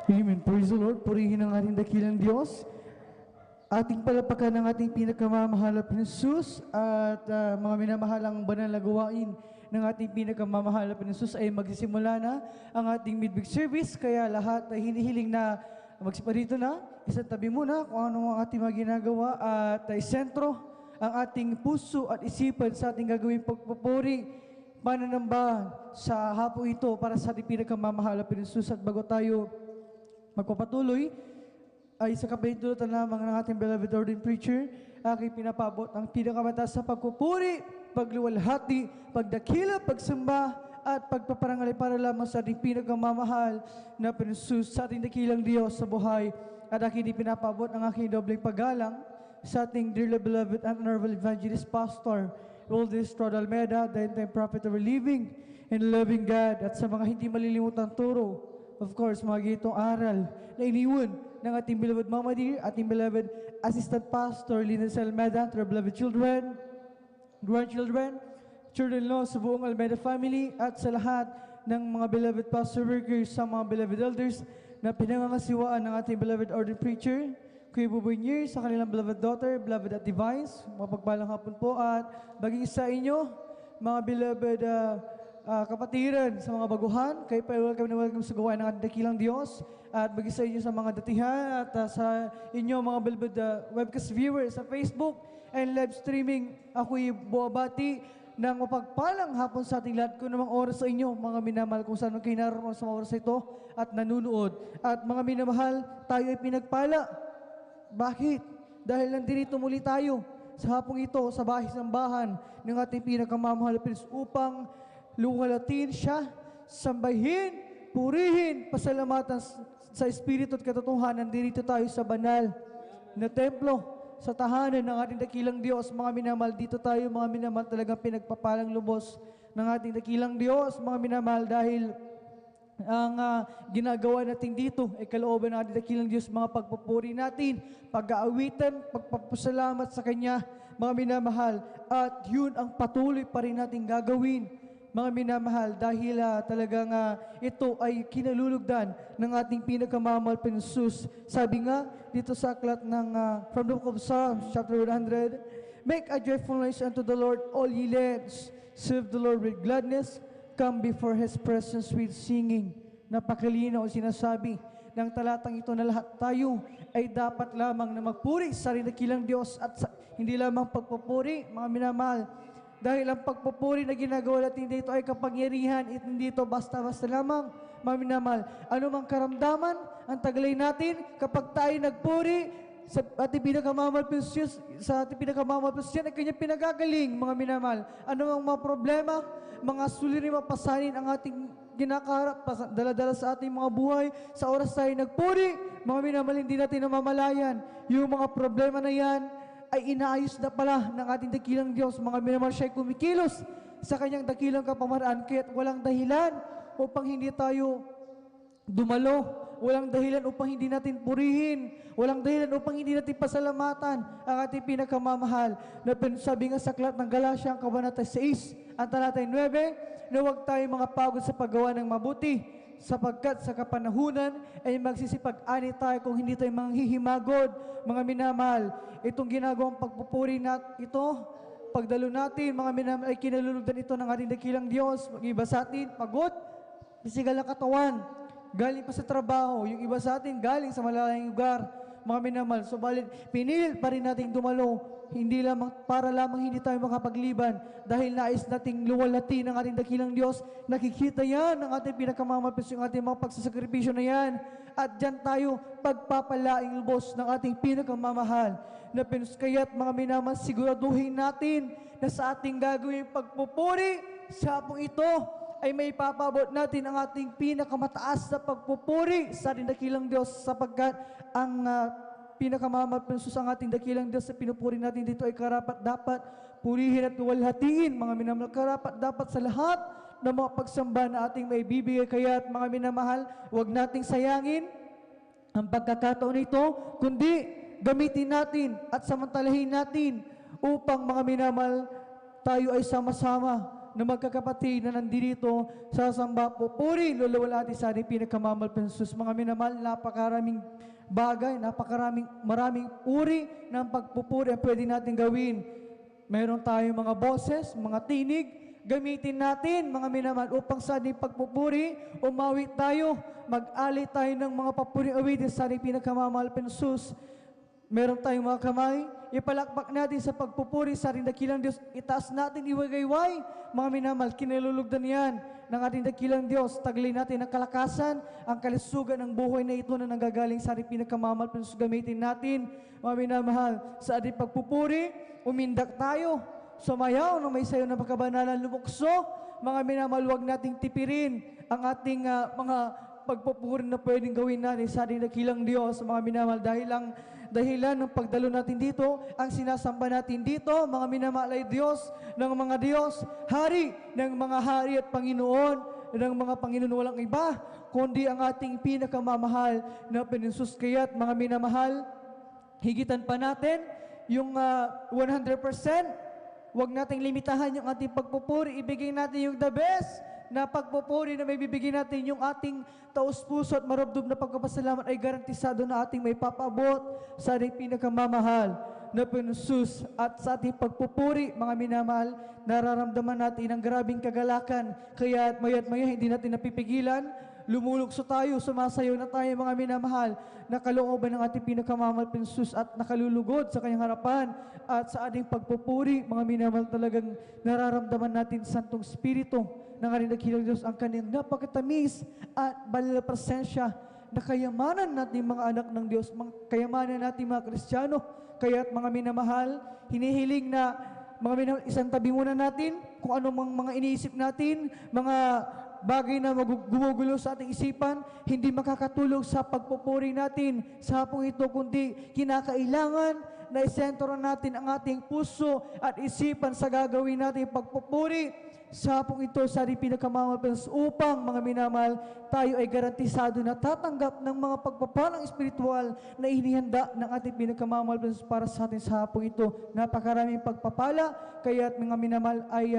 Amen. Praise the Lord. Purihin ang ating dakilang Diyos. Ating palapakan ng ating pinakamamahal na Jesus at mga minamahalang banal na gawain ng ating pinakamamahal na Jesus ay magsisimula na ang ating midweek service. Kaya lahat ay hinihiling na magsiparito na, isatabi muna kung ano ang ating mga ginagawa at isentro ang ating puso at isipan sa ating gagawing pagpupuri, pananambahan sa hapong ito para sa ating pinakamamahal na Jesus. At bago tayo magpapatuloy, ay sa kapahintulutan lamang ng ating beloved ordained preacher, aking pinapabot ang pinakamataas sa pagpupuri, pagluwalhati, pagdakila, pagsamba, at pagpaparangalay para lamang sa ating pinakamamahal na Jesus, sa ating dakilang Diyos sa buhay. At aking pinapabot ang aking dobleng paggalang sa ating dearly beloved and honorable evangelist pastor, Oldest Rod Almeida, the end-time prophet of our living and loving God, at sa mga hindi malilimutan turo, of course, mga gitong aral na iniwan ng ating beloved Mama Dear, ating beloved Assistant Pastor Linus Almeida, to our beloved children, grandchildren, children-in-law sa buong Almeida family, at sa lahat ng mga beloved pastor workers, sa mga beloved elders na pinangangasiwaan ng ating beloved ordained preacher, Kuya Buboy Nier, sa kanilang beloved daughter, beloved at Divines, mapagpalang hapon po, at baging sa inyo, mga beloved kapatiran sa mga baguhan, kayo pa welcome na welcome sa gawain ng ating dakilang Diyos, at bagay sa inyo sa mga datihan, at sa inyo mga beloved webcast viewers sa Facebook and live streaming. Ako'y buwabati ng mapagpalang hapon sa ating lahat kung namang oras sa inyo, mga minamahal, kung saan kayo naroon sa mga oras ito at nanunood. At mga minamahal, tayo ay pinagpala. Bakit? Dahil nandito muli tayo sa hapong ito, sa bahay sambahan ng ating pinakamamahal na Prince, upang luwalatin siya, sambahin, purihin, pasalamatan sa Espiritu at katotohanan. Dito tayo sa banal na templo, sa tahanan ng ating dakilang Diyos. Mga minamahal, dito tayo, mga minamahal, talagang pinagpapalang lubos ng ating dakilang Diyos, mga minamahal, dahil ang ginagawa natin dito ay kalooban ng ating dakilang Diyos, mga pagpupuri natin, pag-aawitan, pagpapasalamat sa Kanya, mga minamahal, at yun ang patuloy pa rin natin gagawin, mga minamahal, dahil talagang ito ay kinalulugdan ng ating pinakamamahal na Jesus. Sabi nga dito sa aklat ng from the book of Psalms, chapter 100, make a joyful noise unto the Lord, all ye lands, serve the Lord with gladness, come before His presence with singing. Napakalinaw ang sinasabi ng talatang ito na lahat tayo ay dapat lamang na magpuri sa dakilang Diyos, at hindi lamang pagpupuri, mga minamahal, dahil ang pagpupuri na ginagawa natin dito ay kapangyarihan, at hindi ito basta-basta lamang, mga minamahal. Ano mang karamdaman ang taglay natin kapag tayo nagpuri sa ating pinakamamahal sa ating pinakamamahal yan ay Kanya pinagagaling, mga minamahal. Ano mang mga problema, mga suliranin, mapasanin ang ating ginakaharap, dala-dala sa ating mga buhay, sa oras tayo nagpuri, mga minamahal, hindi natin namamalayan yung mga problema na yan ay inaayos na pala ng ating dakilang Diyos. Mga minamahal, siya'y kumikilos sa Kanyang dakilang kapamaraan, kaya't walang dahilan upang hindi tayo dumalo, walang dahilan upang hindi natin purihin, walang dahilan upang hindi natin pasalamatan ang ating pinakamamahal. Na sabi nga sa aklat ng Galacia, ang kabanata 6, ang talata 9, na huwag tayo mga pagod sa paggawa ng mabuti, sapagkat sa kapanahunan ay magsisipag-ani tayo kung hindi tayo manghihimagod. Mga minamahal, itong ginagawang pagpupuri ito, pagdalo natin, mga minamahal, ay kinalulugdan ito ng ating dakilang Diyos. Yung iba sa atin, pagod, physical na katawan, galing pa sa trabaho. Yung iba sa atin, galing sa malalayang lugar, mga minamahal. Subalit, pinilit pa rin nating dumalo, hindi lamang para lamang hindi tayo makapagliban, dahil nais nating luwalhati ng ating dakilang Diyos. Nakikita yan ng ating pinakamamahal, yung ating mga pagsasakripisyo na yan, at dyan tayo pagpapalaing lubos ng ating pinakamamahal na Panginoon. Kaya't mga minamahal, siguraduhin natin na sa ating gagawing pagpupuri sa hapong ito ay may papabot natin ang ating pinakamataas na pagpupuri sa ating dakilang Diyos, sapagkat ang pinakamamahal na Jesus ang ating dakilang Diyos sa pinupuri natin dito ay karapat dapat purihin at luwalhatiin, mga minamahal, karapat dapat sa lahat ng mga pagsamba na ating may bibigay. Kaya't mga minamahal, huwag nating sayangin ang pagkakataon ito, kundi gamitin natin at samantalahin natin upang, mga minamahal, tayo ay sama-sama na magkakapatid na nandito sa samba. Pupuri, lulawalhati sa ating pinagkamamalapit na Jesus. Mga minamahal, napakaraming bagay, maraming uri ng pagpupuri ang pwede natin gawin. Meron tayong mga boses, mga tinig, gamitin natin, mga minamahal, upang sa ating pagpupuri, umawit tayo, mag-ali tayo ng mga papuring awitin sa ating pinagkamamalapit na Jesus. Meron tayong mga kamay, ipalakpak natin sa pagpupuri sa ating dakilang Diyos. Itaas natin, iwagayway, mga minamahal, kinalulugdan yan ng ating dakilang Diyos. Taglay natin ang kalakasan, ang kalisugan ng buhay na ito na nanggagaling sa ating pinagkamamalapit na Jesus. Gamitin natin, mga minamahal, sa ating pagpupuri, umindak tayo, sumayaw ng may sayo na pagkabanalan, lumukso. Mga minamahal, huwag nating tipirin ang ating mga pagpupuri na pwedeng gawin natin sa ating dakilang Diyos. Mga minamahal, dahilan ng pagdalo natin dito, ang sinasamba natin dito, mga minamahal ay Diyos ng mga Diyos, Hari ng mga Hari at Panginoon ng mga Panginoon, walang iba, kundi ang ating pinakamamahal na Panginoon. Kaya't mga minamahal, higitan pa natin yung 100%, huwag nating limitahan yung ating pagpupuri, ibigay natin yung the best na pagpupuri na may bibigyan natin, yung ating taus-puso at marubdob na pagpapasalamat ay garantisado na ating may papabot sa ating pinakamamahal na Panginoon. At sa ating pagpupuri, mga minamahal, nararamdaman natin ang grabing kagalakan, kaya maya't maya hindi natin napipigilan, lumulukso tayo, sumasayaw na tayo, mga minamahal, nakalooban ng ating pinakamamahal Panginoon at nakalulugod sa kanyang harapan. At sa ating pagpupuri, mga minamahal, talagang nararamdaman natin Santong Espiritu ng ating dakilang Diyos, ang kanyang napakatamis at banal na presensya, na kayamanan natin mga anak ng Diyos, kayamanan natin mga Kristiyano. Kaya't mga minamahal, hinihiling na mga minamahal, isang tabi muna natin kung ano mga iniisip natin, mga bagay na gumugulo sa ating isipan, hindi makakatulong sa pagpupuri natin sa hapong ito, kundi kinakailangan na isentro natin ang ating puso at isipan sa gagawin natin pagpupuri sa hapong ito sa ating pinakamamahal, upang mga minamahal, tayo ay garantisado na tatanggap ng mga pagpapalang espiritual na inihanda ng ating pinakamamahal para sa atin sa hapong ito. Napakaraming pagpapala, kaya't mga minamahal ay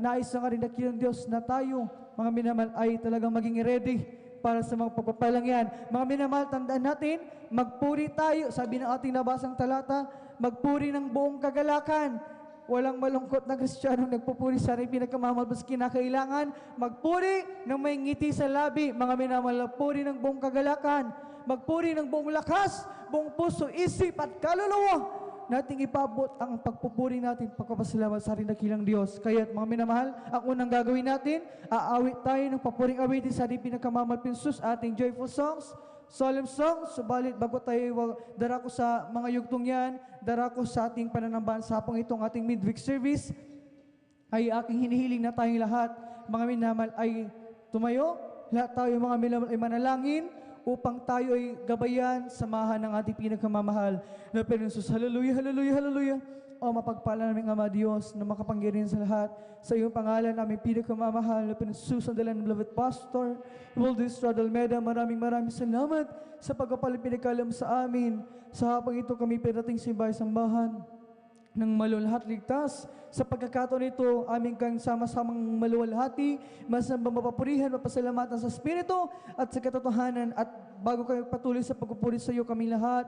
nais ng ating dakilang Diyos na tayo, mga minamahal, ay talagang maging ready para sa mga pagpapalang yan. Mga minamahal, tandaan natin, magpuri tayo, sabi ng ating nabasang talata, magpuri ng buong kagalakan. Walang malungkot na Kristiyanong nagpupuri sa ating pinakamamahal, mas kinakailangan magpuri ng may ngiti sa labi. Mga minamahal, magpuri ng buong kagalakan, magpuri ng buong lakas, buong puso, isip at kaluluwa, nating ipabot ang pagpupuri natin, pagpapasalamat sa ating dakilang Diyos. Kaya't mga minamahal, ang unang gagawin natin, aawit tayo ng papuring awitin sa ating pinakamamahal Panginoon, ating joyful songs, solemn songs. Subalit bago tayo darako sa mga yugtong yan, darako sa ating pananambahan sa hapong itong ating midweek service, ay aking hinihiling na tayong lahat, mga minamahal, ay tumayo, lahat tayo mga minamahal ay manalangin, upang tayo ay gabayan, samahan ng ating pinagkamamahal na Panginoon. Hallelujah, hallelujah, hallelujah. O mapagpala naming Ama Diyos na makapangyarihan sa lahat, sa iyong pangalan naming pinagkamamahal na Panginoon, sa dalan ng beloved Pastor Waldis Radalmeda, maraming salamat sa pagkapalit pinagkalam sa amin. Sa hapang ito kami pinating simbay-sambahan ng malulhat ligtas. Sa pagkakataon ito, aming kang sama-samang maluwalhati, masambang mapapurihan, mapasalamatan sa Espiritu at sa katotohanan. At bago kayo patuloy sa pagpupuri sa iyo, kami lahat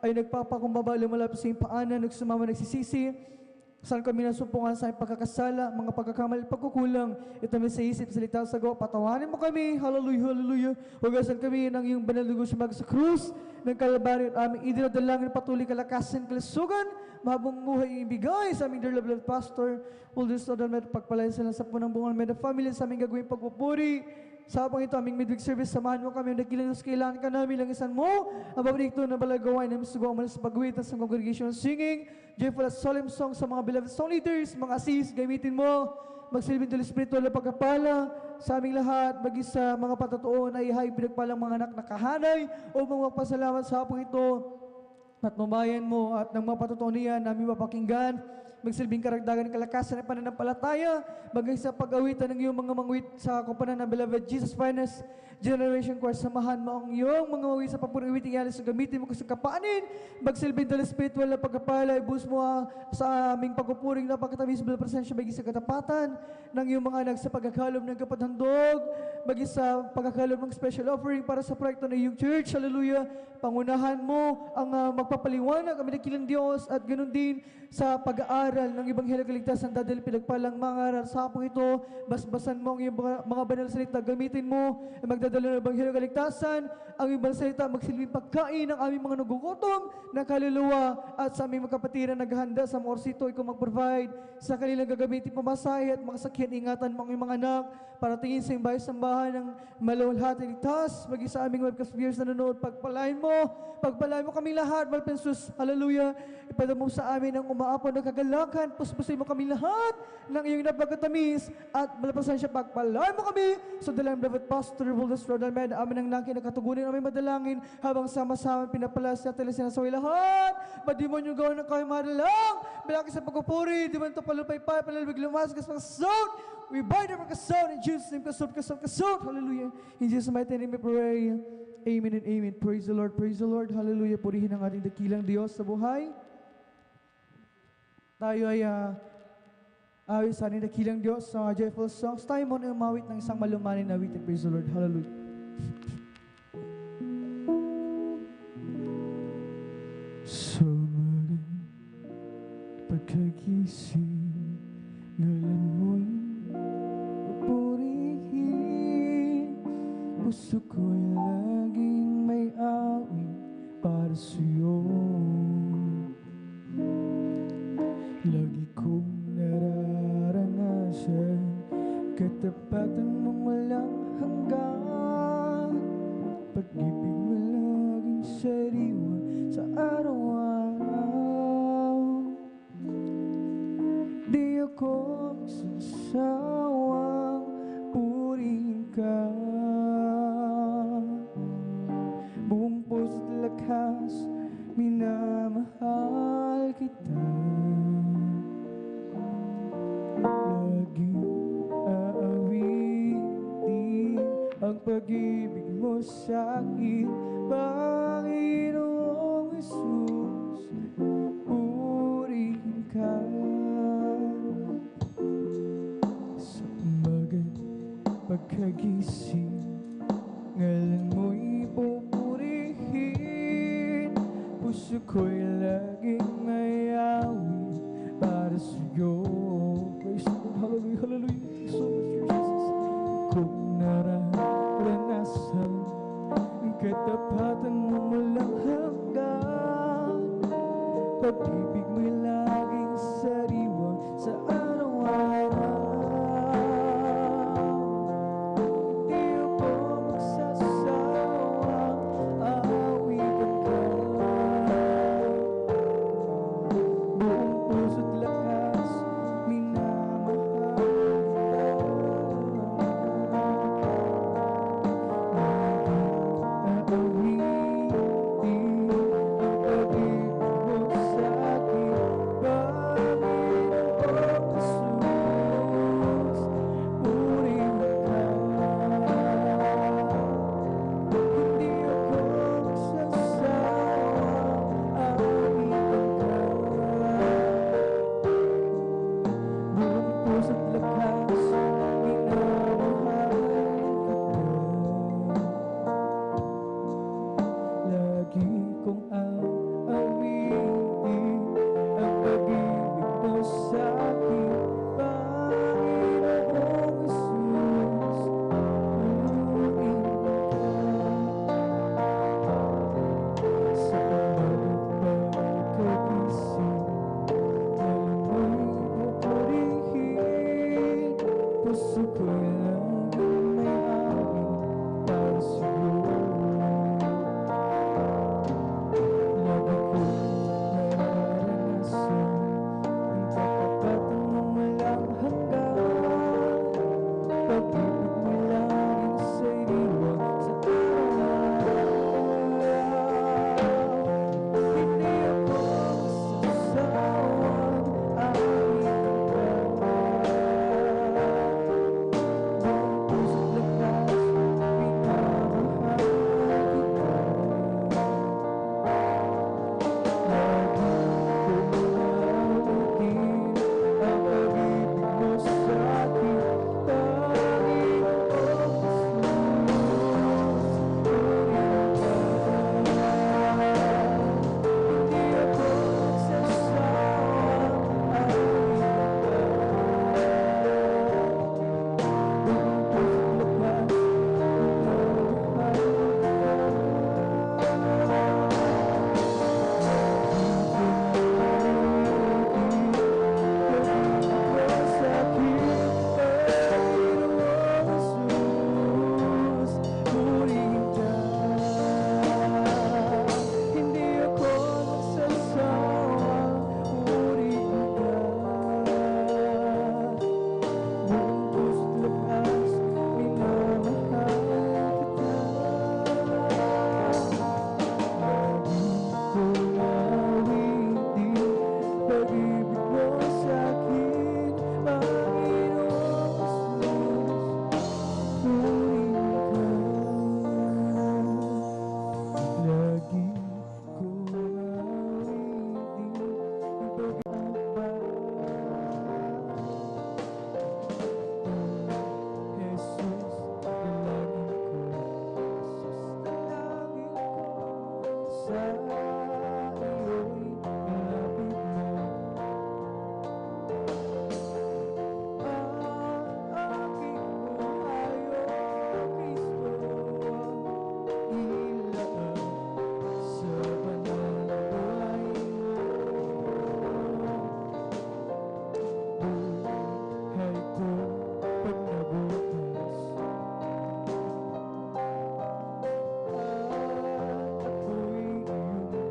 ay nagpapakumbaba, lumalapit sa iyong paanan, nagsumama, nagsisisi. Saan kami nasumpungan sa iyong pagkakasala, mga pagkakamali, pagkukulang, ito may sa isip, salita, sago, patawanin mo kami, hallelujah, hallelujah. Hugasan kami ng iyong banal na dugo sa krus ng Kalbaryo at aming idinadalangin patuloy kalakasan, kalisugan, mahabang buhay ibigay sa aming dear beloved Pastor Waldis Radalmeda, pagpalain sila sa punang bungal Meda family, sa aming gagawin pagpupuri. Sa hapang ito, aming midweek service, samahan mo kami, nagilang kailangan ka namin, langisan mo, ang babalik na balagawain ng sugaw mo sa pagwitan sa congregation singing, joyful at solemn song sa mga beloved song leaders, mga assist, gamitin mo, magsilbing tuloy spiritual na pagkapala sa aming lahat, maging sa mga patotoo na ihay pinagpalang mga anak na kahanay, o mga pasalamat sa hapang ito, at numayan mo at ng mga patotoo niya namin mapakinggan, magsilbing karagdagan ng kalakasan at pananampalataya, bagay sa pag-awitan ng iyong mga mangwit sa kumpanan ng beloved Jesus Finest, Generation Choir, samahan mo ang iyong mga mawi sa papuriwit sa gamitin mo sa kapanin, magsilbing dala spiritual na pagkapala, ibus mo sa aming pagpupuring na pagkatamis bila presensya, bagi sa katapatan ng iyong mga anak sa pagkakalob ng kapathandog, bagi sa pagkakalob ng special offering para sa proyekto ng iyong church. Hallelujah. Pangunahan mo ang magpapaliwanag, ang minakilang Diyos, at ganoon din sa pag-aaral ng Ebanghelyo Kaligtasan, dahil pinagpalang mga aral sa po ito, basbasan mo ang iyong mga banal na salita, gamitin mo ang magdadala ng Ebanghelyo Kaligtasan, ang ibang salita magsilbing pagkain ng aming mga nagugutom ng kaluluwa, at sa aming magkapatiran naghahanda sa morsito, ikaw mag-provide sa kanilang gagamitin pamasahe at mga sakyan. Ingatan mo ang iyong mga anak para tingin sa iyong bahay-sambahan ng malawalhati ligtas, magi sa aming webcast viewers na nanonood, pagpalain mo kami lahat, Malpensus. Hallelujah. Ipadamo sa amin ang umaapon na kagalakan, puspusin mo kami lahat ng iyong napagkatamis, at malapasan siya, pagpalain mo kami sa dalang David Pastor Buldas Rodalmed, amin ang langkin na katugunin, amin madalangin, habang sama-sama pinapalas sa telesinasaway lahat, madimonyo gawin ng kayo madalang, bilaki sa pagkupuri, di man ito palupay-pay, palalabig lumasgas, makasot, we bind our kasot, in Jesus' name, kasot, hallelujah. In Jesus' mighty name we pray. Amen and amen. Praise the Lord, praise the Lord. Hallelujah. Purihin ang ating dakilang Diyos sa buhay. Tayo ay awit sa ating dakilang Diyos sa mga joyful songs. Tayo muna umawit ng isang malumanin na awitin. Praise the Lord. Hallelujah. Sa mga pagkagising, ngalan mo'y purihin, puso ko'y laging may awit para sa'yo. Lagi kong nararanasan katapatan mong walang hanggan, pag-ibig mo laging sariwa sa araw-araw. Di ako magsasawang purihin ka, buong puso't lakas, minamahal kita. Laging aawitin ang pag-ibig mo sa'kin, Panginoong Jesus, purihin ka. Sa umagat pagkagising, ngalan mo'y pupurihin, puso ko'y laging may awit para sa'yo. Praise the Lord, hallelujah, hallelujah. Thank you so much, Jesus. Kung nararanasan ang katapatan mo walang hanggan, pag-ibig mo'y laging sariwa sa araw-araw. Di ako magsasawang aawitan ka, buong puso't lakas, minamahal kita. Laging aawitin ang pag-ibig mo sa'kin, Panginoong Jesus, purihin ka. Hindi ako magsasawang aawitan ka, buong puso't lakas, minamahal kita. Lagi kong aawitin ang pag-ibig mo sa'kin, Panginoong Jesus, purihin ka. Sa bawat pagkagising, ngalan mo'y pupurihin, puso ko'y laging may awit para sa'yo. sa iyo'y malapit mo. Ang aking buhay, O Kristo, ilaan sa banal na buhay mo. Buhay ko pag nabutas at ako'y iyong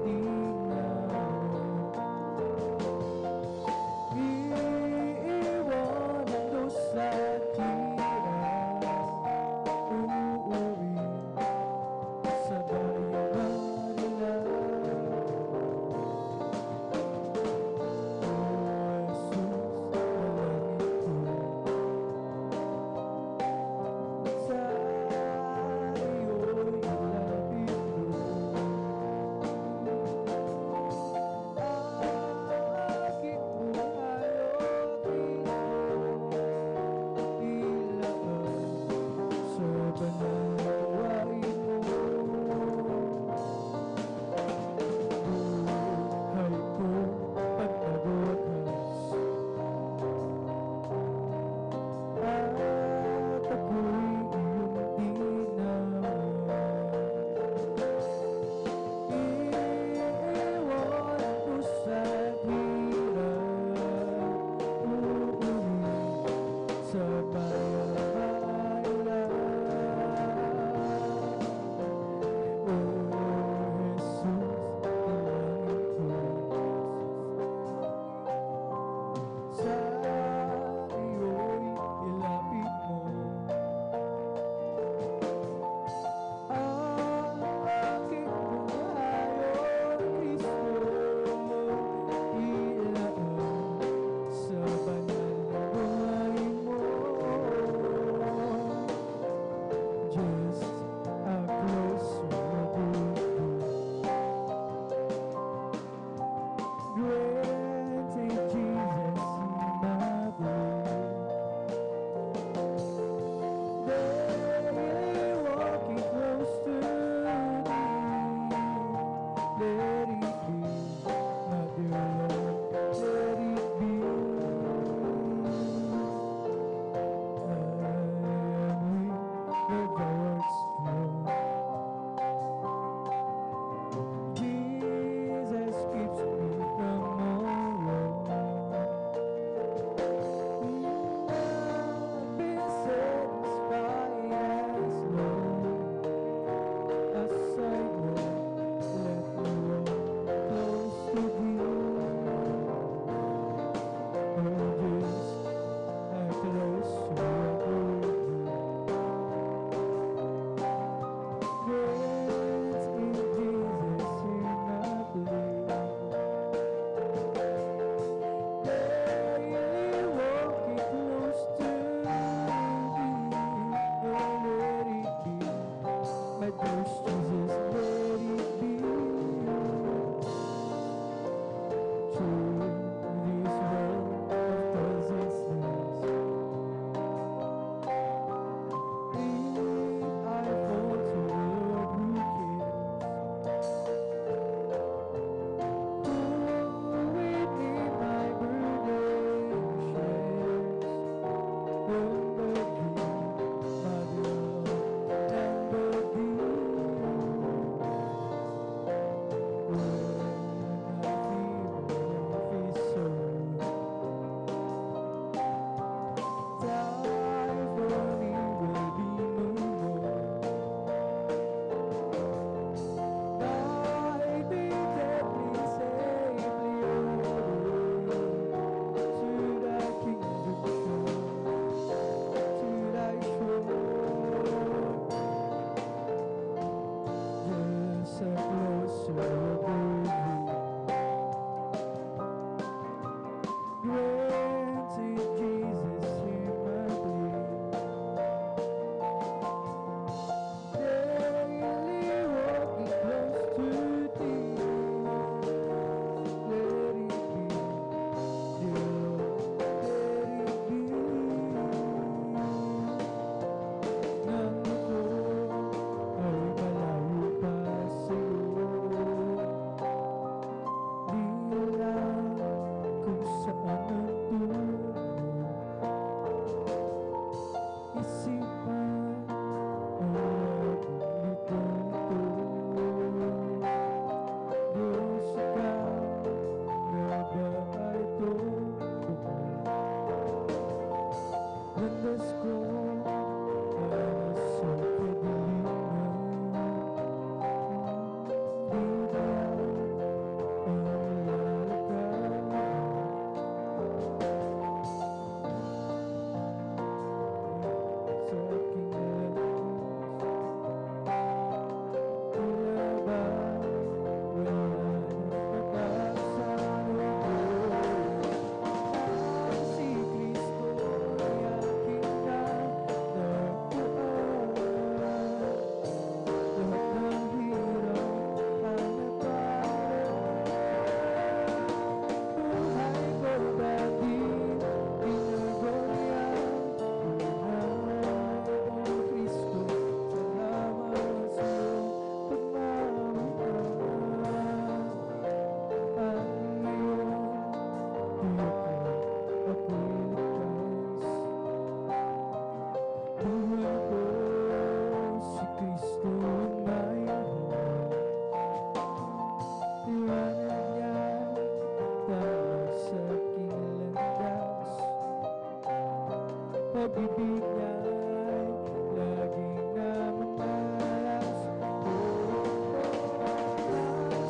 pag-ibig niya'y laging namamalas.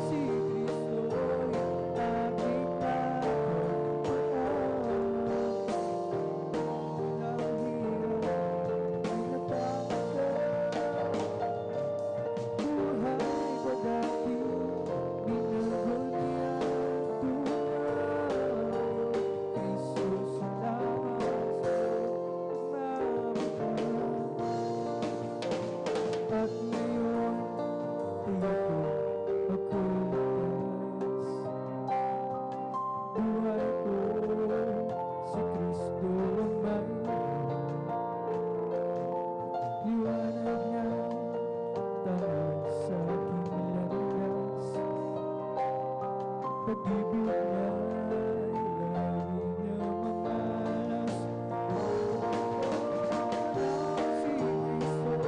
Si Kristo'y aking natagpuan. Ang hirap ay natakot. Buhay ko dati, binago niya tunay. Kristo, salamat sa pagmamahal. At ngayon, ikaw ako ligtas. Buhay ko, si Kristo ang mayroon. Liwanag niya tawag sa aking landas. Pag-ibig niya'y laging namamalas. Si Kristo'y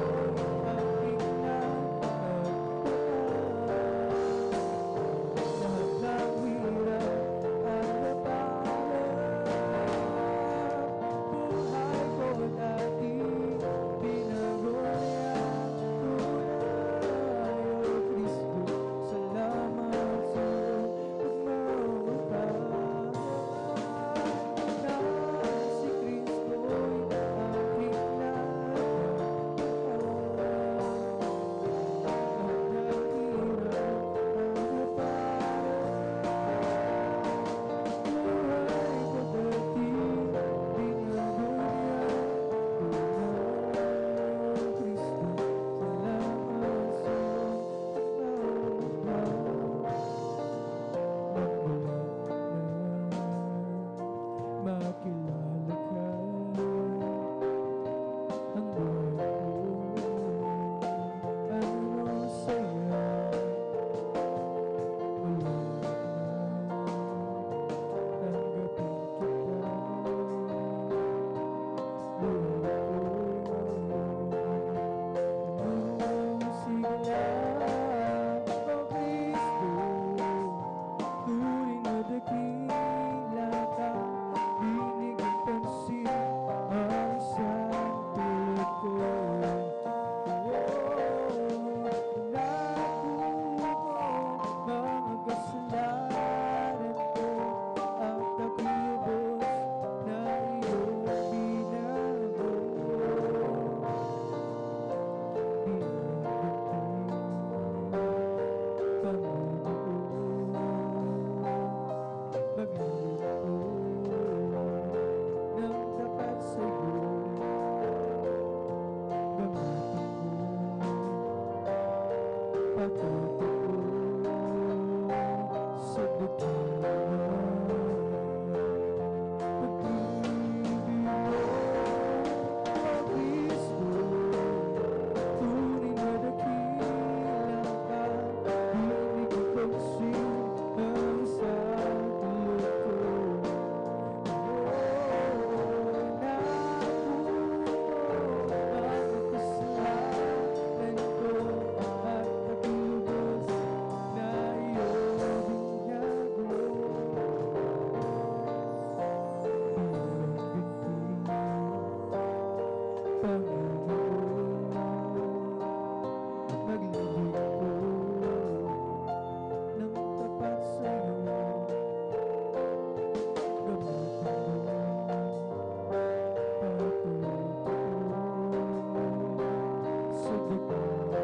aking natagpuan. Lahat ng hirap at nabalap. Buhay ko dati, binago niya tunay. O Kristo, salamat sa pagmamahal. Si Kristo'y aking natagpuan. Lahat ng hirap at nabalap. Buhay ko dati, binago niya tunay. Kristo, salamat sa pagmamahal. Makilala ka, ang buhay ko ano saya. Malapit na tanggapin kita. Sigla, O Kristo, tunay na dakila ka, binig ang pansin ang isang tulad ko. Naku mo mga kasalanan ko, at ako'y lubos na iyong binago. Tunay na dakila ka, binig ang pansin ang isang tulad ko. Naku mo mga kasalanan ko, at ako'y lubos na iyong binago. Maglibig ko ng tapat sa'yo. Gamitin mo patuto sa digmaan.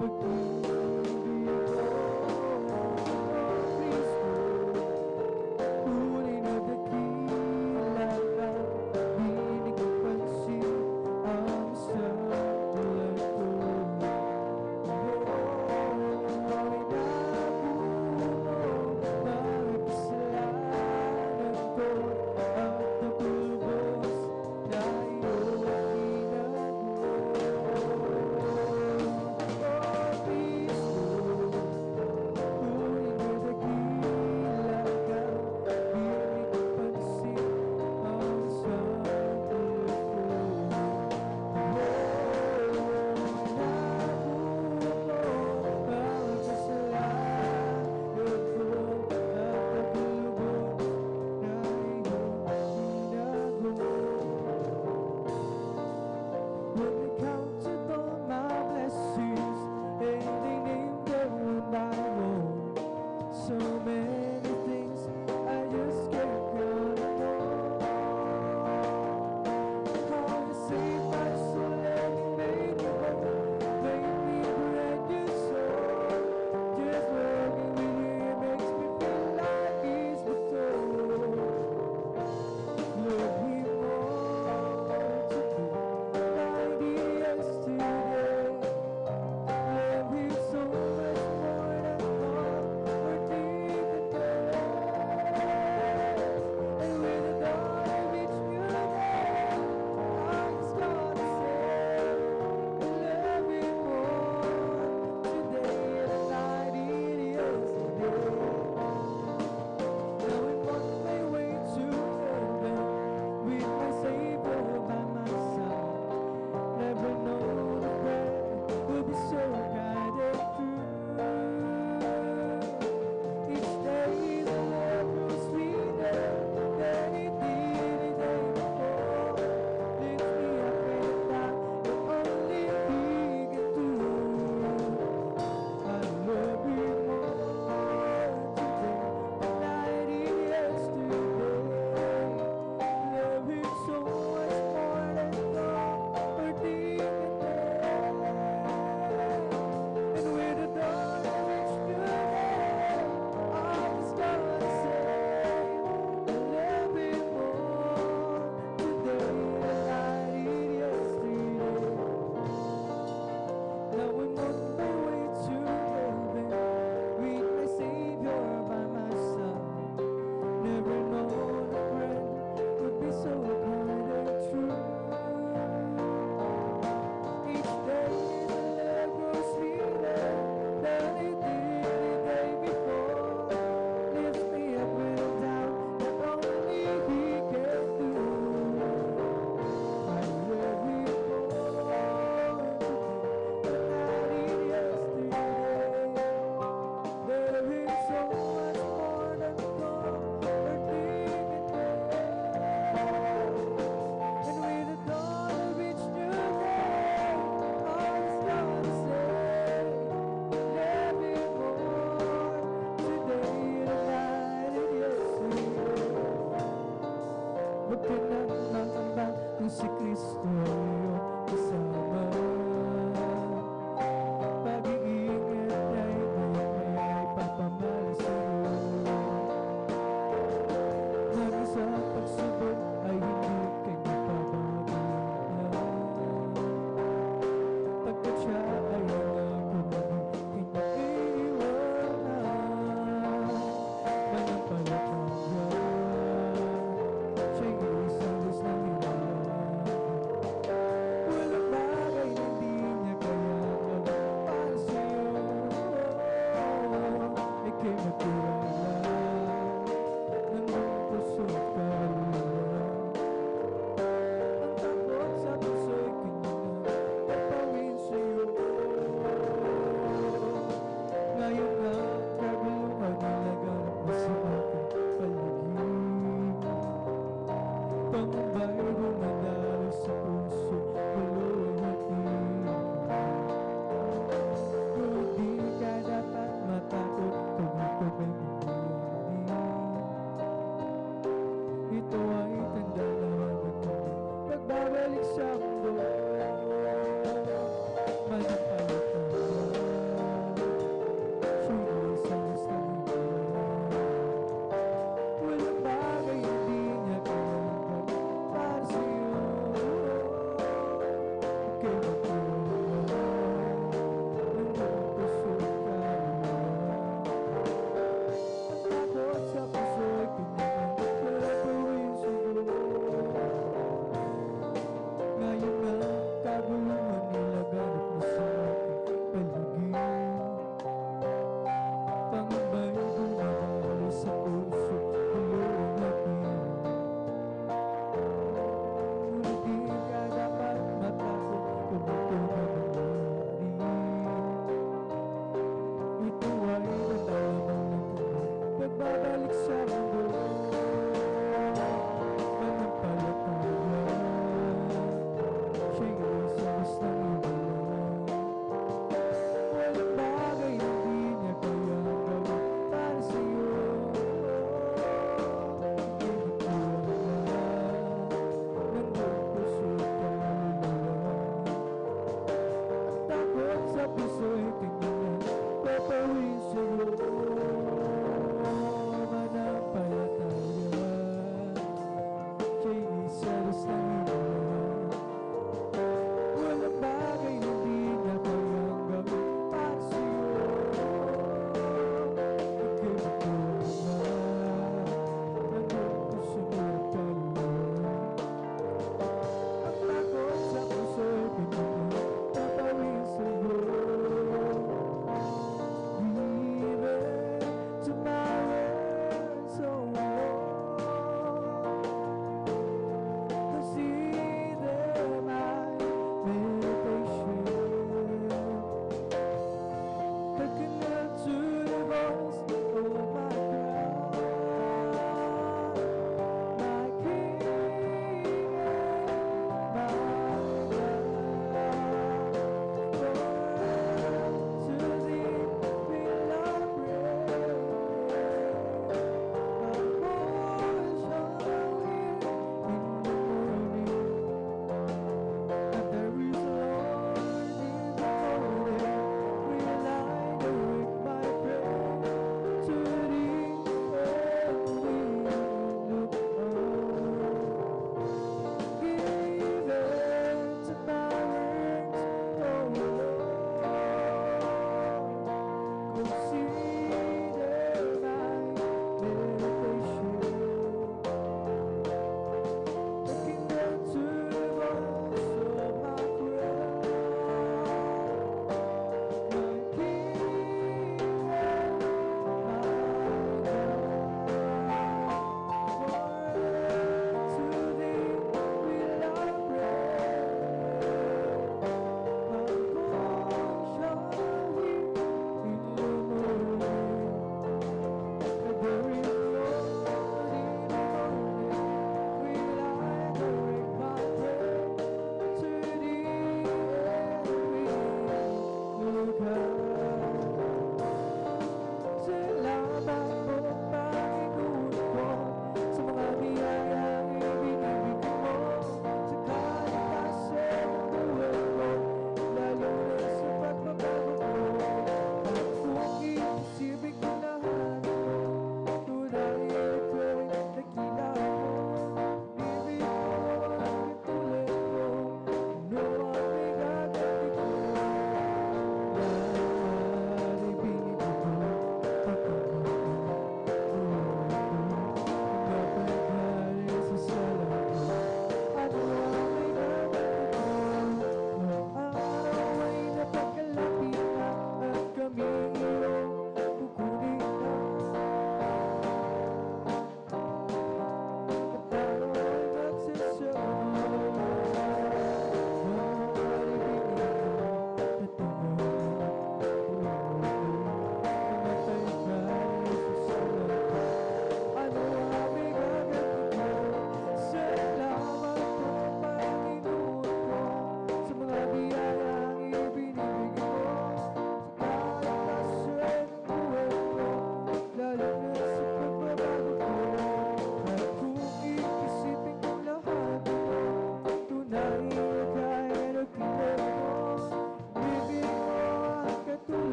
Pag-ibig ko, O Kristo, tunay na dakila ka, binig ang pansin ang isang tulad ko. Naku mo mga kasalanan ko, at ako'y lubos na iyong binago.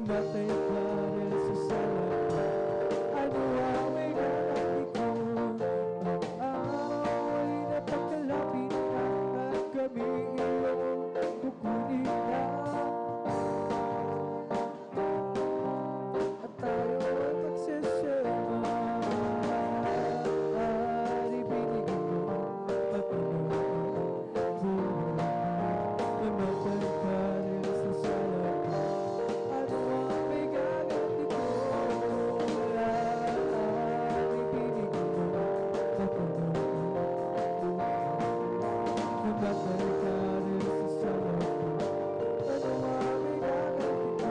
namatay ka rin sa sala ko. Ano ang may lalaki ko? Ang araw ay napakalapit na at kami iyong kukunin na. At tayo ay magsasama at ibinigay mo patuloy namatay ka rin sa sala ko. Ano ang may gaganti ko? At ibinigay mo patuloy namatay ka rin sa sala ko. Ano ang may gaganti ko?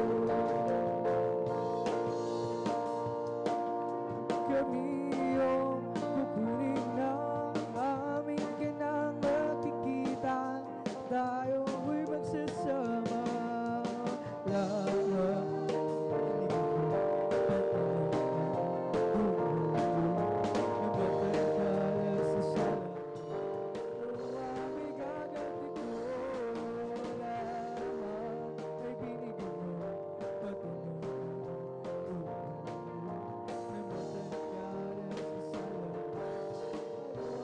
Kami iyong kukunin na aming ganang makikita. Tayo ay magsasama lahat. Namatay ka lang sa sala. Ano ang may gaganti ko? Lahat ay binigay mo patuloy. Namatay ka lang sa sala. Ano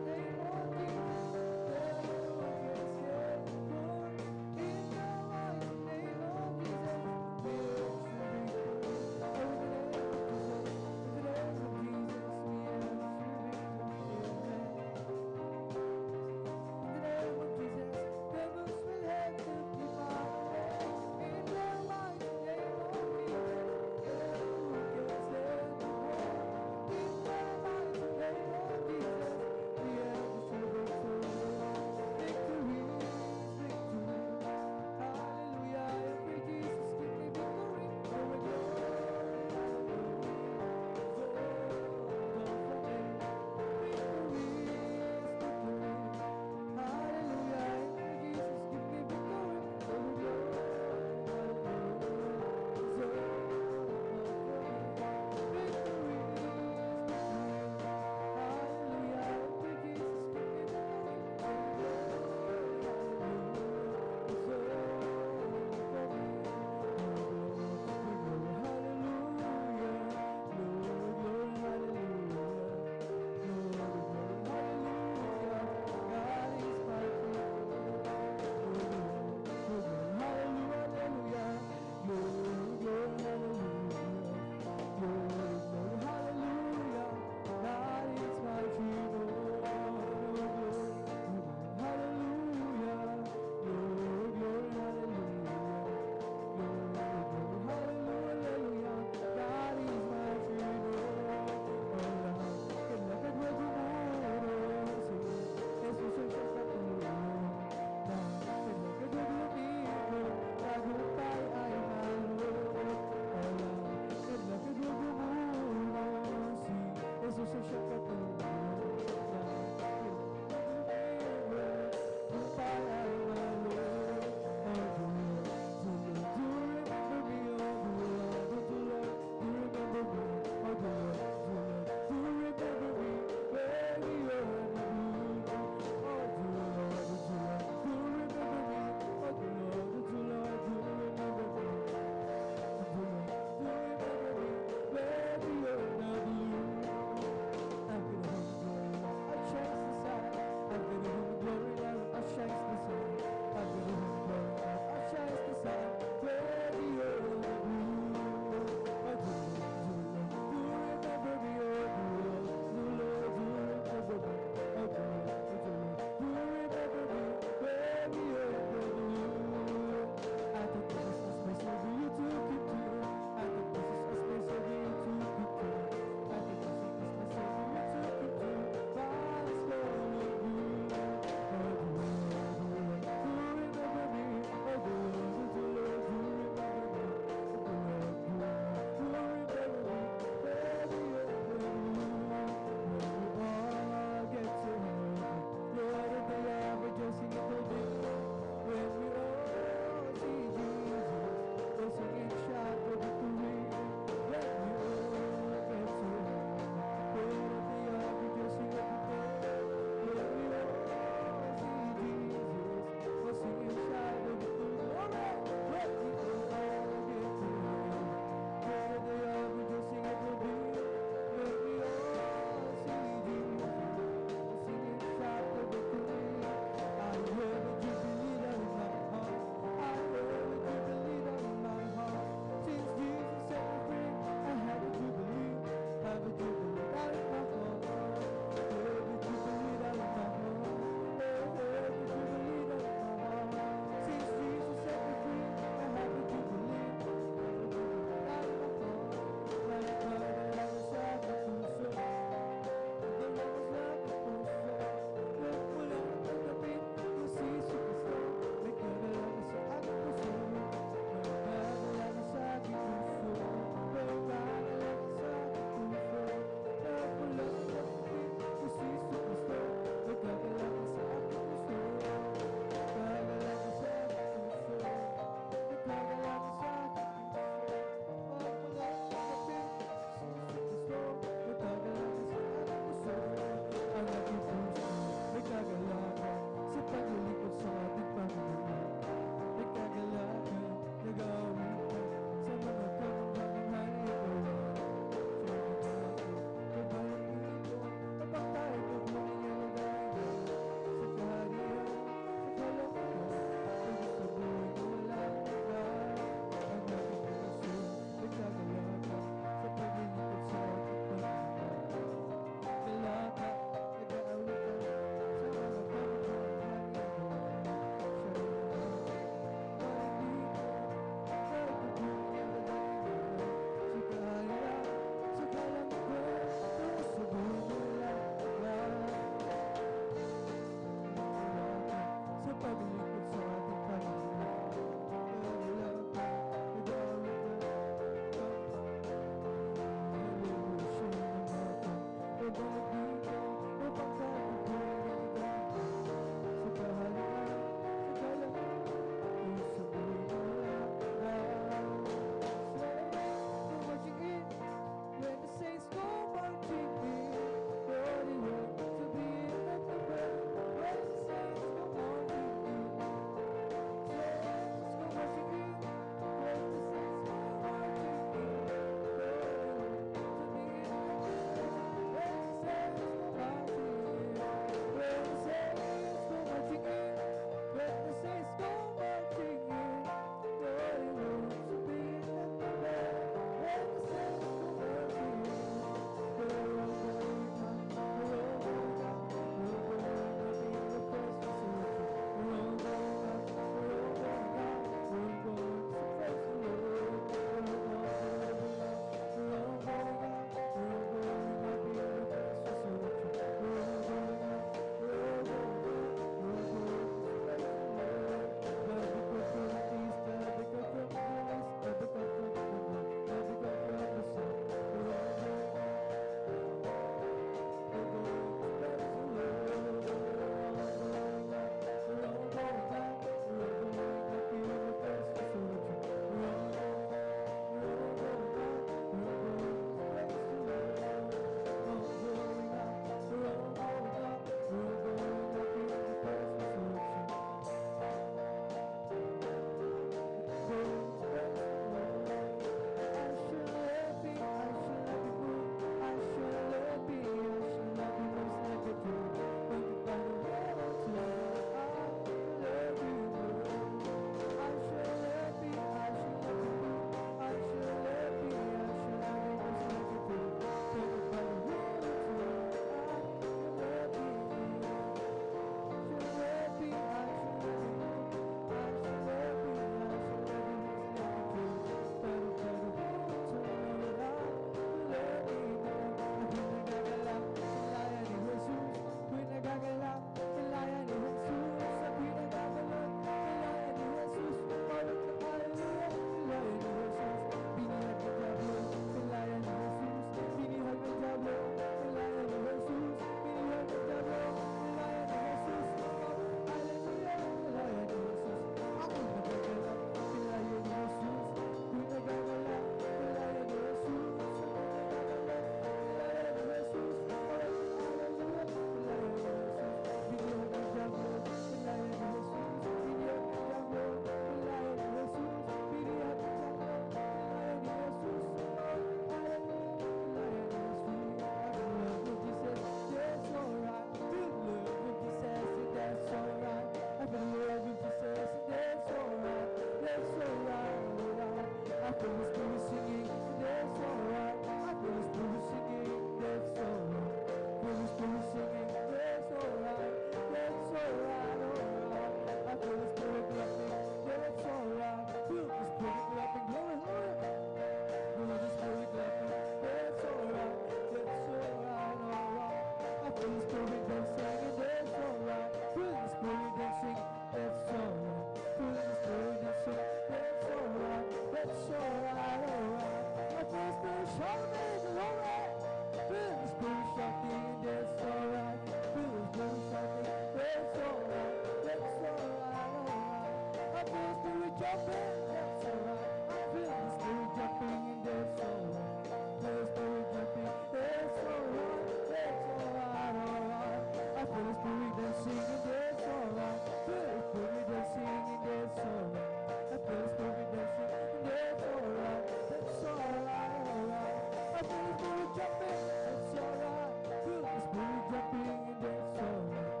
jumping, that's alright. I feel the spirit jumping and that's alright. The spirit jumping, that's alright. That's alright, alright. I feel the spirit dancing and that's alright. Feel the spirit dancing and that's alright. I feel the spirit dancing and that's alright. That's alright, alright. I feel the spirit jumping, that's alright. Feel the spirit jumping and that's alright.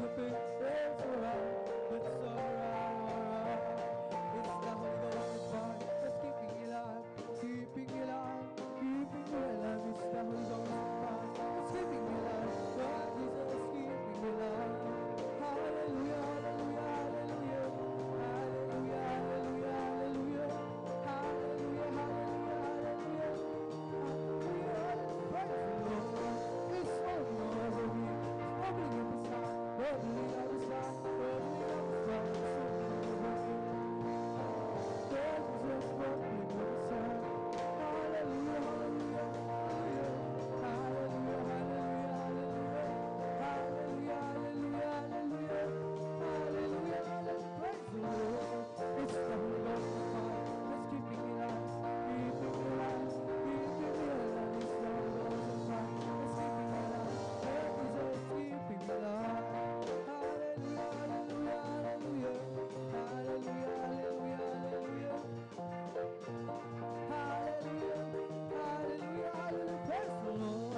Jumping, that's alright. That's alright, alright. It's the Holy Ghost fire that's keeping me alive, keeping me alive, keeping me alive. It's the Holy Ghost fire that's keeping me alive. God, Jesus, keeping me alive. Hallelujah, hallelujah, hallelujah, hallelujah, hallelujah, hallelujah, hallelujah, hallelujah, hallelujah, hallelujah. Praise the Lord. It's flowing all over me. It's bubbling up inside, bubbling up inside, bubbling up inside. It's flowing over me. Jesus is bubbling up inside. Hallelujah, hallelujah, hallelujah, hallelujah, hallelujah, hallelujah, hallelujah, hallelujah, hallelujah, hallelujah, hallelujah. Praise the Lord. It's the Holy Ghost fire that's keeping me alive, keeping me alive, keeping me alive. It's the Holy Ghost fire that's keeping me alive. Jesus keeping me alive. Hallelujah, hallelujah, hallelujah, hallelujah, hallelujah, hallelujah. Hallelujah, hallelujah, hallelujah, praise the Lord.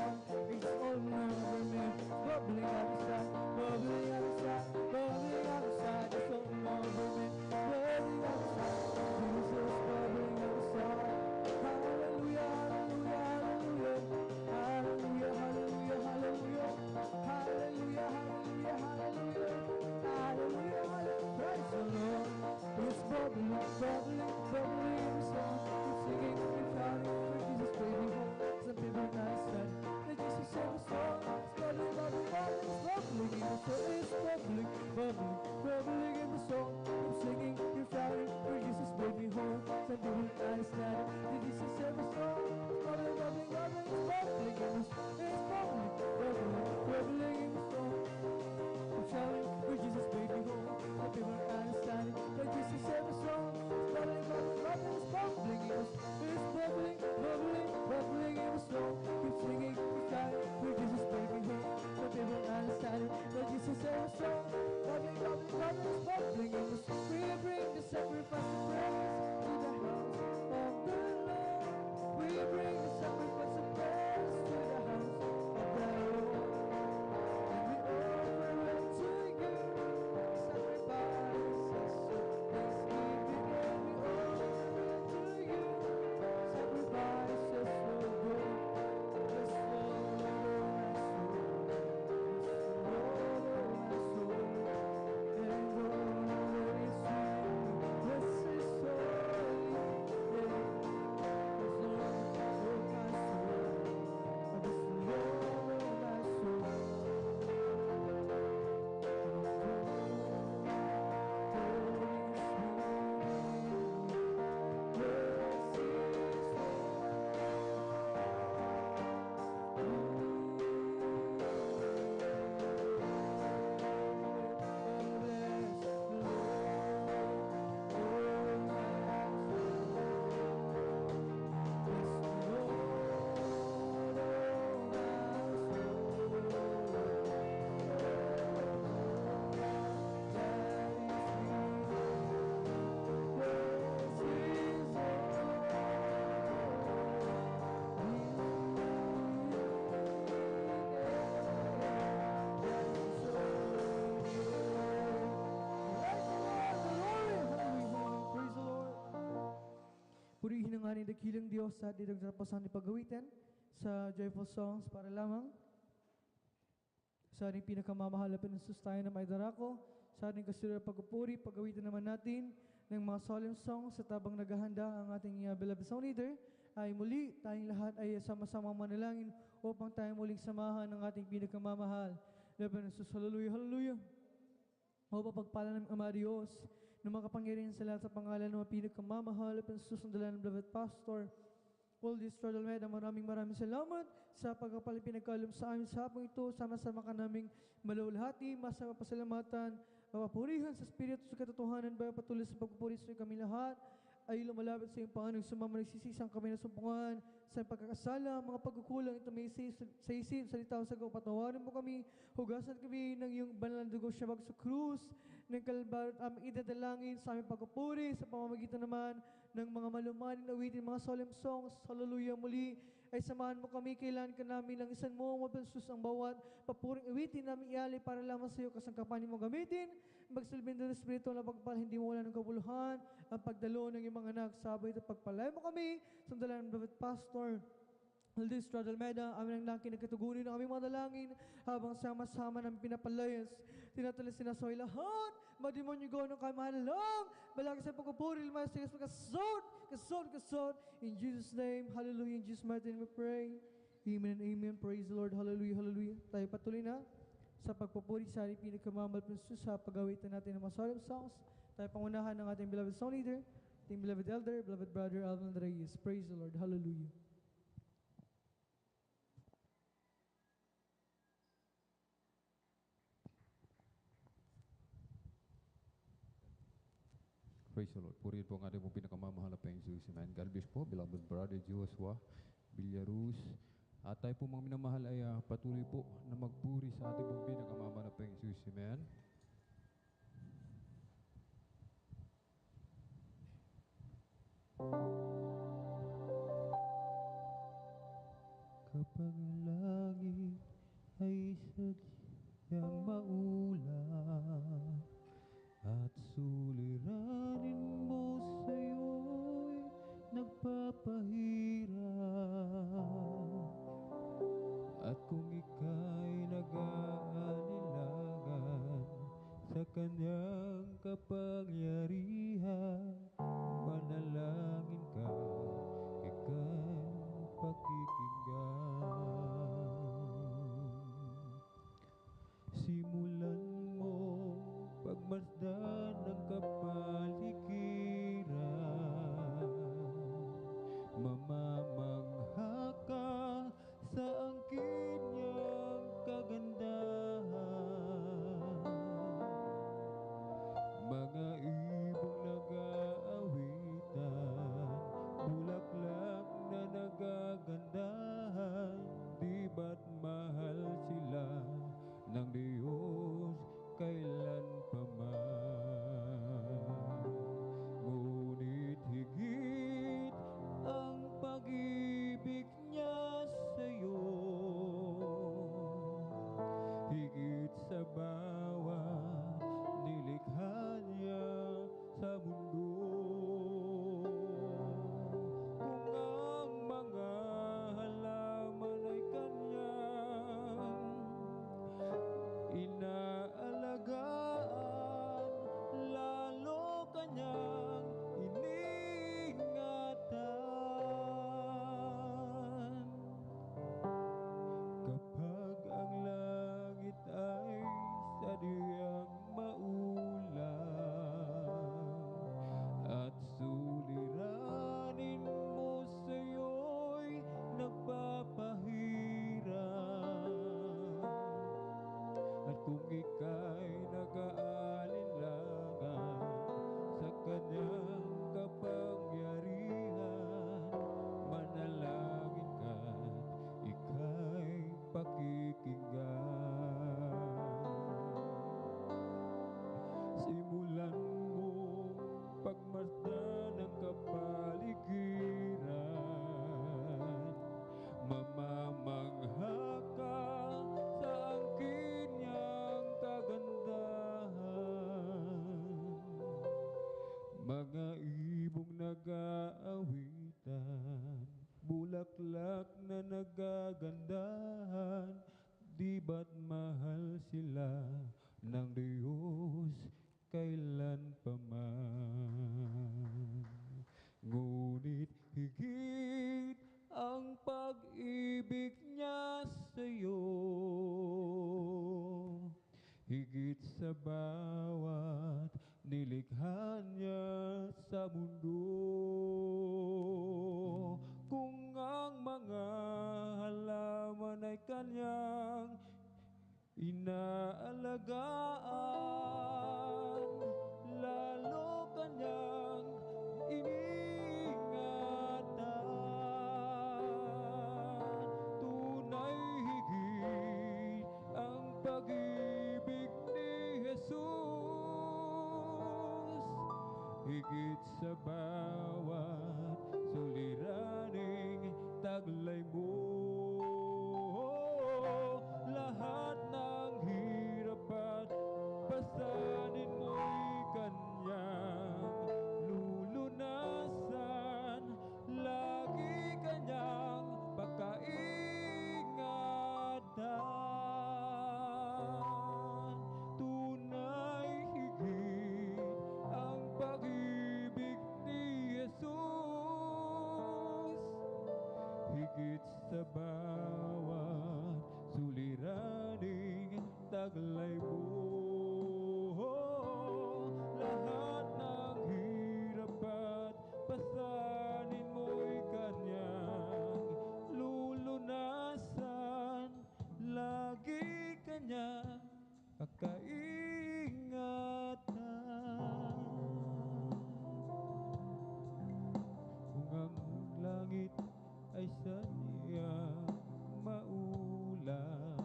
It's all over me, bubbling out inside, bubbling out inside, bubbling out inside. It's all over me, bubbling out inside. Jesus bubbling out inside. Hallelujah, hallelujah, hallelujah, hallelujah, hallelujah, hallelujah, hallelujah, hallelujah, hallelujah, hallelujah, hallelujah, praise the Lord. It's bubbling, bubbling, bubbling inside. Keep singing, keep shouting, for Jesus baby home. Some people not studying, that Jesus save us all. It's bubbling, bubbling, bubbling, it's bubbling in the soul. It's bubbling, bubbling, bubbling in the soul. Keep singing, keep shouting, for Jesus baby home. Some people not studying, that Jesus save us all. It's bubbling, bubbling, bubbling, it's bubbling in the soul. It's bubbling, bubbling, bubbling in the soul. I'm shouting, for Jesus baby home. Some people not understanding, that Jesus save us all. It's bubbling, bubbling, bubbling, it's bubbling in the soul. It's bubbling, bubbling, bubbling in the soul. Keep singing, keep shouting, for Jesus baby home. Some people not understanding, that Jesus save us all. Bubbling, bubbling, bubbling, it's bubbling in the soul. We bring the sacrifice of praise to the house of the Lord. We bring the sacrifice of praise to the house of the Lord. And we offer unto you sacrifices of thanksgiving. And we offer unto you sacrifices of good. Bless the Lord, oh my soul. Bless the Lord, oh my soul. And all that is within me, bless His holy name. Bless the Lord, oh my soul. Bless the Lord, oh my soul. Purihin ang aning dakilang Diyos sa ating nagtapasan ni pagawitan sa joyful songs para lamang sa ating pinakamamahal na pinansus tayo na may darako, sa ating kasunod pagpupuri, pagawitan naman natin ng mga solemn songs sa tabang naghahanda ang ating beloved song leader, ay muli tayong lahat ay sama-sama manalangin upang tayo muling samahan ng ating pinakamamahal na pinansus. Hallelujah, hallelujah. O papagpala ng Ama Diyos na makapangyarihan sa lahat sa pangalan ng pinakamamahal at pinasusundalan ng beloved pastor Paul D. Stradalmeda. Maraming salamat sa pagkapaling pinagkaloob sa amin sa hapong ito. Sama-sama ka naming malulhati, masapasalamatan mapapurihan sa Espiritu sa katotohanan ba patuloy sa pagpupuri sa kami lahat ay lumalapit sa iyong Panginoon, sumama nagsisisang kami na sumpungan sa pagkakasala, mga pagkukulang ito may sa isip, salita o sagaw, patawarin mo kami, hugasan kami ng iyong banal na dugo siyabag sa krus, ng kalbar at aming idadalangin sa aming pagpupuri, sa pamamagitan naman ng mga malumanin na awitin, mga solemn songs, hallelujah muli, ay samahan mo kami, kailan ka namin lang isan mo, mabansus ang bawat papuring awitin namin ialay para lamang sa iyo kasangkapan mo gamitin, magsilbing doon Espiritu na pagpal, hindi mo wala ng kabuluhan, ang pagdalo ng iyong mga anak, sabay at pagpalay mo kami, sandalan ng David Pastor, Aldis Radalmeda, amin ang laki nagkatugunin ng aming mga dalangin habang sama-sama ng pinapalayas. Tinatuloy sinasoy lahat, mademonyo go ng kamahalang, balaki sa pagpupuri, lumayas sa kasod. In Jesus' name, hallelujah, in Jesus' mighty name we pray. Amen and amen. Praise the Lord. Hallelujah, hallelujah. Tayo patuloy na sa pagpupuri sa ating pinagkamamahal na Diyos sa pagawitan natin ng mga solemn songs. Tayo pangunahan ng ating beloved song leader, ating beloved elder, beloved brother Alvin Reyes. Praise the Lord. Hallelujah. Praise the Lord. Purihin po ang ating pong pinakamamahal na Panginoon. Amen. God bless po, beloved brother Joshua Villaruz. At tayo po mga minamahal ay patuloy po na magpuri sa ating pong pinakamamahal na Panginoon. Amen. Kapag ang langit ay sadyang maulap at suliranin mo sa'yo'y nagpapahirap, at kung ika'y nag-aalilangan sa kanyang kapangyarihan, manalangin ka, ika'y pakikinggan. Simulan mo pagmasdan ng kapaligiran, mamamangha ka sa angkin niyang kagandahan. Mga ibong nag-aawitan, bulaklak na nagagandahan, di ba't mahal sila ng Diyos kailan pa man? Ngunit higit ang pag-ibig niya sa'yo, higit sa bawat nilikha niya sa mundo. Kung ang mga halaman ay kanyang inaalagaan, lalo kanyang iniingatan. Kapag ang langit ay sadyang maulan at suliranin mo sa'yo'y nagpapahirap, at kung ika'y nag-aalinlangan sa kanyang kapangyarihan, manalangin ka't ika'y pakikinggan. Simulan mo pagmasdan ng kapaligiran, mamamangha ka sa angkin niyang kagandahan. Mga ibong nag-aawitan, bulaklak na nagagandahan, di ba't mahal sila ng Diyos kailan pa man? Ngunit higit ang pag-ibig niya sa'yo, higit sa bawat nilikha niya sa mundo. Kung ang mga halaman ay kanyang inaalagaan, higit sa bawat suliraning taglay mo. Lahat ng hirap at pasanin mo'y kanyang lulunasan, lagi kanyang pagkaingatan. Tunay higit ang pag-ibig ni Jesus, higit sa bawat suliraning taglay mo. Lahat ng hirap at pasanin mo'y kanyang lulunasan, lagi kanyang pagkaingatan. Kung ang langit ay sadyang maulan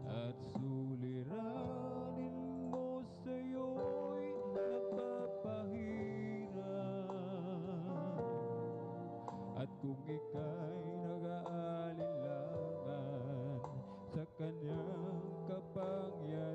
at suliranin mo sa'yo'y nagpapahirap, at kung ika'y nag-aalinlangan sa kanyang kapangyarihan,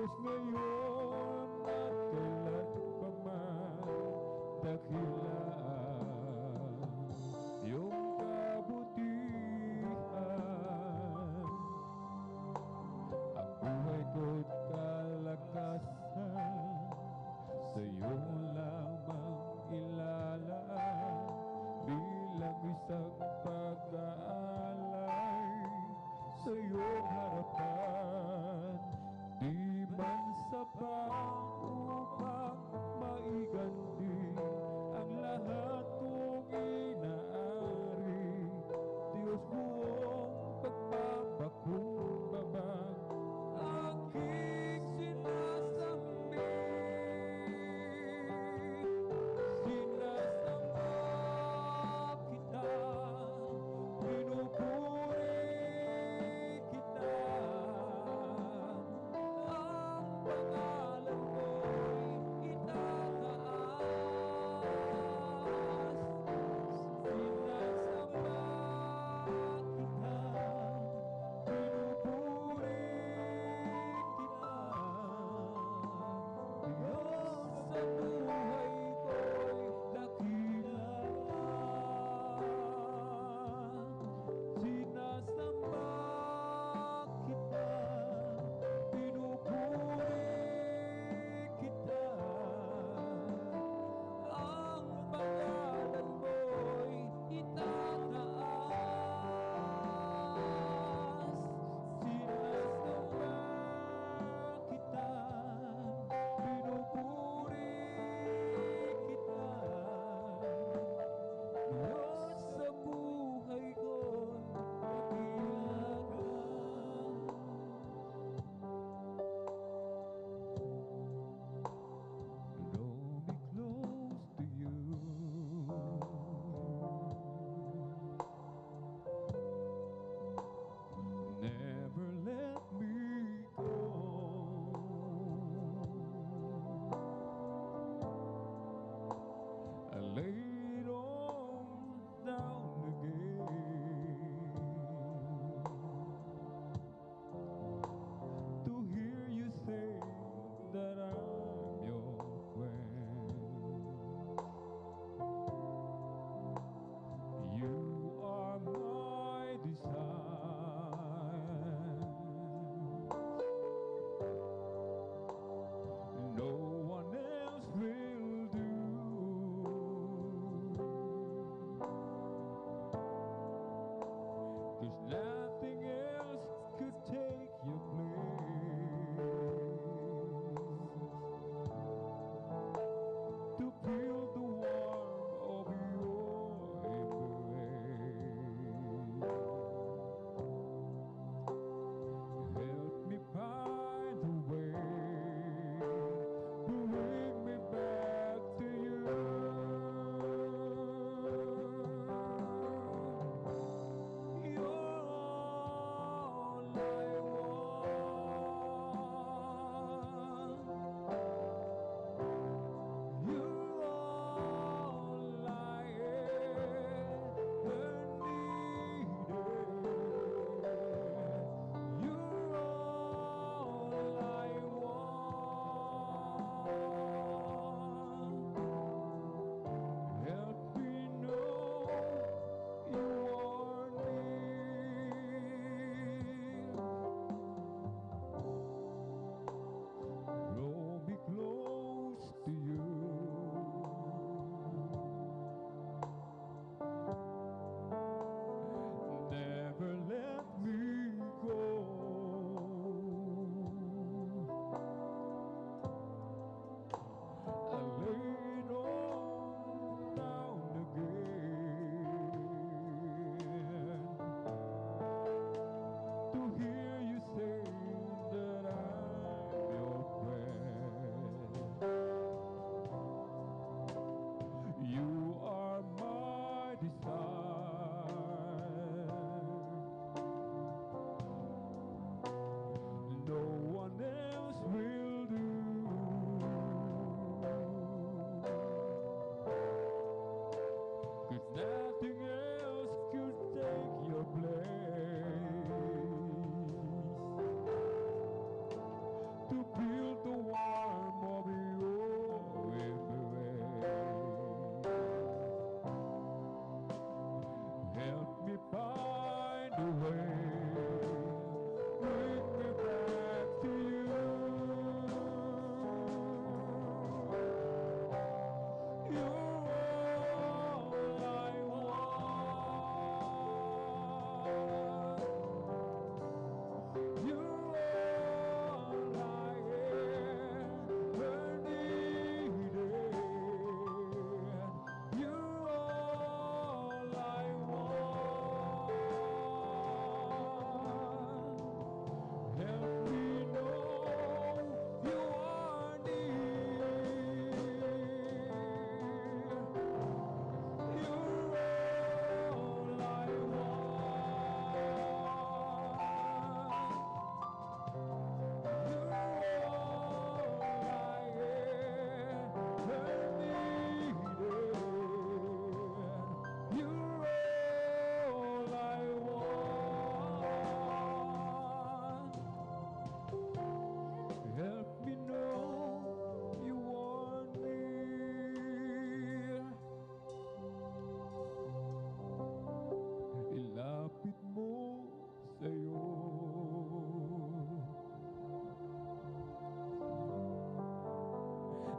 Diyos ngayon at kailanpaman dakilaan iyong kabutihan. Ang buhay ko't kalakasan sa'yo lamang ilalaan bilang isang pag-aalay sa iyong harapan. Di man sapat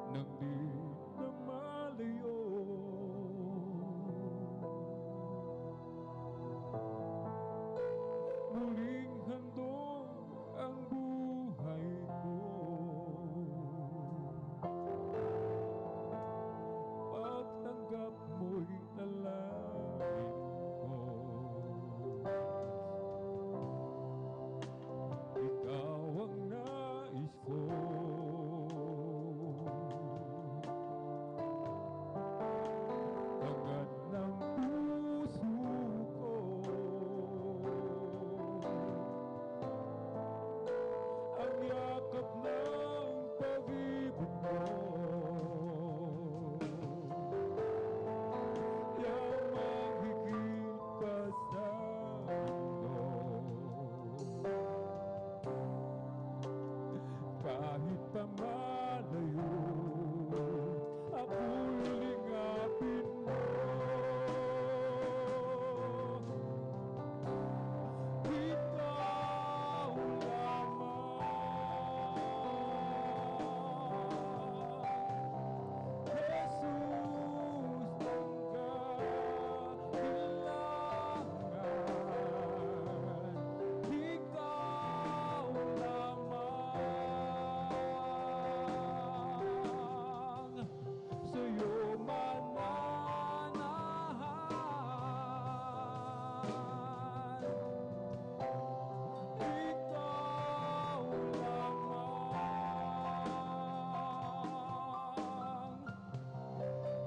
nang di na malayo. Muling handog ang buhay ko, pagtanggap mo'y dalangin ko. Ikaw ang nais ko, hangad ng puso ko. Ang yakap ng pag-ibig mo, yamang higit pa sa mundo. Kahit pa malayo, ako'y lingapin mo. Ikaw lamang, Jesus, ang kailangan. Ikaw lamang, sa'yo mananahan. Ikaw lamang,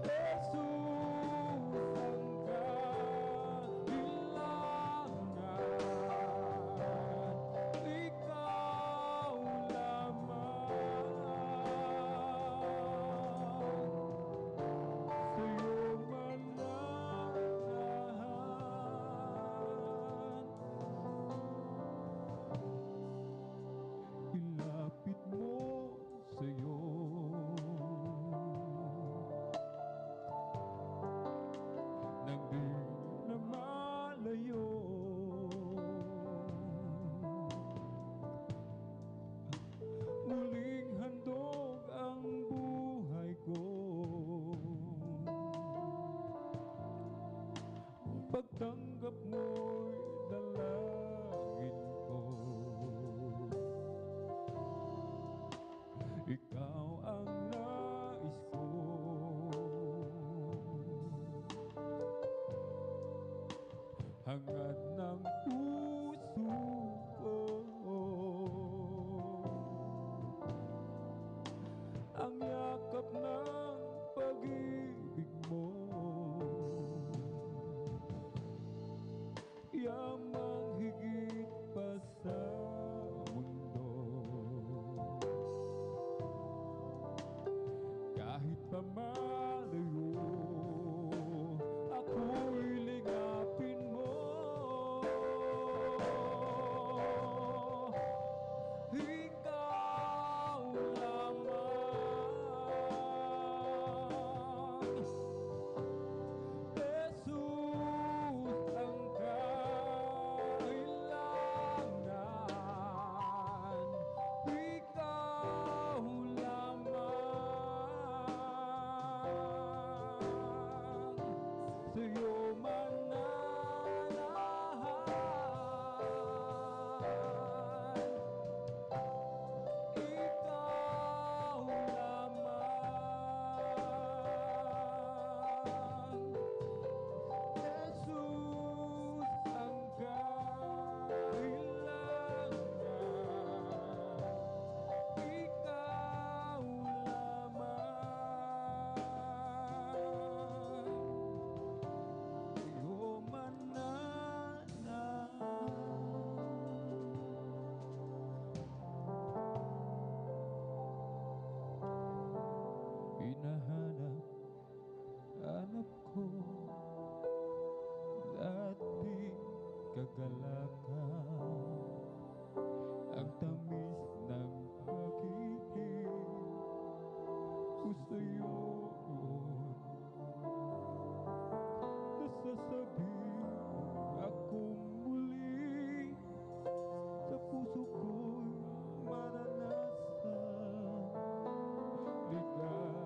Jesus, ang kailangan. Ikaw lamang, sa'yo mananahan. Ilapit mo sa'yo, nang di na malayo. Muling handog ang buhay ko, pagtanggap mo'y dalangin ko. Ikaw ang nais ko, hangad ng puso ko. Ang yakap ng pag-ibig mo, yamang higit pa sa mundo. Kahit pa malayo, ako'y lingapin mo. Ikaw lamang, Jesus, ang kailangan. Ikaw lamang, sa'yo mananahan. Ikaw lamang, Jesus, ang kailangan. Ikaw lamang, sa'yo mananahan. Hinahanap ko dating kagalakan, ang tamis ng pag-ibig ko sa'yo noon. Nasasabi akong muli, sa puso ko'y maranasan ligaya.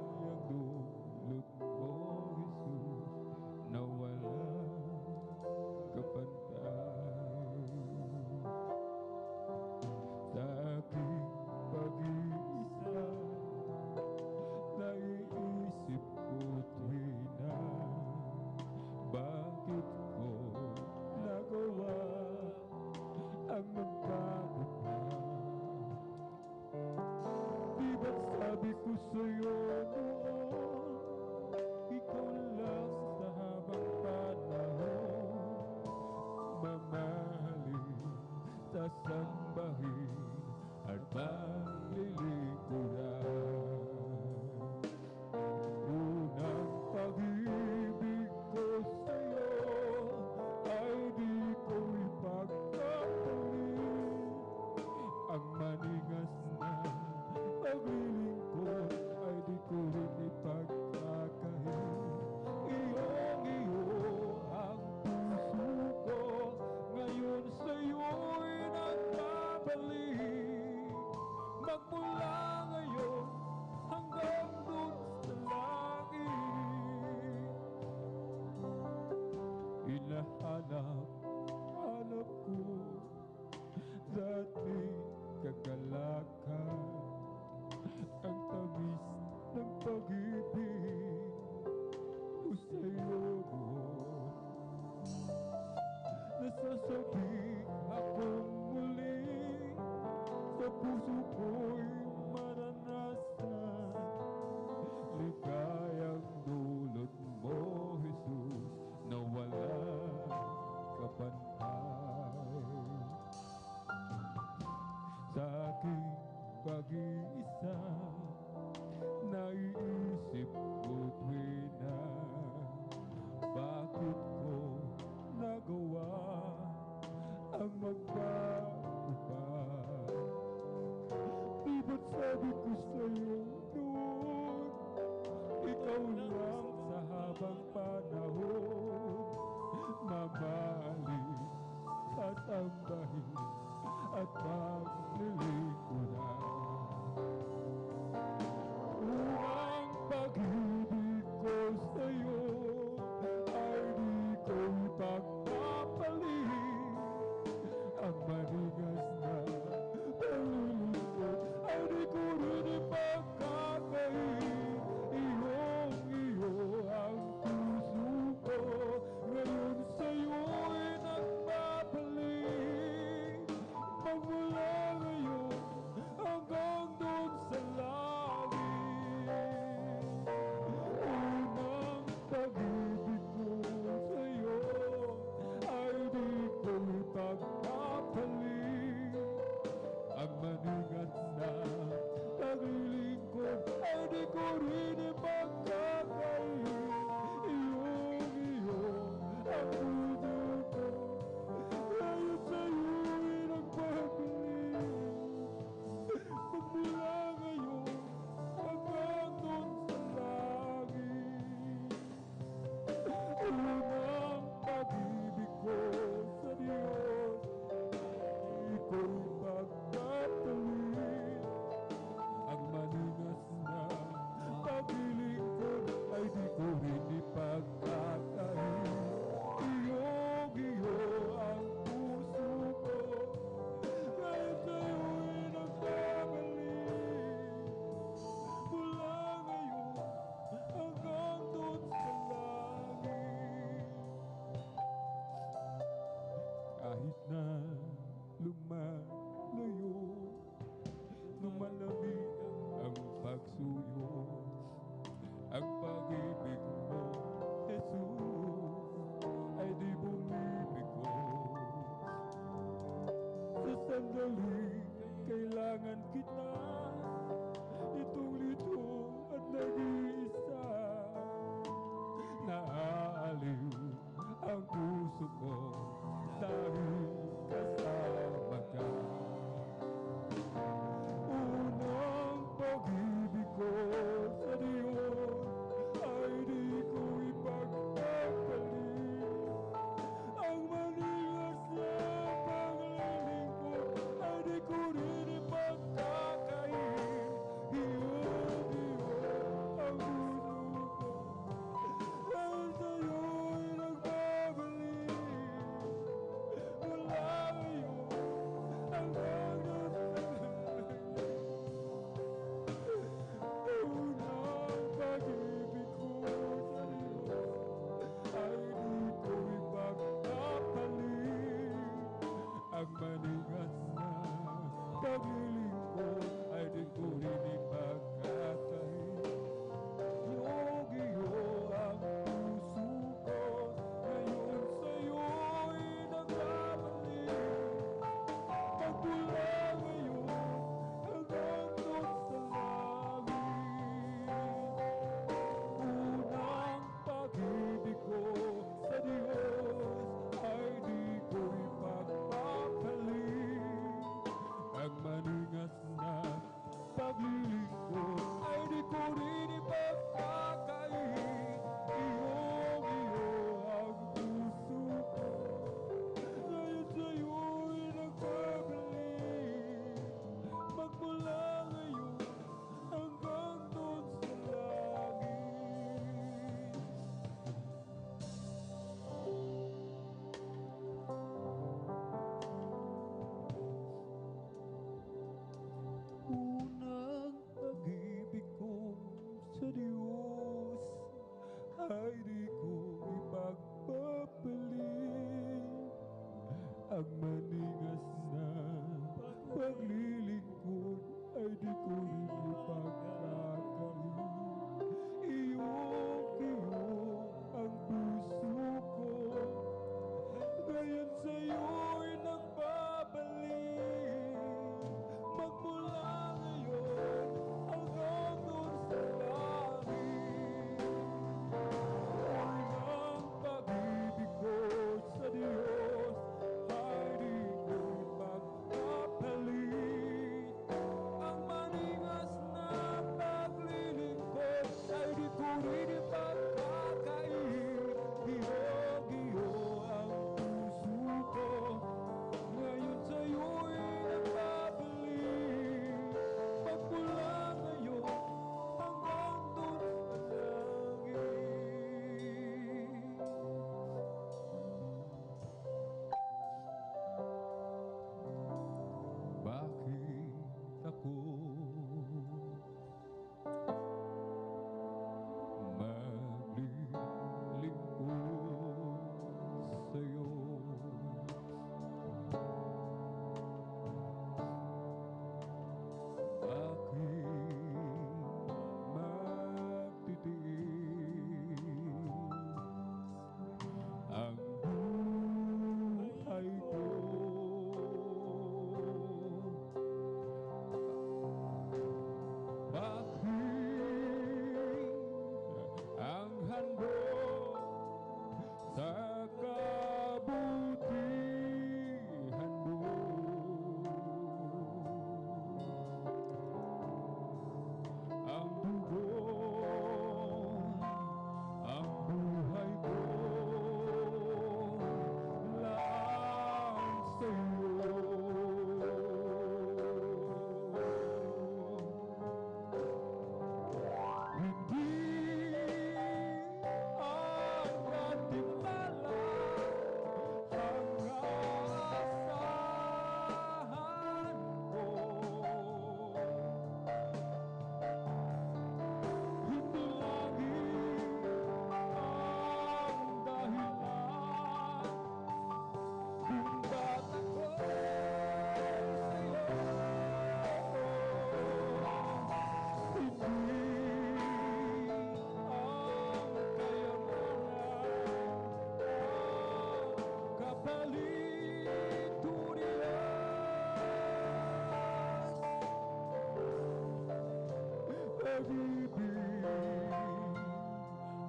pag-ibig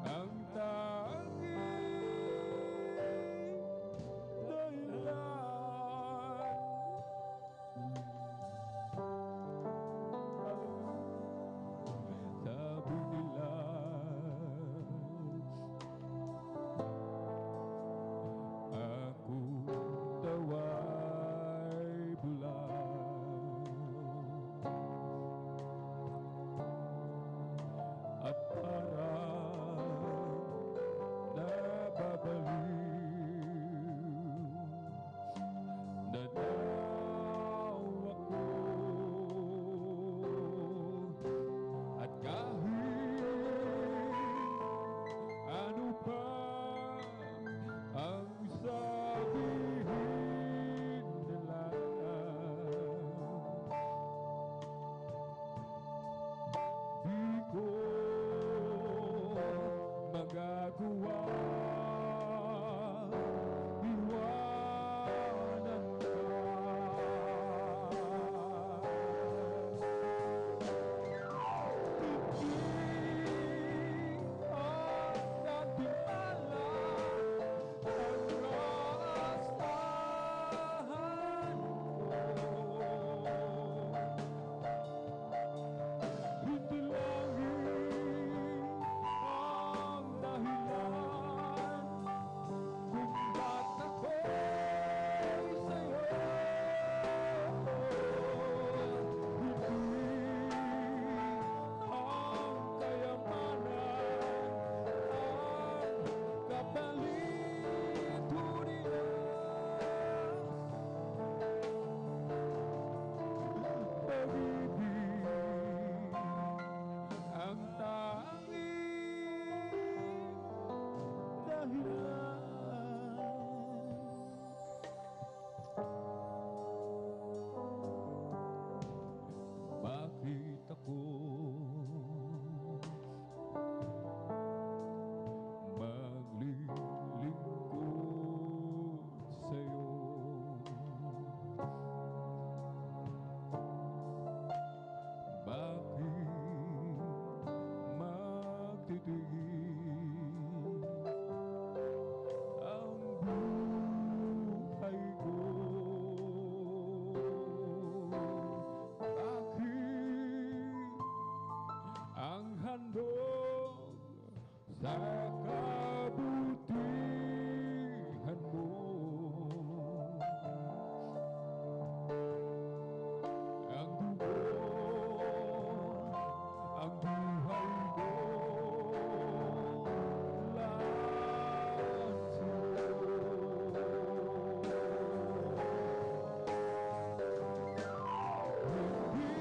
ang tanging dahilan. Sabi nila ako daw ay bulag at parang nababaliw. Nanaw ako at kahit ano pa ang sabihin nila, di ko magagawa. Iwanan ka. Hindi ang nagtimala ang raastahan ko. Hindi langit ang dahilan kung ba't ako'y sa'yo. Hindi ang kayamanan ang kapalit niya. Pag-ibig ang tanging dahilan. Bakit ako maglilingkod sa'yo? Bakit magtitigil ang buhay ko? Bakit ang handog sa kabutihan mo? Ang dugo, ang buhay ko, lahat sa'yo. Hindi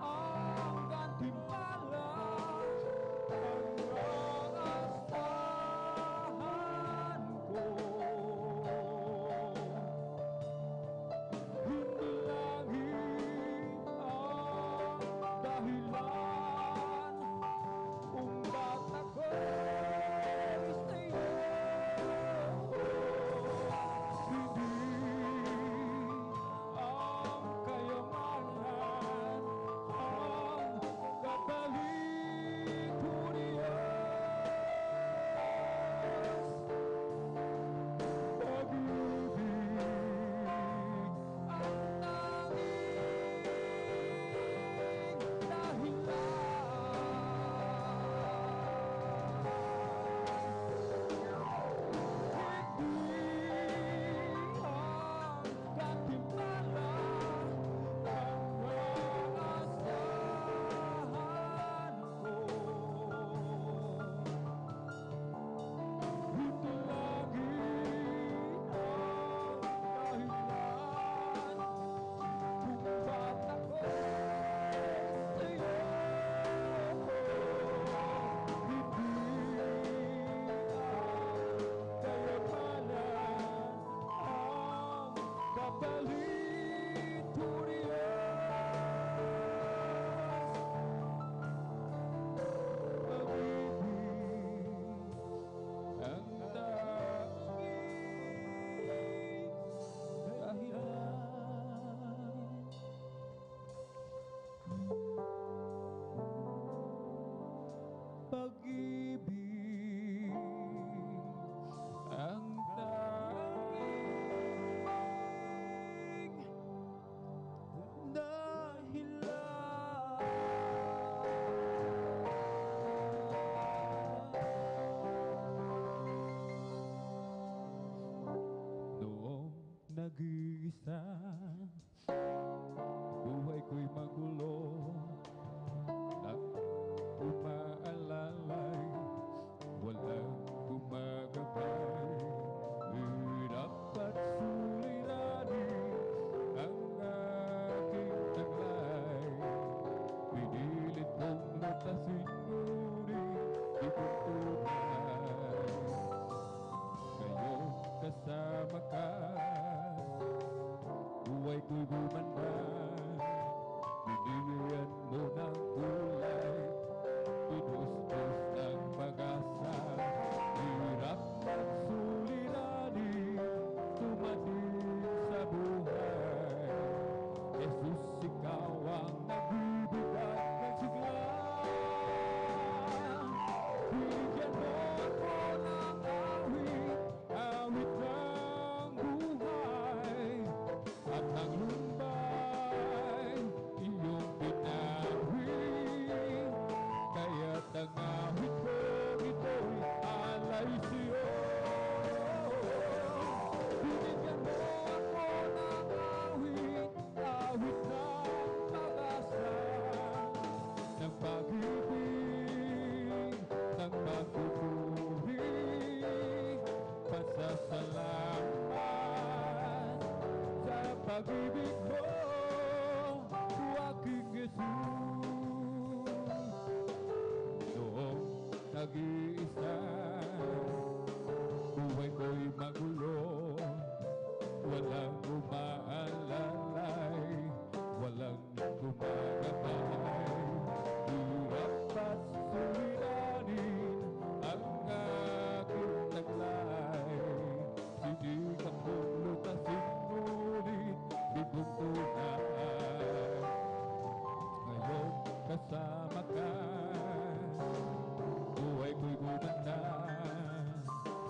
ang gantimpala ang pag-ibig ang tanging dahilan. Noong nag-iisa, buhay ko'y magulo at umaalalay, walang gumagabay. Hirap at suliranin ang aking taglay. Pinilit kong lutasin, ngunit di ko tunay. Ngayon kasama ka, buhay ko'y gumanda. Binigyan mo ng kulay, pinustos ng pag-asa. Hirap at suliranin, tumating sa buhay. Jesus, ikaw ang nagbibigay ng sigla. Bigyan mo ako ng awit, awit ng buhay. At ang lumbay, iyong pinawin. Kaya't ang awit ko, ito'y alay sa'yo. Binigyan mo ako ng awit, awit ng pag-asa, ng pag-ibig, ng pagpupuri, pasasalamat sa pag-ibig mo, aking Jesus. Noong nag-iisa, buhay ko'y magulo, walang umaalalay, walang gumagabay. Hirap at suliranin ang aking taglay. Sinikap kong lutasin, ngunit di ko tunay. Ngayon kasama ka, buhay ko'y gumanda.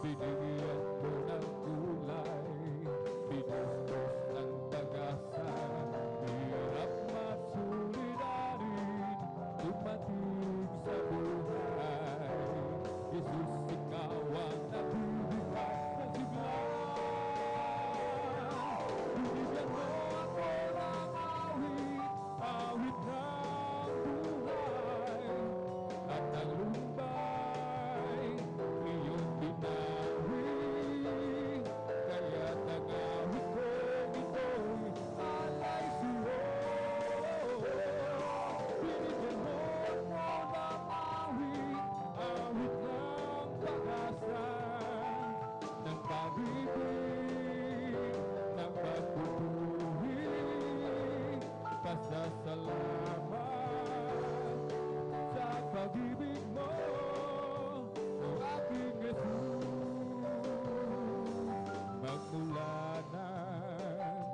Binigyan mo ng kulay, pinustos ng pag-asa. Hirap at suliranin, dumating sa buhay. Jesus, ikaw ang nagbibigay ng sigla. Binigyan mo ako ng awit, awit ng buhay. At ang lumbay, iyong pinawin. Kaya't ang awit ko, ito'y alay sa'yo. Binigyan mo ako ng awit, awit ng pag-asa, ng pag-ibig, ng pagpupuri, pasasalamat sa pag-ibig mo, o aking Jesus. Magmula nang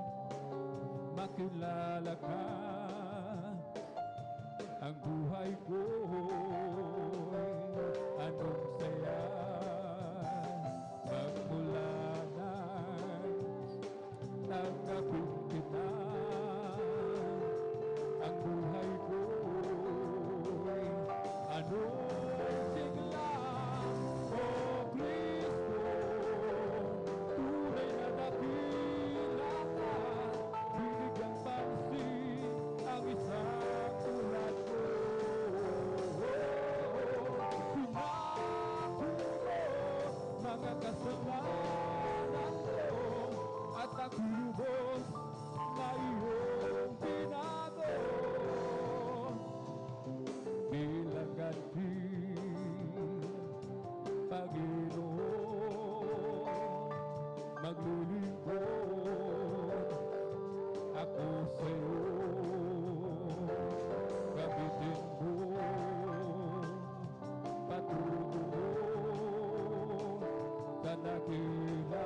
makilala ka, ang buhay ko'y anong saya. Magmula nang tanggapin kita, ang buhay ko'y anong sigla. O Kristo, tunay na dakila ka, binigyang pansin ang isang tulad ko. Sinako mo mga kasalanan ko, at ang lubos na iyong binago. Bilang ganti, Panginoon, maglilingkod ako sa'yo. Gabitin mo, patuloy mo sa dakilang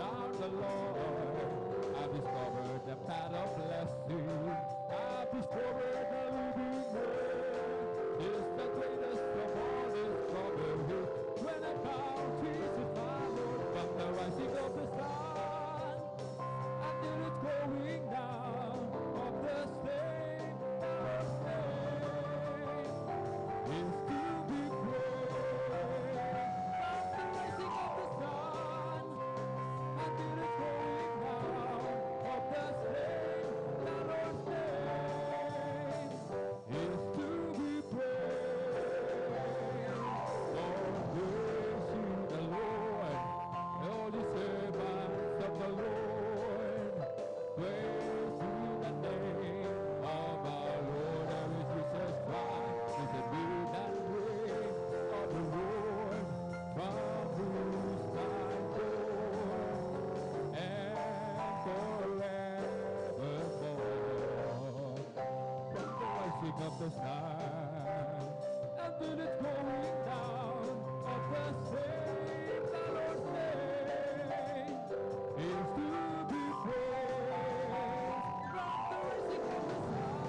found the Lord. I've discovered the path of blessing. I've discovered the living word. It's the greatest of all discoveries. When I found Jesus my Lord, from the rising of the sun until it's going down of the same, the Lord's name is to be praised. From the rising of the sun until it's going down of the same, the Lord's name is to be praised. Oh, praise ye the Lord, all ye servants of the Lord. Praise ye the name of our Lord, our Jesus Christ. Blessed be that name of the Lord, from whose thy door and forevermore. From the rising of the sun until it's going down of the same, the Lord's name is to be praised. From the rising of the sun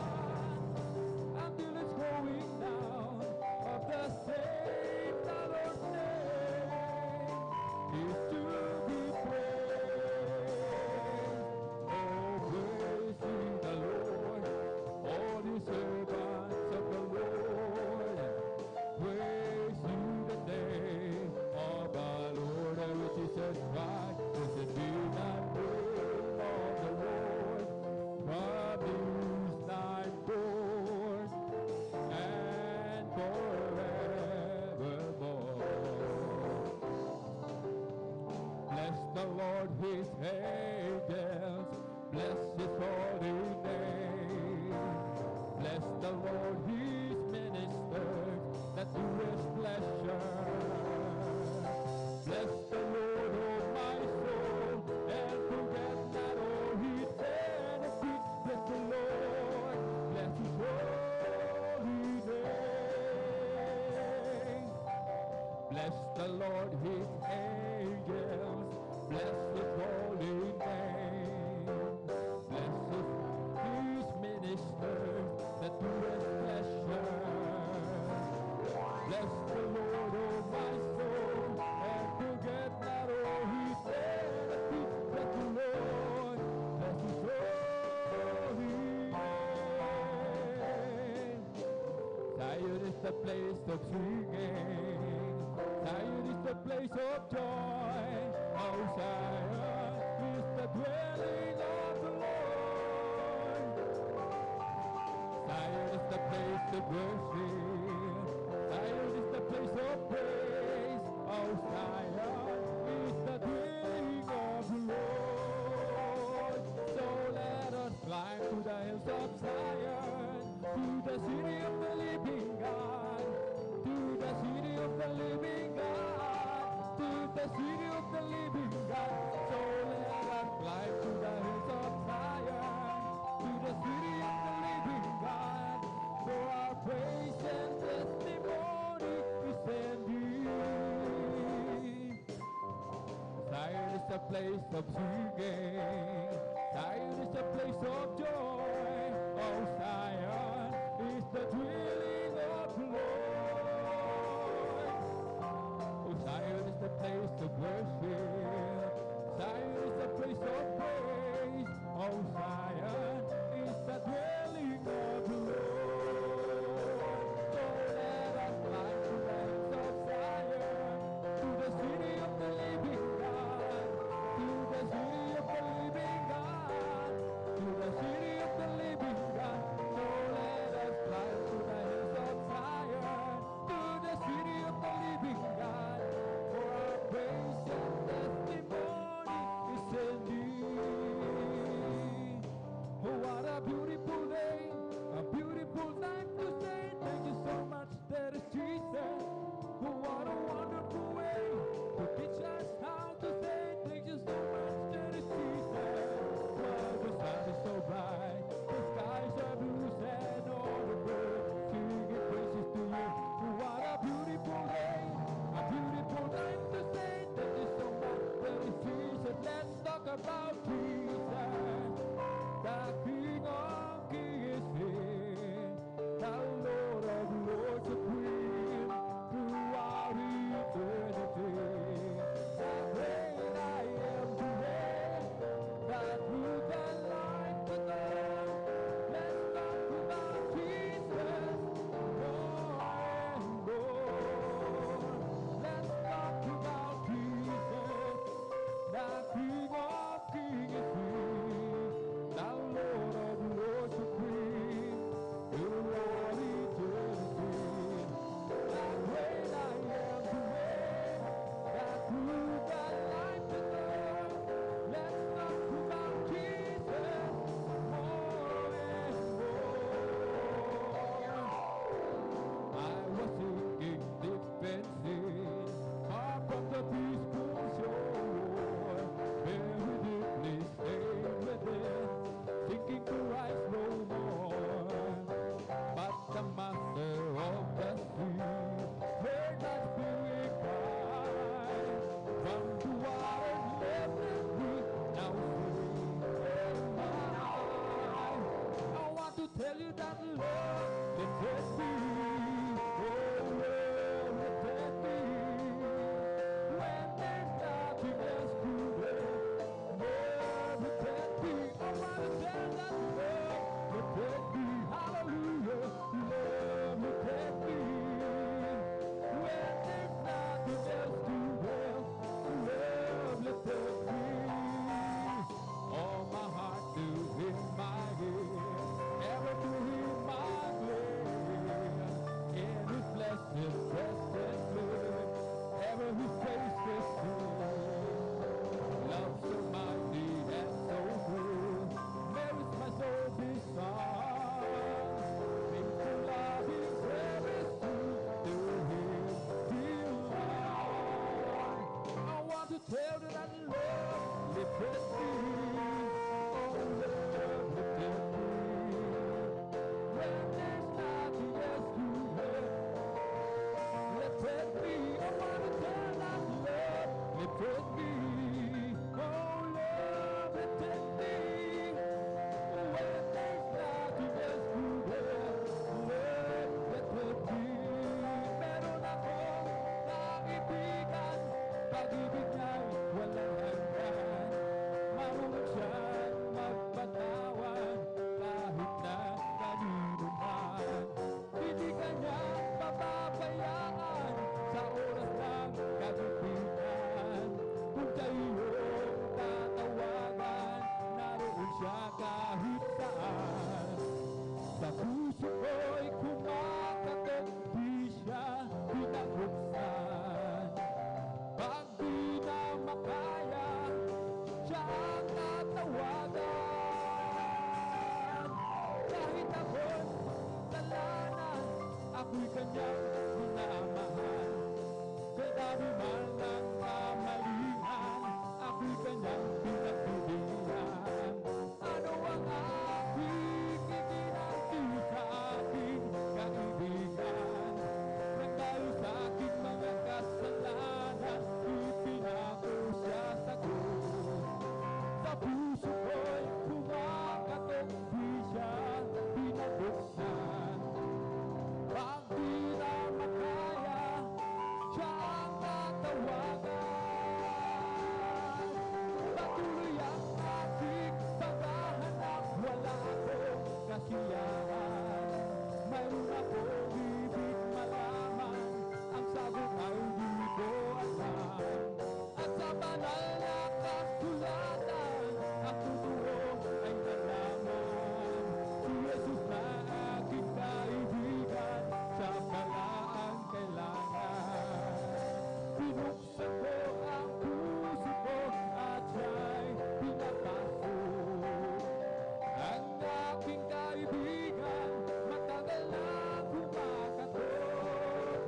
until it's going down of the same, the Lord's name is to be praised. Oh, praise ye the Lord, all ye servants of the Lord. Praise ye the name of our Lord, our Jesus Christ. Blessed be the name of the Lord, from his nine doors and forevermore. Bless the Lord, his angels, bless his holy name. Bless the Lord, his ministers, that do his pleasure. Bless the Lord, oh my soul, and forget not all his benefits. Bless the Lord, bless his holy name. Bless the Lord, his angels, bless his holy name. Bless his ministers that do his pleasure. Bless the Lord, oh my soul, and forget not all his benefits. Bless the Lord, bless his holy name. Zion is the place of singing. Zion is the place of joy. Oh, Zion is the dwelling of the Lord. Zion is the place of worship. Zion is the place of praise. Oh, Zion is the dwelling of the Lord. So let us climb to the hills of Zion, to the city of the living God, to the city of the living God, to the city of the living God. So let us fly to the hills of Zion, to the city of the living God, for our praise and testimony is indeed. Zion is a place of singing. Zion is a place of joy. Oh, Zion is the dwelling of the Lord. Oh, Zion is the place of worship. Zion is the place of praise. Oh, Zion is the dwelling of the Lord. So let us fly to the hills of Zion, to the city of the living God, to the city of the living God, to the city of the living God. So let us fly to the hills of Zion, to the city of the living God, for our praise and banal na kasulatan, ang totoo ay nalaman. Si Jesus na aking kaibigan, siya pala ang kailangan. Binuksan ko ang puso ko at siya'y pinapasok. Ang aking kaibigan, matagal na kumakatok.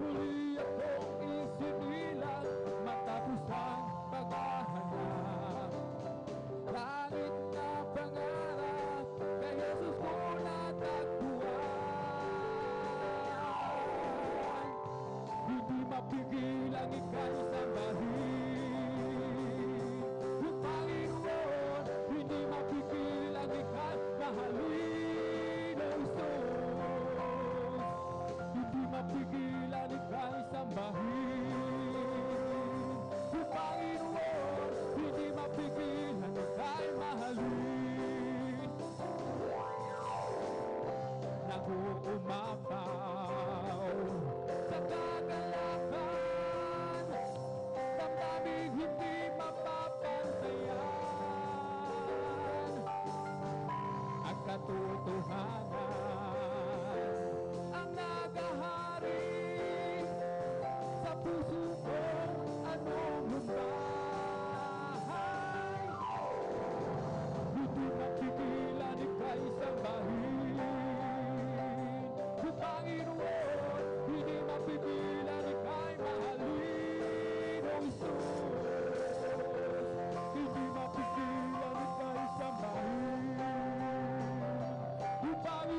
Muli akong isinilang matapos ang paghahanap. Langit na pangarap, kay Jesus ko natagpuan. Hindi mapigil ang ika'y sambahin. Yung Panginoon, hindi mapigil ang ika'y mahalin o Isus. Hindi mapigil ang ika'y sambahin. Yung Panginoon, hindi mapigil ang ika'y mahalin. Nag-uumapaw sa kagalakan, damdaming hindi mapapantayan. Ang katotohanan ang nagahari sa puso ko, anong lumbahay. Hindi mapigilan ika'y sambahin. Yung Panginoon, hindi mapigilan ika'y mahalin o Isus. Hindi mapigilan ika'y sambahin. Yung Panginoon,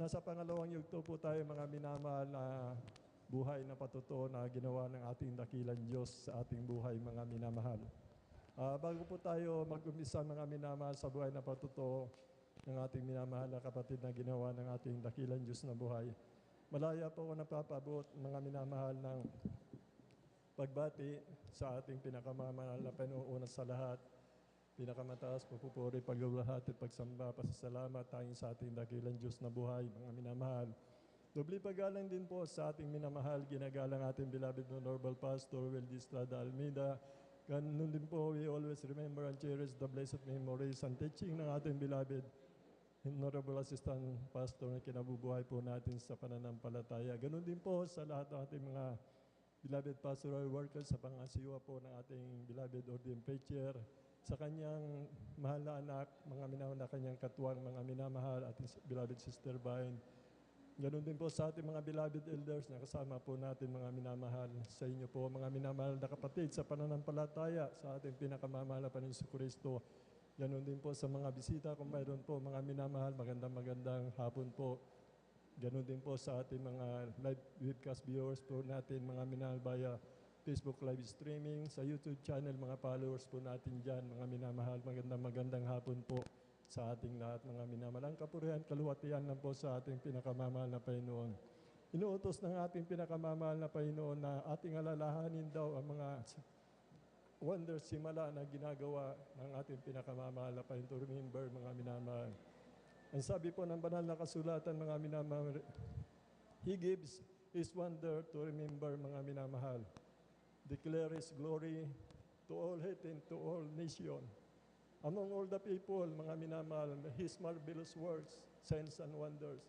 Nasa pangalawang yugto po tayo mga minamahal na buhay na patutuo na ginawa ng ating dakilang Diyos sa ating buhay mga minamahal. Bago po tayo mag-umpisa mga minamahal sa buhay na patutuo ng ating minamahal na kapatid na ginawa ng ating dakilang Diyos na buhay, malaya po ako napapabot mga minamahal ng pagbati sa ating pinakamamahal na Panginoon sa lahat. Pinakamataas, pupupuri, paglulahati, pagsamba, pasasalamat tayong sa ating dakilang Diyos na buhay, mga minamahal. Doble paggalang din po sa ating minamahal, ginagalang ating beloved Honorable Pastor Weldy Estrada Almeida. Ganun din po, we always remember and cherish the blessed memories and teaching ng ating beloved Honorable Assistant Pastor na kinabubuhay po natin sa pananampalataya. Ganun din po sa lahat ng ating mga beloved pastoral workers sa pangasiwa po ng ating beloved ordained preacher, sa kanyang mahal na anak, mga minamahal na kanyang katuwang, mga minamahal, ating beloved Sister Vine. Ganun din po sa ating mga beloved elders na kasama po natin mga minamahal. Sa inyo po mga minamahal na kapatid sa pananampalataya sa ating pinakamamahal na Panginoon Kristo. Ganun din po sa mga bisita kung mayroon po mga minamahal, magandang hapon po. Ganun din po sa ating mga live webcast viewers po natin mga minamahal via Facebook live streaming, sa YouTube channel, mga followers po natin dyan, mga minamahal, magandang hapon po sa ating lahat, mga minamahal. Ang kapurihan, kaluwatian lang po sa ating pinakamamahal na Panginoon. Inuutos ng ating pinakamamahal na Panginoon na ating alalahanin daw ang mga wonders, simala na ginagawa ng ating pinakamamahal na Panginoon. To remember, mga minamahal. Ang sabi po ng banal na kasulatan, mga minamahal, He gives His wonder to remember, mga minamahal. Declare His glory to all heathen, to all nation. Among all the people, mga minamahal, His marvelous works, signs and wonders.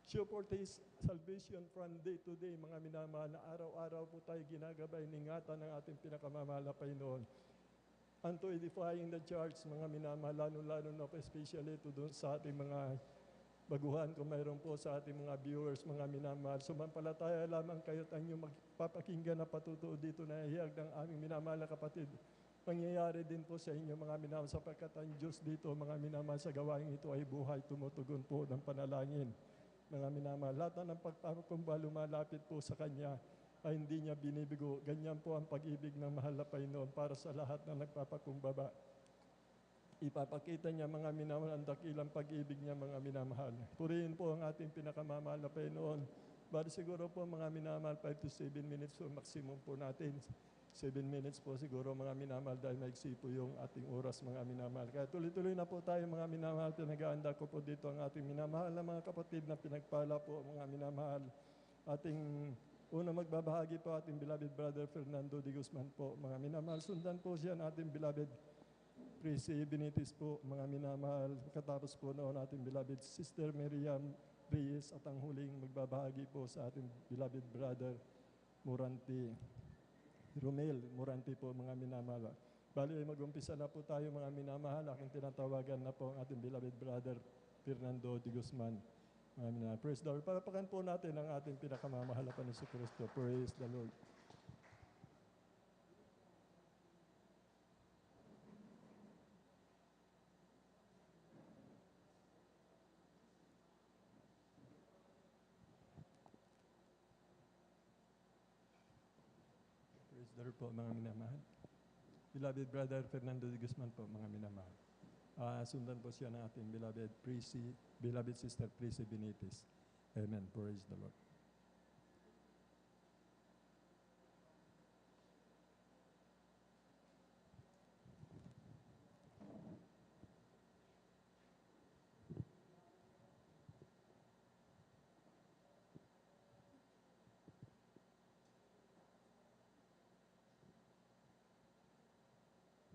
Show forth His salvation from day to day, mga minamahal, na araw-araw po tayo ginagabay, ningatan ng ating pinakamamahal na Panginoon. Unto edifying the church, mga minamahal, lalo na especially to doon sa ating mga baguhan, kung mayroon po sa ating mga viewers, mga minamahal. Sumampalataya lamang kayo at inyong magpapakinggan na patutuo dito na ihiyag ng aming minamahal na kapatid. Mangyayari din po sa inyo mga minamahal, sapagkat ang Diyos dito, mga minamahal, sa gawain ito ay buhay, tumutugon po ng panalangin. Mga minamahal, lahat ng pagpapakumbaba lumalapit po sa Kanya ay hindi niya binibigo. Ganyan po ang pag-ibig ng mahal na Panginoon para sa lahat na nagpapakumbaba. Ipapakita niya, mga minamahal, ang dakilang pag-ibig niya, mga minamahal. Purihin po ang ating pinakamamahal na Panginoon. Bali siguro po mga minamahal, 5 to 7 minutes po maximum po natin. 7 minutes po siguro mga minamahal dahil maiksi po yung ating oras, mga minamahal. Kaya tuloy-tuloy na po tayo mga minamahal. Pinag-aanda ko po dito ang ating minamahal na mga kapatid na pinagpala po, mga minamahal. Ating unang magbabahagi po ating beloved brother Fernando de Guzman po, mga minamahal. Sundan po siya ng ating beloved Prissy Benitez po, mga minamahal. Katapos po noon ating beloved Sister Miriam Reyes at ang huling magbabahagi po sa ating beloved brother Moranti, Romel Moranti po, mga minamahal. Bali ay mag-umpisa na po tayo, mga minamahal. Aking tinatawagan na po ang ating beloved brother Fernando de Guzman. Mga minamahal. Praise the Lord. Palapakan po natin ang ating pinakamamahal na Panginoon Kristo. Praise the Lord. Praise the Lord po, mga minamahal. Beloved brother Fernando de Guzman po, mga minamahal. Sundan po siya ng ating beloved sister Prissy Benitez. Amen. Praise the Lord.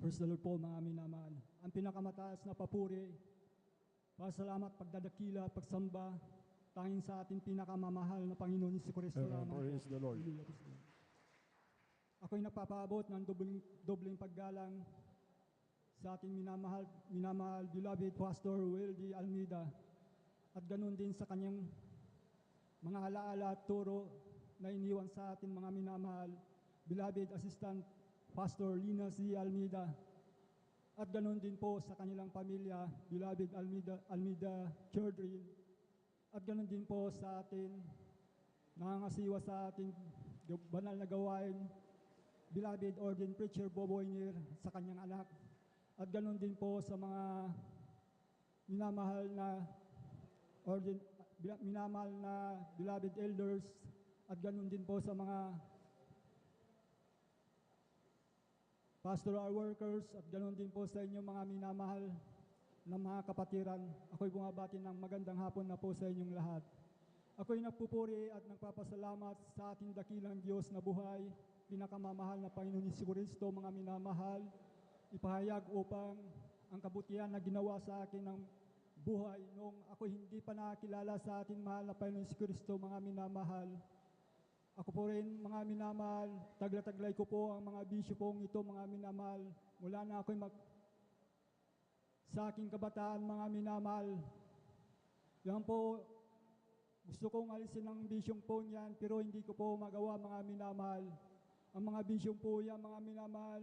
Praise the Lord po, mga minamahal. Ang pinakamataas na papuri, pasalamat, pagdadakila, pagsamba, tanging sa ating pinakamamahal na Panginoon si Kristo lamang. Praise the Lord. Ako'y nagpapaabot ng dobleng paggalang sa ating minamahal, beloved Pastor Weldy Almeida, at ganun din sa kanyang mga alaala at turo na iniwan sa ating mga minamahal, beloved Assistant Pastor Lina C. Almeida, at ganoon din po sa kanilang pamilya, beloved Almeida Children, at ganoon din po sa atin, nangangasiwa sa ating banal na gawain, beloved ordained preacher Bobo Inier sa kanyang anak, at ganoon din po sa mga minamahal na beloved elders, at ganoon din po sa mga pastoral workers, at ganoon din po sa inyo mga minamahal na mga kapatiran. Ako'y bumabati ng magandang hapon na po sa inyong lahat. Ako'y nagpupuri at nagpapasalamat sa ating dakilang Diyos na buhay, pinakamamahal na Panginoon Jesucristo, mga minamahal, ipahayag upang ang kabutihan na ginawa sa akin ng buhay noong ako hindi pa nakakilala sa ating mahal na Panginoon Jesucristo, mga minamahal. Ako po rin, mga minamahal, tagla-taglay ko po ang mga bisyo pong ito, mga minamahal. Mula na ako'y sa aking kabataan, mga minamahal. Yan po, gusto kong alisin ang bisyong po niyan, pero hindi ko po magawa, mga minamahal. Ang mga bisyong po yan, mga minamahal,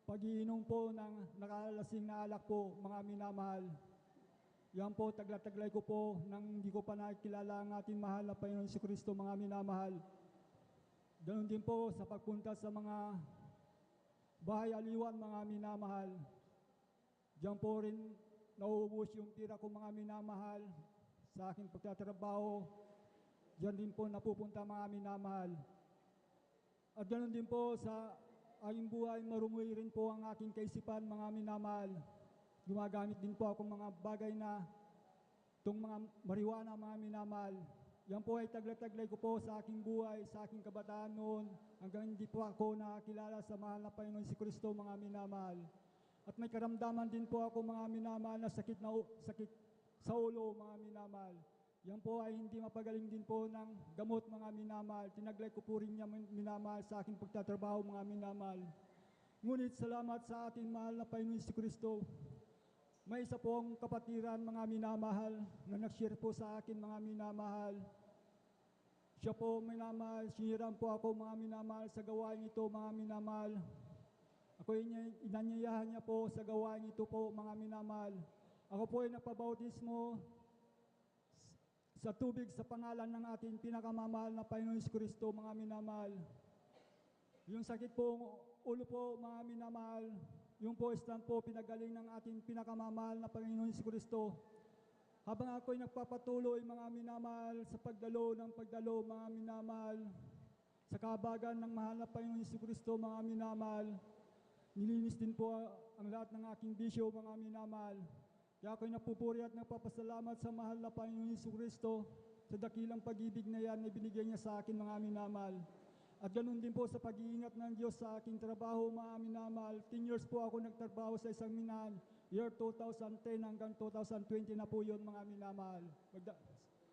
pag-iinom po ng nakalalasing na alak po, mga minamahal. Yan po, tagla-taglay ko po nang hindi ko pa nakikilala ang ating mahal na Panginoon Jesucristo, mga minamahal. Ganon din po sa pagpunta sa mga bahay aliwan, mga minamahal. Diyan po rin nauubos yung tira ko, mga minamahal, sa aking pagtatrabaho. Diyan din po napupunta, mga minamahal. At ganon din po sa aking buhay, marumi rin po ang aking kaisipan, mga minamahal. Gumagamit din po ako mga bagay na itong mga marijuana, mga minamahal. Yan po ay tagla-taglay ko po sa aking buhay, sa aking kabataan noon, hanggang hindi po ako nakakilala sa mahal na Panginoon Jesucristo, mga minamahal. At may karamdaman din po ako, mga minamahal, na sakit sa ulo, mga minamahal. Yan po ay hindi mapagaling din po ng gamot, mga minamahal. Tinaglay ko po rin niya, minamahal, sa aking pagtatrabaho, mga minamahal. Ngunit salamat sa ating mahal na Panginoon Jesucristo. May isa pong kapatiran, mga minamahal, na nag-share po sa akin, mga minamahal. Siya po, minamahal, siniram po ako, mga minamahal, sa gawain ito, mga minamahal. Ako inanyayahan niya po sa gawain ito po, mga minamahal. Ako po ay napabautismo sa tubig sa pangalan ng ating pinakamamahal na Panginoon Jesucristo, mga minamahal. Yung sakit po, ulo po, mga minamahal, yung po stand po pinagaling ng ating pinakamamahal na Panginoon Jesucristo. Habang ako'y nagpapatuloy, mga minamahal, sa pagdalo, mga minamahal, sa kabagan ng mahal na Panginoon Jesucristo, mga minamahal, nilinis din po ang lahat ng aking bisyo, mga minamahal. Kaya ako'y napupuri at nagpapasalamat sa mahal na Panginoon Jesucristo sa dakilang pag-ibig na yan na binigay niya sa akin, mga minamahal. At ganoon din po sa pag-iingat ng Diyos sa aking trabaho, mga minamahal. 10 years po ako nagtrabaho sa isang minahan. Year 2010 hanggang 2020 na po yun, mga minamahal.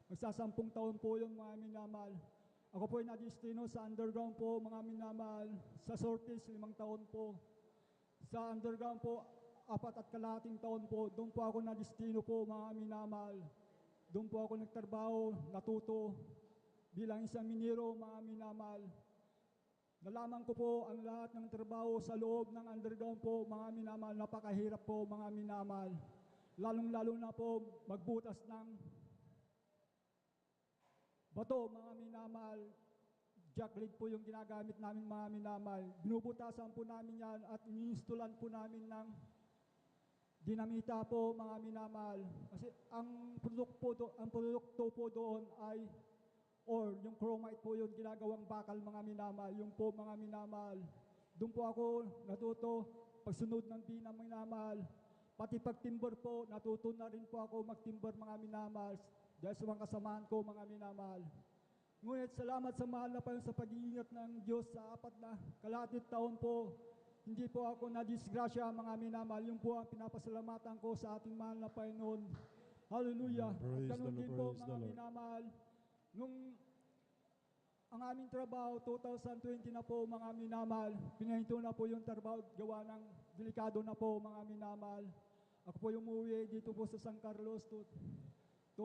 Magsasampung taon po yun, mga minamahal. Ako po ay nadistino sa underground po, mga minamahal. Sa surface, 5 taon po. Sa underground po, 4.5 taon po. Doon po ako nadistino po, mga minamahal. Doon po ako nagtrabaho, natuto bilang isang minero, mga minamahal. Nalaman ko po ang lahat ng trabaho sa loob ng underground po, mga minamahal. Napakahirap po, mga minamahal. Lalong-lalo na po magbutas ng bato, mga minamahal. Jackleg po yung ginagamit namin, mga minamahal. Binubutasan po namin yan at iniinstulan po namin ng dinamita po, mga minamahal. Kasi ang produkto po doon ay or yung chromite po yun, ginagawang bakal, mga minamahal. Yung po, mga minamahal. Doon po ako natuto pagsunod ng binang, minamahal. Pati pagtimber po, natuto na rin po ako magtimber, mga minamahal. Dahil sa mga kasamahan ko, mga minamahal. Ngunit salamat sa mahal na Panginoon sa pag-iingat ng Diyos sa 4 na kalahating taon po. Hindi po ako na-disgrasya, mga minamahal. Yung po ang pinapasalamatan ko sa ating mahal na Panginoon. Hallelujah. At ganun din po, mga minamahal. Nung ang aming trabaho, 2020 na po, mga minamahal, pinahinto na po yung trabaho, gawa ng delikado na po, mga minamahal. Ako po yung umuwi dito po sa San Carlos, 2019,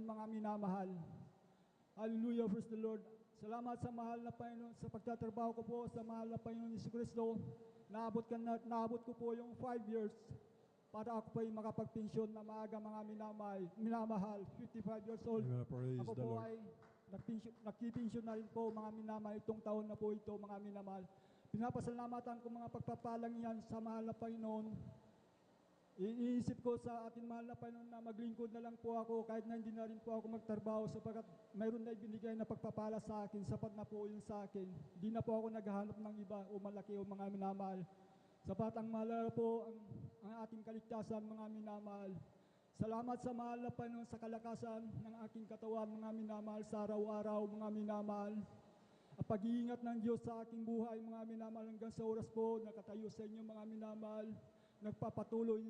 mga minamahal. Hallelujah, praise the Lord. Salamat sa mahal na Panginoon, sa pagtatrabaho ko po, sa mahal na Panginoon Jesucristo. Naabot ko po yung 5 years. para ako po ay makapagpensyon na maaga mga minamahal, 55 years old. Amen. Praise Ako the po Lord. ay nagpipensyon na rin po mga minamahal itong taon na po ito mga minamahal. Pinapasalamatan ko mga pagpapalang yan sa mahal na Panginoon. Iniisip ko sa ating mahal na Panginoon na maglingkod na lang po ako kahit na hindi na rin po ako magtrabaho sapagkat mayroon na ibinigay na pagpapala sa akin, sapat na po yun sa akin. Hindi na po ako naghahanap ng iba o malaki o mga minamahal. Sapat ang mahal po ang ating kaligtasan mga minamahal. Salamat sa mahal na Panginoon sa kalakasan ng aking katawan mga minamahal sa araw-araw mga minamahal. Ang pag-iingat ng Diyos sa aking buhay mga minamahal hanggang sa oras po nakatayo sa inyo mga minamahal. Nagpapatuloy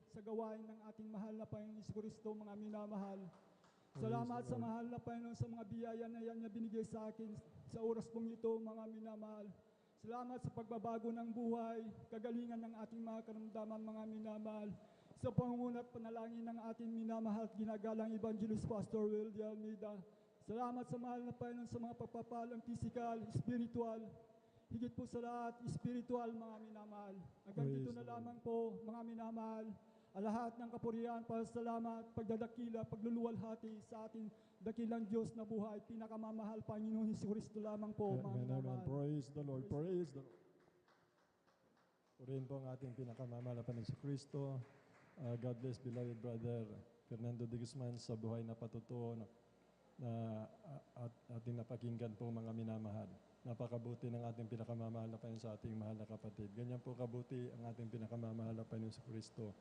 sa gawain ng ating mahal na Panginoon Kristo mga minamahal. Salamat sa mahal na Panginoon sa mga biyaya na yan na binigay sa akin sa oras pong ito mga minamahal. Salamat sa pagbabago ng buhay, kagalingan ng ating mga karamdaman mga minamahal. Sa pangunguna't panalangin ng ating minamahal at ginagalang Evangelist Pastor Will de Almeida. Salamat sa mahal na Panginoon sa mga pagpapalang physical, spiritual, higit po sa lahat, spiritual mga minamahal. Hanggang Praise dito na the Lord. lamang po mga minamahal. Ang lahat ng kapurihan, pasalamat, pagdadakila, pagluluwalhati sa ating dakilang Diyos na buhay. Pinakamamahal Panginoon Jesucristo lamang po mga Amen, amen. minamahal. Praise the Lord. Praise the Lord. Purihin po ang ating pinakamamahal na Panginoon Kristo. God bless beloved brother Fernando de Guzman sa buhay na patutuo na ating napakinggan po mga minamahal. Napakabuti ng ating pinakamamahal na Panginoon sa ating mahal na kapatid. Ganyan po kabuti ang ating pinakamamahal na Panginoon sa Kristo.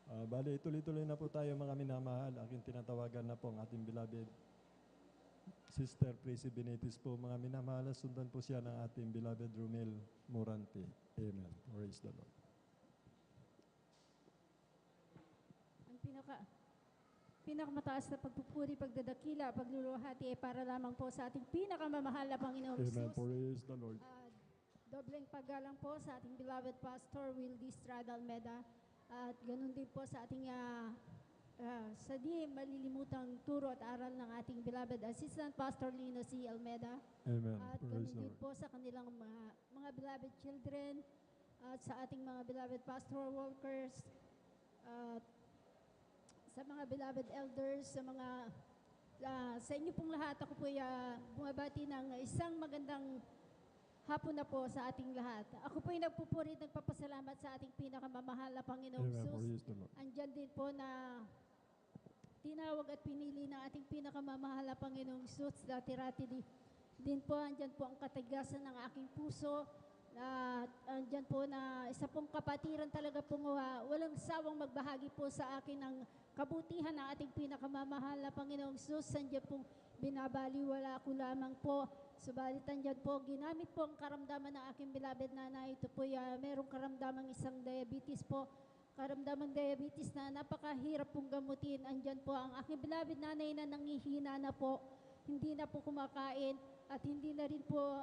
Bale, tuloy-tuloy na po tayo mga minamahal. Aking tinatawagan na po ang ating beloved Sister Tracy Benitez po. Mga minamahal, sundan po siya ng ating beloved Romel Morante. Amen. Praise the Lord. Ang pinakamataas na pagpupuri, pagdadakila, pagluluhati ay para lamang po sa ating pinakamamahal na Panginoong Amen. Jesus. Praise the Lord. Dobleng paggalang po sa ating beloved Pastor Wildy Estrada Almeida at ganun din po sa ating sa di malilimutang turo at aral ng ating beloved Assistant Pastor Lino C. Almeida. Amen. At Praise ganun the din Lord. po sa kanilang mga beloved children at sa ating mga beloved pastoral workers at sa mga beloved elders, sa inyo pong lahat, ako po bumabati ng isang magandang hapon na po sa ating lahat. Ako po ay nagpupuri at nagpapasalamat sa ating pinakamamahal na Panginoong Amen. Jesus. Praise the Lord. Andyan din po na tinawag at pinili ng ating pinakamamahal na Panginoong Jesus. Dati-rati din po, andyan po ang katigasan ng aking puso. Andyan po na isa pong kapatiran talaga pong walang sawang magbahagi po sa akin ng kabutihan ng ating pinakamamahal na Panginoong Jesus. Andyan pong binabaliwala ko lamang po. Subalit andyan po, ginamit po ang karamdaman ng aking beloved nanay. Ito po merong karamdamang isang diabetes po. Karamdamang diabetes na napakahirap pong gamutin. Andyan po ang aking beloved nanay na nangihina na po. Hindi na po kumakain at hindi na rin po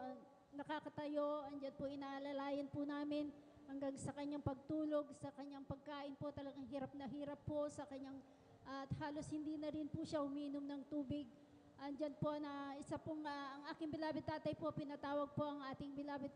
nakakatayo. Andyan po inaalalayan po namin hanggang sa kanyang pagtulog, sa kanyang pagkain po. Talagang hirap na hirap po sa kanyang at halos hindi na rin po siya uminom ng tubig. Andyan po na isa pong ang aking beloved tatay po, pinatawag po ang ating beloved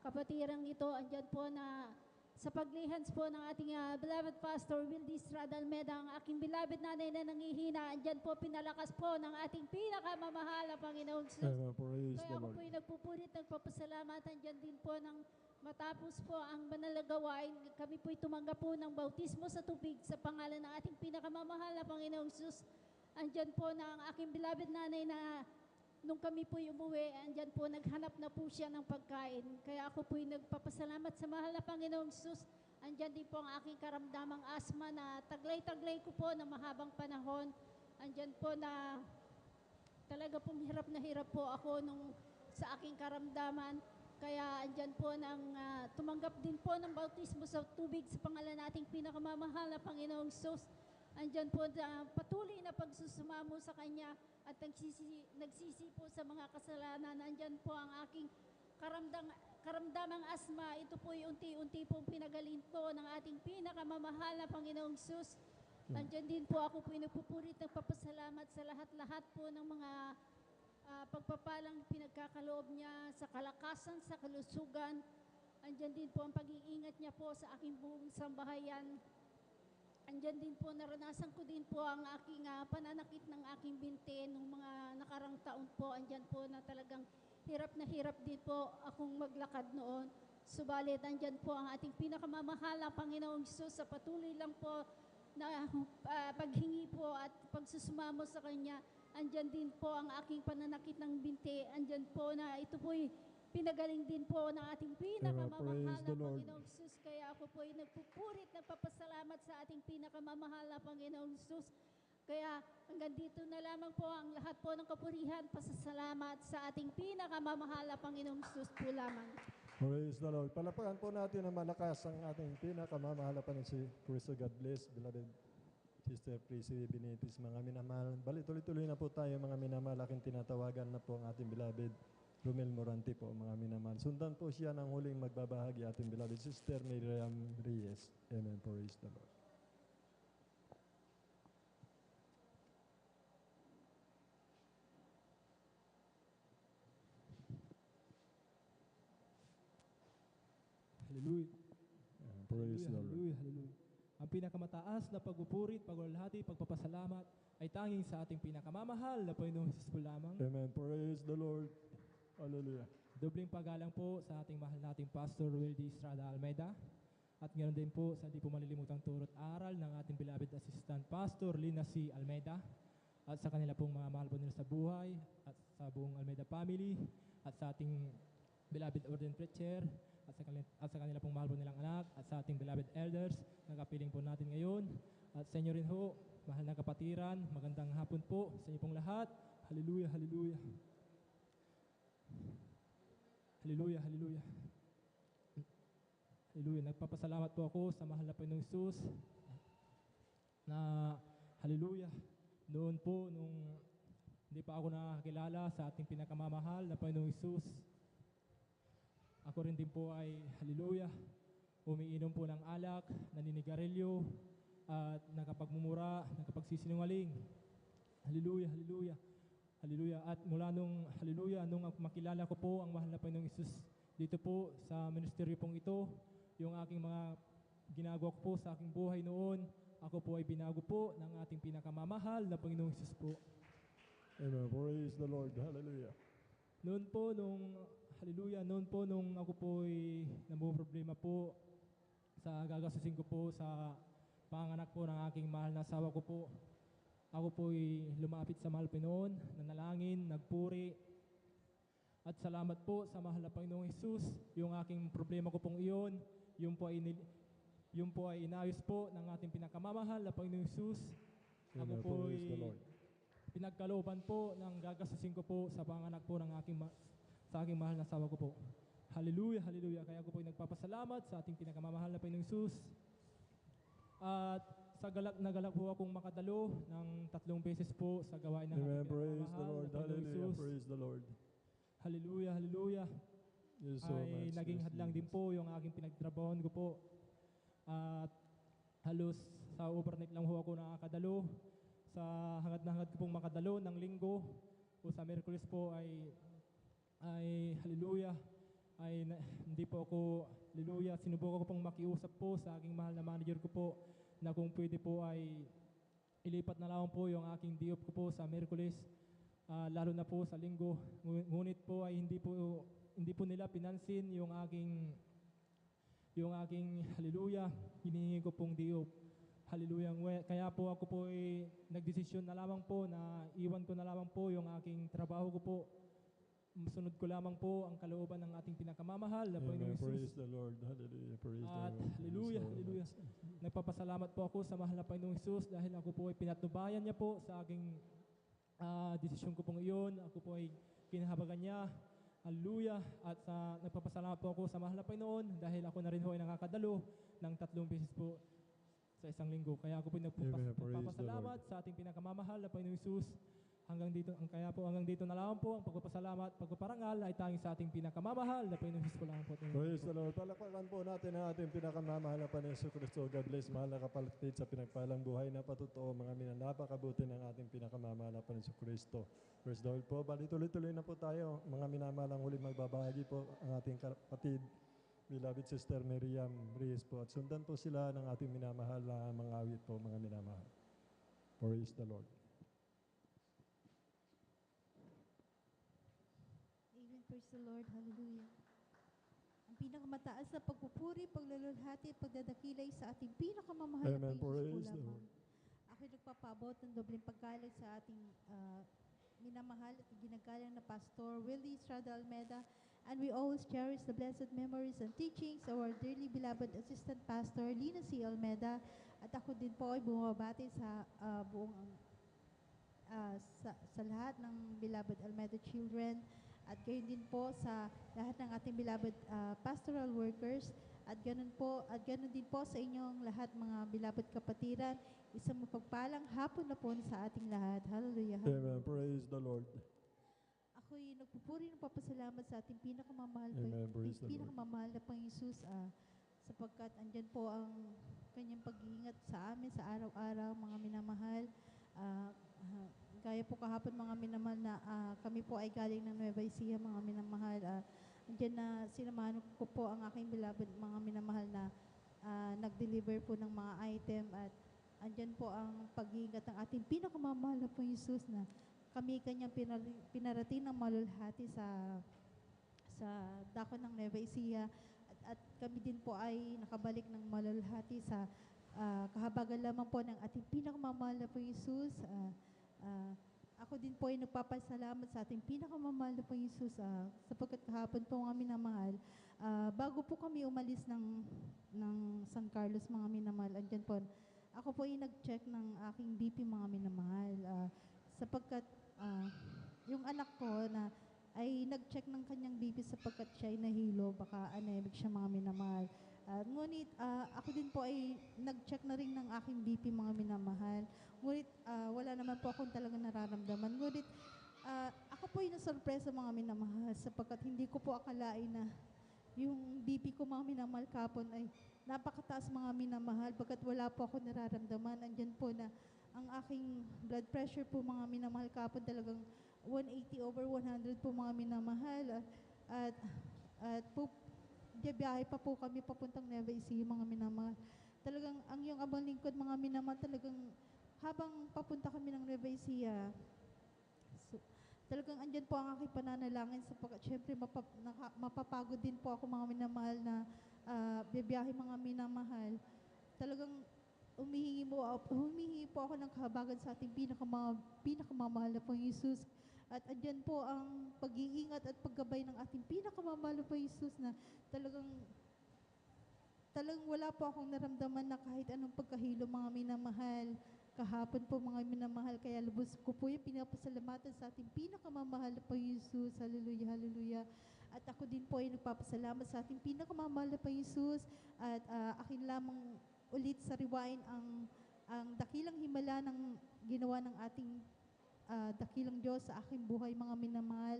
kapatirang ito. Andyan po na sa paglihans po ng ating beloved Pastor Wildy Estrada Almeida, ang aking beloved nanay na nangihina, andyan po pinalakas po ng ating pinakamamahal na Panginoong Jesus. Amen. Praise Kaya the ako Lord. po ay nagpupurit, nagpapasalamat. Andyan din po ng matapos po ang banal na gawain, kami po ay tumanggap po ng bautismo sa tubig sa pangalan ng ating pinakamamahal na Panginoong Jesus. Andyan po na ang aking beloved nanay na nung kami po umuwi, andyan po naghanap na po siya ng pagkain. Kaya ako po ay nagpapasalamat sa mahal na Panginoong Jesus. Andyan din po ang aking karamdamang asma na taglay-taglay ko po na mahabang panahon. Andyan po na talaga pong hirap na hirap po ako sa aking karamdaman. Kaya andyan po tumanggap din po ng bautismo sa tubig sa pangalan nating pinakamamahal na Panginoong Jesus. Andyan po patuloy na pagsusumamo sa Kanya at nagsisi po sa mga kasalanan. Andyan po ang aking karamdamang asma. Ito po yung unti-unti pong pinagaling po ng ating pinakamamahal na Panginoong Jesus. Andyan din po ako po nagpupurit ng papasalamat sa lahat-lahat po ng mga pagpapalang pinagkakaloob niya sa kalakasan, sa kalusugan. Andyan din po ang pag-iingat niya po sa aking buong sambahayan. andyan din po, naranasan ko din po ang aking pananakit ng aking binti nung mga nakarang taon po. Andyan po na talagang hirap na hirap din po akong maglakad noon. Subalit, andyan po ang ating pinakamamahalang Panginoong Hesus sa patuloy lang po na paghingi po at pagsusumamo sa Kanya. Andyan din po ang aking pananakit ng binti. Andyan po na ito po'y pinagaling din po ng ating Praise pinakamamahal the na Lord. Panginoong Hesus. Kaya ako po'y nagpupurit, nagpapasalamat sa ating pinakamamahal na Panginoong Hesus. Kaya hanggang dito na lamang po ang lahat po ng kapurihan, pasasalamat sa ating pinakamamahal na Panginoong Hesus po lamang. Praise the Lord. Palapakan po natin na malakas ang ating pinakamamahal na si Cristo. God bless, beloved Sister Prissy Benitez, mga minamahal. Bali, tuloy-tuloy na po tayo, mga minamahal. Aking tinatawagan na po ang ating beloved Romel Morante po, mga minamahal. Sundan po siya ng huling magbabahagi, ating beloved Sister Miriam Reyes. Amen. Praise the Lord. Hallelujah. Praise the Lord. Hallelujah, hallelujah. Ang pinakamataas na pagpupurit, pagwalhati, pagpapasalamat ay tanging sa ating pinakamamahal na Panginoong Hesus po lamang. Amen. Praise the Lord. Hallelujah. Dobling paggalang po sa ating mahal nating Pastor Wildy Estrada Almeida. At ganoon din po sa di po malilimutang turot aral ng ating beloved Assistant Pastor Lina C. Almeida. At sa kanila pong mga mahal po nila sa buhay at sa buong Almeida family at sa ating beloved Ordained Preacher at sa kanila pong mahal po nilang anak at sa ating beloved elders na kapiling po natin ngayon. At sa inyo rin ho, mahal na kapatiran, magandang hapon po sa inyo pong lahat. Hallelujah, hallelujah. Hallelujah, hallelujah. Hallelujah. Nagpapasalamat po ako sa mahal na Panginoong Hesus na hallelujah. Noon po, nung hindi pa ako nakakilala sa ating pinakamamahal na Panginoong Hesus, ako rin din po ay hallelujah. Umiinom po ng alak, naninigarilyo, at nakapagmumura, nakapagsisinungaling. Hallelujah, hallelujah. Hallelujah. At mula nung hallelujah, nung makilala ko po ang mahal na Panginoong Hesus dito po sa ministeryo pong ito, yung aking mga ginagawa ko po sa aking buhay noon, ako po ay binago po ng ating pinakamamahal na Panginoong Hesus po. Amen. Praise the Lord. Hallelujah. Noon po nung ako po ay namumroblema po sa gagastusin ko po sa panganak po ng aking mahal na asawa ko po. Ako po ay lumapit sa mahal Panginoon, nanalangin, nagpuri. At salamat po sa mahal na Panginoong Hesus, yung aking problema ko pong iyon, yung po ay inayos po ng ating pinakamamahal na Panginoong Hesus. Ako Amen. po Praise the ay Lord. pinagkalooban po ng gagastusin ko po sa panganak po ng sa aking mahal na asawa ko po. Hallelujah, hallelujah. Kaya ako po ay nagpapasalamat sa ating pinakamamahal na Panginoong Hesus. At na galak po akong makadalo ng 3 beses po sa gawain ng Amen. ating Praise the pinakamamahal Lord. na Panginoong Hallelujah. Hesus. Praise the Lord. Hallelujah, hallelujah. Yes, so Ay much. naging Yes, hadlang din Jesus. po yung aking pinagtrabahoan ko po. At halos sa overnight lang ho ako nakakadalo. Sa hangad na hangad ko pong makadalo ng linggo o sa Miyerkules po ay hallelujah, hindi po ako, hallelujah, sinubukan ko pong makiusap po sa aking mahal na manager ko po na kung pwede po ay ilipat na lang po yung aking diop ko po sa Miyerkules, lalo na po sa linggo. Ngunit po ay hindi po nila pinansin yung aking hallelujah, hinihingi ko pong diop. Hallelujah. Kaya po ako po ay nagdesisyon na lamang po na iwan ko na lamang po yung aking trabaho ko po. Sunod ko lamang po ang kalooban ng ating pinakamamahal na Amen. Panginoong Praise Hesus. the Lord. Hallelujah. Praise the At Lord. hallelujah, So hallelujah. much. Nagpapasalamat po ako sa mahal na Panginoong Hesus dahil ako po ay pinatnubayan niya po sa aking desisyon ko pong iyon. Ako po ay kinahabagan niya. Hallelujah. At nagpapasalamat po ako sa mahal na Panginoon dahil ako na rin ho ay nakakadalo ng 3 beses po sa isang linggo. Kaya ako po Amen. Praise the nagpapasalamat sa ating pinakamamahal na Panginoong Hesus. Hanggang dito na lang po ang pagpapasalamat, pagpaparangal ay tanging sa ating pinakamamahal na Panginoong Hesus po lang po. Praise the Lord. Palakpakan po natin ang ating pinakamamahal na Panginoon Kristo. God bless, mahal na kapatid sa pinagpalang buhay na patutuo, mga minanapakabuti ng ating pinakamamahal na Panginoon Kristo. Praise the Lord po. Bali tuloy-tuloy na po tayo, mga minamalang huling magbabahagi po ang ating kapatid beloved Sister Miriam Reyes po. At sundan po sila ng ating minamahal na mga awit po, mga minamahal. Praise the Lord. Amen. Praise the Lord. Hallelujah. Ang pinakamataas na pagpupuri, paglalulhati at pagdadakilay sa ating pinakamamahal na Amen. Panginoon po Praise the lamang. Lord. Ako'y nagpapabot ng dobleng paggalang sa ating minamahal at ginagalang na Pastor Willie Estrada Almeda, and we always cherish the blessed memories and teachings of our dearly beloved Assistant Pastor Lina C. Almeda. At ako din po ay bumabati sa sa lahat ng beloved Almeda children, at gayon din po sa lahat ng ating beloved pastoral workers, at ganun din po sa inyong lahat mga beloved kapatiran. Isang mapagpalang hapon na po sa ating lahat. Hallelujah. Amen. Praise the Lord. Ako'y nagpupuri ng papasalamat sa ating pinakamamahal Amen. Praise the Lord. pinakamamahal na Panginoon Jesus, sapagkat andyan po ang kanyang pag-iingat sa amin sa araw-araw, mga minamahal. Gaya po kahapon, mga minamahal, na kami po ay galing ng Nueva Ecija, mga minamahal. Andyan na sinamahan ko po ang aking beloved mga minamahal na nag-deliver po ng mga item, at andyan po ang pag-iingat ng ating pinakamamahal na Panginoon Jesus, na kami kanyang pinarating ng malulhati sa dako ng Nueva Ecija, at kami din po ay nakabalik ng malulhati sa kahabagan lamang po ng ating pinakamamahal na Panginoon Jesus. Ako din po ay nagpapasalamat sa ating pinakamamahal na Panginoon Jesus, sapagkat kahapon po mga minamahal, bago po kami umalis ng San Carlos, mga minamahal, andyan po, ako po ay nag-check ng aking BP, mga minamahal, sapagkat yung anak ko na ay nag-check ng kanyang BP sapagkat siya ay nahilo, baka anemic siya, mga minamahal. Ngunit ako din po ay nag-check na rin ng aking BP, mga minamahal. Ngunit wala naman po akong talagang nararamdaman. Ngunit ako po ay nasurpresa, mga minamahal, sapagkat hindi ko po akalain na yung BP ko, mga minamahal, kapon ay napakataas, mga minamahal, pagkat wala po ako nararamdaman. Andyan po na ang aking blood pressure po, mga minamahal, kapon talagang 180/100 po, mga minamahal. At po, biyahe pa po kami papuntang Nueva Ecija, mga minamahal. Talagang ang yung abang lingkod, mga minamahal, talagang habang papunta kami ng Nueva Ecija, talagang andyan po ang aking pananalangin, sapagkat syempre mapapagod din po ako, mga minamahal, na biyahe, mga minamahal. Talagang humihingi po ako ng kahabagan sa ating pinakamamahal na Panginoon Jesus. At andyan po ang pag-iingat at paggabay ng ating pinakamamahal na Panginoon Jesus, na talagang wala po akong naramdaman na kahit anong pagkahilo, mga minamahal. Kahapon po, mga minamahal, kaya lubos ko po yung pinapasalamatan sa ating pinakamamahal na Panginoon Jesus. Hallelujah, hallelujah. At ako din po ay nagpapasalamat sa ating pinakamamahal na Panginoon Jesus, at akin lamang ulit sariwain ang dakilang himala ng ginawa ng ating dakilang Diyos sa aking buhay, mga minamahal.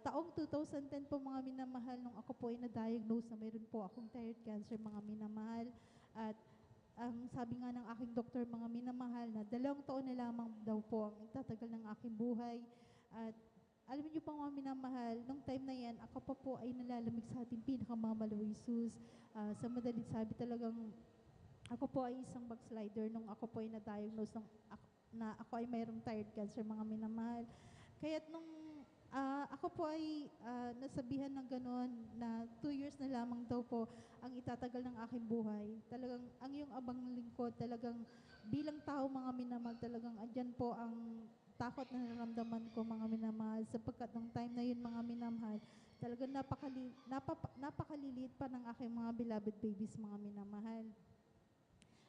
Taong 2010 po, mga minamahal, nung ako po ay na-diagnose na mayroon po akong thyroid cancer, mga minamahal. At ang sabi nga ng aking doktor, mga minamahal, na 2 taon na lamang daw po ang itatagal ng aking buhay. At alam niyo po, mga minamahal, nung time na yan, ako pa po ay nalalamig sa ating pinakamamahal na Jesus. Sa madalit sabi, talagang ako po ay isang backslider nung ako po ay na-diagnose na ako ay mayroong thyroid cancer, mga minamahal. Kaya't nung ako po ay nasabihan ng gano'n na 2 years na lamang daw po ang itatagal ng aking buhay. Talagang ang iyong abang lingkod, talagang bilang tao, mga minamahal, talagang andyan po ang takot na nararamdaman ko, mga minamahal, sapagkat nung time na yun, mga minamahal, talagang napakaliliit pa ng aking mga beloved babies, mga minamahal.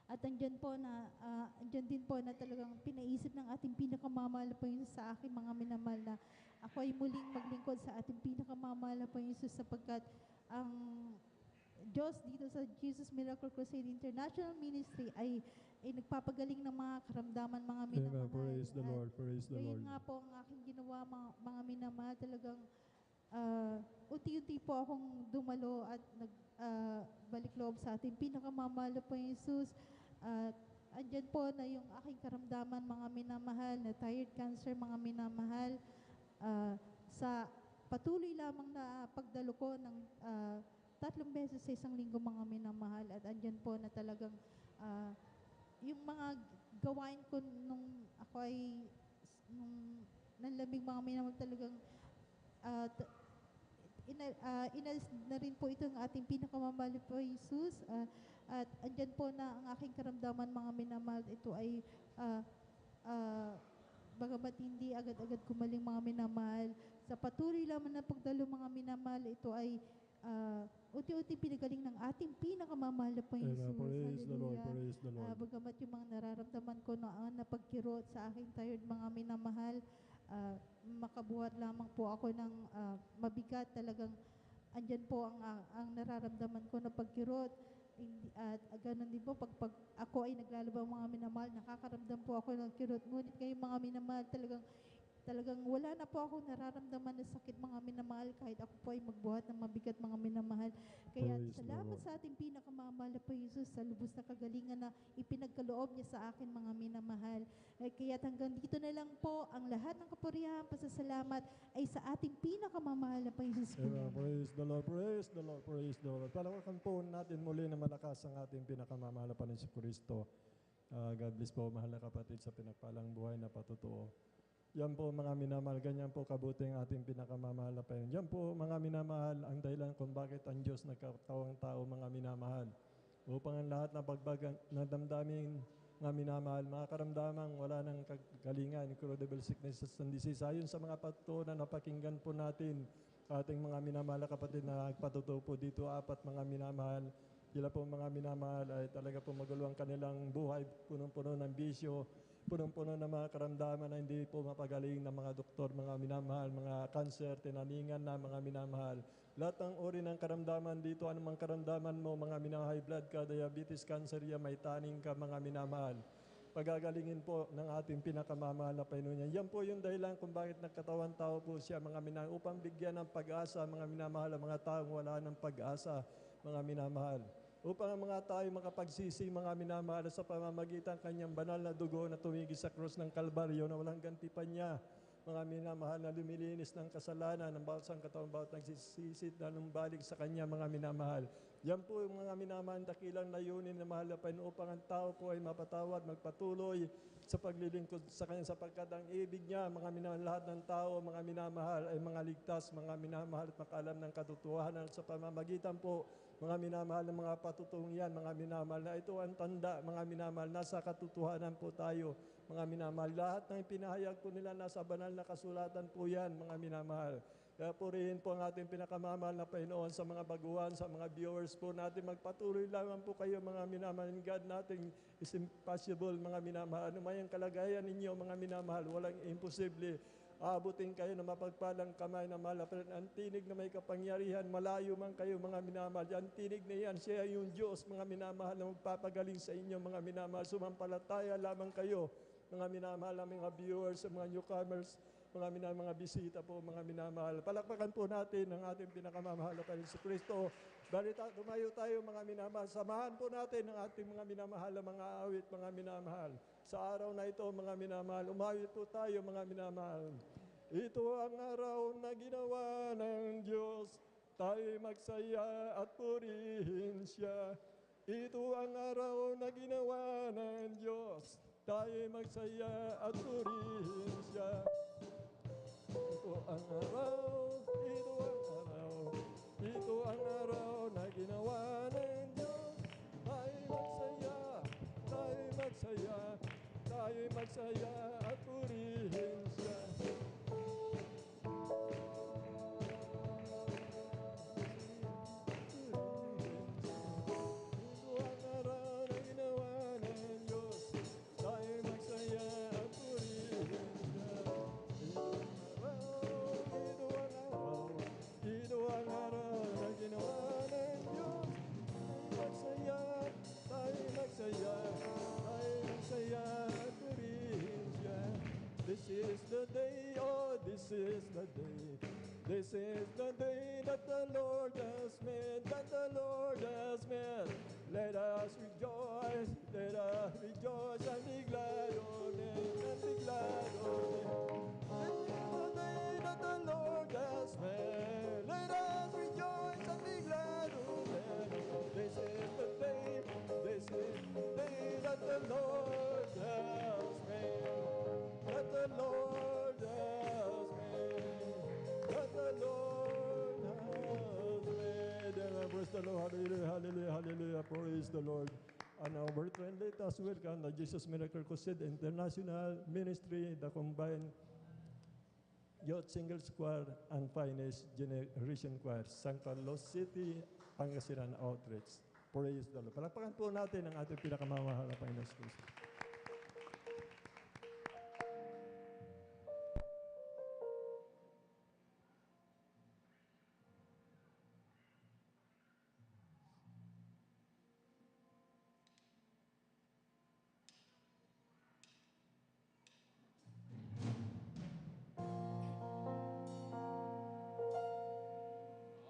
At andyan din po na talagang pinaisip ng ating pinakamamahal na Panginoon sa aking mga minamahal, na ako ay muling maglingkod sa ating pinakamamahal na Panginoon Jesus, sapagkat ang Diyos dito sa Jesus Miracle Crusade International Ministry ay nagpapagaling ng mga karamdaman, mga minamahal. Amen. Praise the Lord. Praise the Lord. Ngayon nga po ang aking ginawa, mga minamahal, talagang unti-unti po akong dumalo at balik loob sa ating pinakamamahal na Panginoon Jesus. Andyan po na yung aking karamdaman, mga minamahal, na thyroid cancer, mga minamahal, sa patuloy lamang na pagdalo ko ng 3 beses sa isang linggo mga minamahal, at andyan po na talagang yung mga gawain ko nung ako ay nung nanlamig mga minamahal, talagang inalis na rin po ito ng ating pinakamamahal po Jesus, at andyan po na ang aking karamdaman mga minamahal. Ito ay bagamat hindi agad-agad kumaling mga minamahal, sa patuloy lamang na pagdalo mga minamahal, ito ay unti-unti pinagaling ng ating pinakamamahal na po Jesus. Amen. Praise the Lord. Hallelujah. Praise the Lord. Bagamat yung mga nararamdaman ko noon na pagkirot sa aking tired mga minamahal, makabuhat lamang po ako ng mabigat. Talagang andyan po ang nararamdaman ko na pagkirot. At ganun din po, pag ako ay naglalaba mga minamahal, nakakaramdam po ako ng kirot. Ngunit kayo mga minamahal, talagang wala na po ako nararamdaman na sakit mga minamahal, kahit ako po ay magbuhat ng mabigat mga minamahal. Kaya Praise the salamat Lord. sa ating pinakamamahal na po Jesus, sa lubos na kagalingan na ipinagkaloob niya sa akin mga minamahal. Kaya hanggang dito na lang po, ang lahat ng kapurihan, pasasalamat ay sa ating pinakamamahal na po Jesus po. Amen. Praise the Lord. Praise the Lord. Praise the Lord. Palawakan po natin muli na malakas ang ating pinakamamahal na Panginoon si Kristo. God bless po, mahal na kapatid, sa pinagpalang buhay na patutuo. Yan po mga minamahal, ganyan po kabuti ang ating pinakamamahal na Panginoon. Yan po mga minamahal, ang dahilan kung bakit ang Diyos nagkatawang tao mga minamahal. Upang ang lahat na pagbagan na damdamin mga minamahal, mga karamdamang wala ng kagalingan, incurable sicknesses and disease. Ayon sa mga patutunan na pakinggan po natin, ating mga minamahal na kapatid na nagpatutuo po dito, 4 mga minamahal. Sila po mga minamahal ay talaga po magulo ang kanilang buhay, punong-puno ng bisyo, punong-puno ng mga karamdaman na hindi po mapagaling ng mga doktor, mga minamahal, mga cancer, tinaningan na mga minamahal. Lahat ng uri ng karamdaman dito, anumang karamdaman mo, mga minamahal, high blood ka, diabetes, cancer, yan, may taning ka, mga minamahal. Pagagalingin po ng ating pinakamamahal na Panginoon. Yan po yung dahilan kung bakit nagkatawan tao po siya, mga minamahal, upang bigyan ng pag-asa, mga minamahal, ang mga taong wala ng pag-asa, mga minamahal. Upang ang mga tayo makapagsisi, mga minamahal, sa pamamagitan kanyang banal na dugo na tumigil sa krus ng Kalbaryo na walang ganti pa niya, mga minamahal, na lumilinis ng kasalanan ng bawat sangkatauhan, bawat nagsisisid na lumbalik sa kanya, mga minamahal. Yan po yung mga minamahal, dakilang layunin na mahal na Panginoon, upang ang tao po ay mapatawad, magpatuloy sa paglilingkod sa kanya, sapagkat ang ibig niya, mga minamahal, lahat ng tao, mga minamahal, ay mga ligtas, mga minamahal, at makaalam ng katotohanan sa pamamagitan po, mga minamahal, ng mga patutuong yan, mga minamahal, na ito ang tanda, mga minamahal, nasa katotohanan po tayo, mga minamahal. Lahat ng pinahayag po nila nasa banal na kasulatan po yan, mga minamahal. Kaya purihin po ang ating pinakamamahal na Panginoon sa mga baguhan, sa mga viewers po natin. Magpatuloy lamang po kayo, mga minamahal. God natin is impossible, mga minamahal. Ano may ang kalagayan ninyo, mga minamahal, walang imposible. Aabutin kayo na mapagpalang kamay na malapit. Ang tinig na may kapangyarihan, malayo man kayo, mga minamahal. Ang tinig na yan, siya yung Diyos, mga minamahal, na magpapagaling sa inyo, mga minamahal. Sumampalataya lamang kayo, mga minamahal, mga viewers, mga newcomers, mga minamahal, mga bisita po, mga minamahal. Palakpakan po natin ang ating pinakamamahal na Panginoon si Kristo. Tumayo tayo, mga minamahal. Samahan po natin ang ating mga minamahal na mga awit, mga minamahal. Sa araw na ito, mga minamahal, umawit po tayo, mga minamahal. Ito ang araw na ginawa ng Diyos, tayo magsaya at purihin siya. Ito ang araw na ginawa ng Diyos, tayo magsaya at purihin siya. Ito ang araw, ito ang araw, ito ang araw na ginawa ng Diyos, tayo magsaya, tayo magsaya, tayo magsaya at purihin siya. This is the day, oh, this is the day. This is the day that the Lord has made, that the Lord has made. Let us rejoice and be glad on it, and be glad on it. This is the day that the Lord has made. Let us rejoice and be glad on the Lord. And our brethren, let us welcome the Jesus Miracle Crusade International Ministry, the combined Youth Singles Choir and Finest Generation Choir, San Carlos City, Pangasinan Outreach. Praise the Lord. Palakpakan po natin ang ating pinakamamahal na Panginoon Kristo.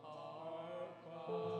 Our Father.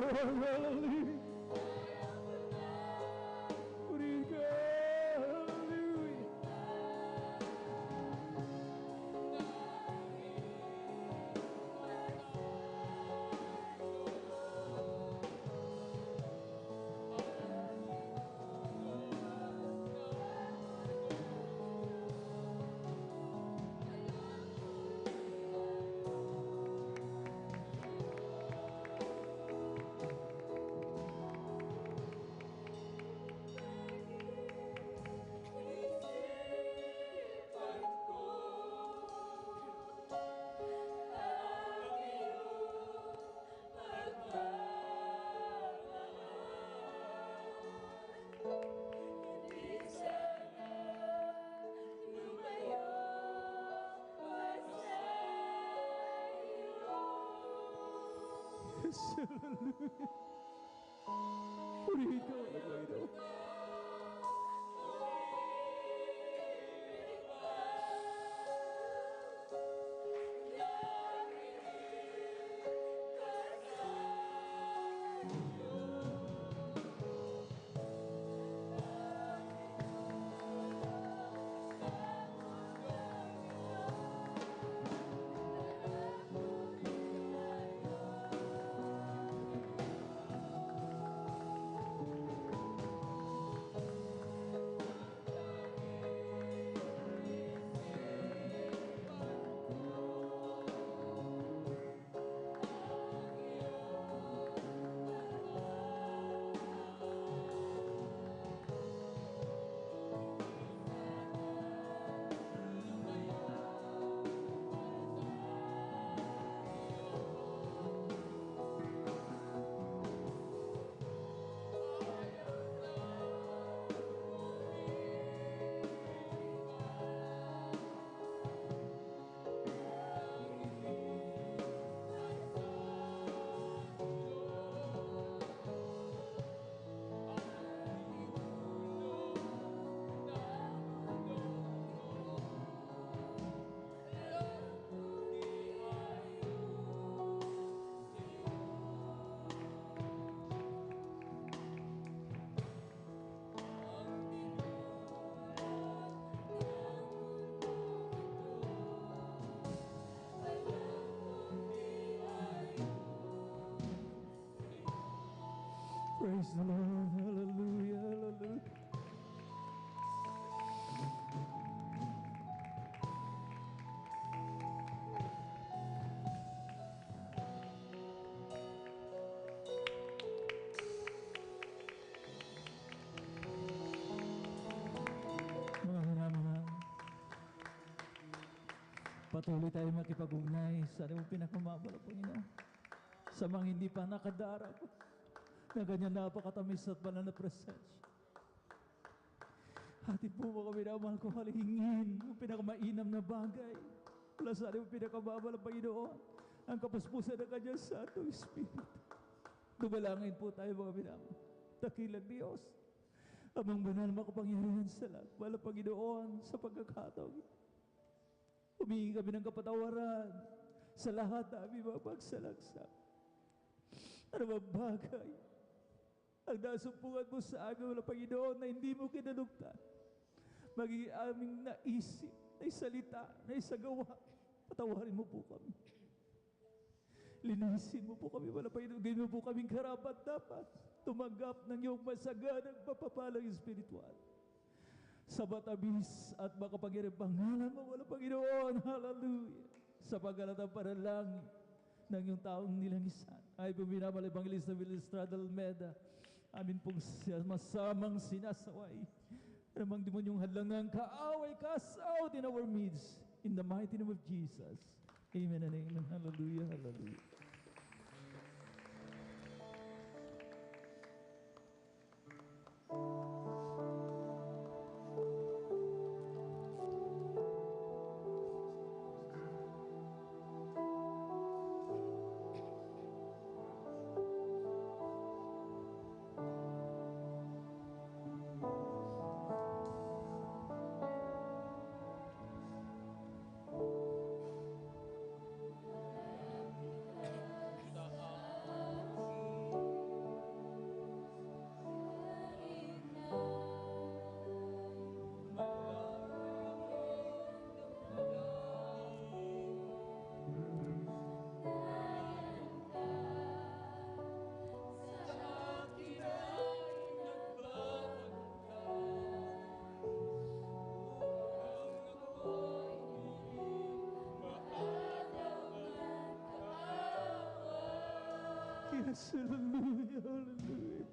Hallelujah. Purihin ka. Hallelujah. Yes, hallelujah. Purihin ka, walang Panginoon. Praise the Lord. Hallelujah. Hallelujah. Mga minamahal, patuloy tayo makipag-ugnay sa ating pinakamabal na Panginoon. Sa mga hindi pa nakadarap na ganyan napakatamis at banal na presensya. Atin po mga minamahal ko, halihingin ang pinakamainam na bagay mula sa ating pinakamabal na Panginoon, ang kapuspusan ng kanyang Santong Espiritu. Dumalangin po tayo mga minamahal. Dakilang Diyos, amang banal makapangyarihan sa lahat, wala Panginoon sa pagkakataon. Humingi kami ng kapatawaran sa lahat na aming mga pagsalagsak. Ano ba bagay ang nasumpungan mo sa amin, wala Panginoon, na hindi mo kinalugtan? Magiging aming naisip, naisalita, naisagawa, patawarin mo po kami. Linisin mo po kami, wala Panginoon, gawin mo po kaming karapat dapat tumanggap ng iyong masaganang papapalang espiritual. Sa matamis at makapangyarihang pangalan mo, wala Panginoon, hallelujah, sa pagkalatang panalangin ng iyong taong nilangisan. Ay puminamal Evangelista Willistrada Almeda, amin pong masamang sinasaway namang demonyong hadlangan, kaaway, cast out in our midst, in the mighty name of Jesus. Amen and amen. Hallelujah, hallelujah. Yes, hallelujah, hallelujah.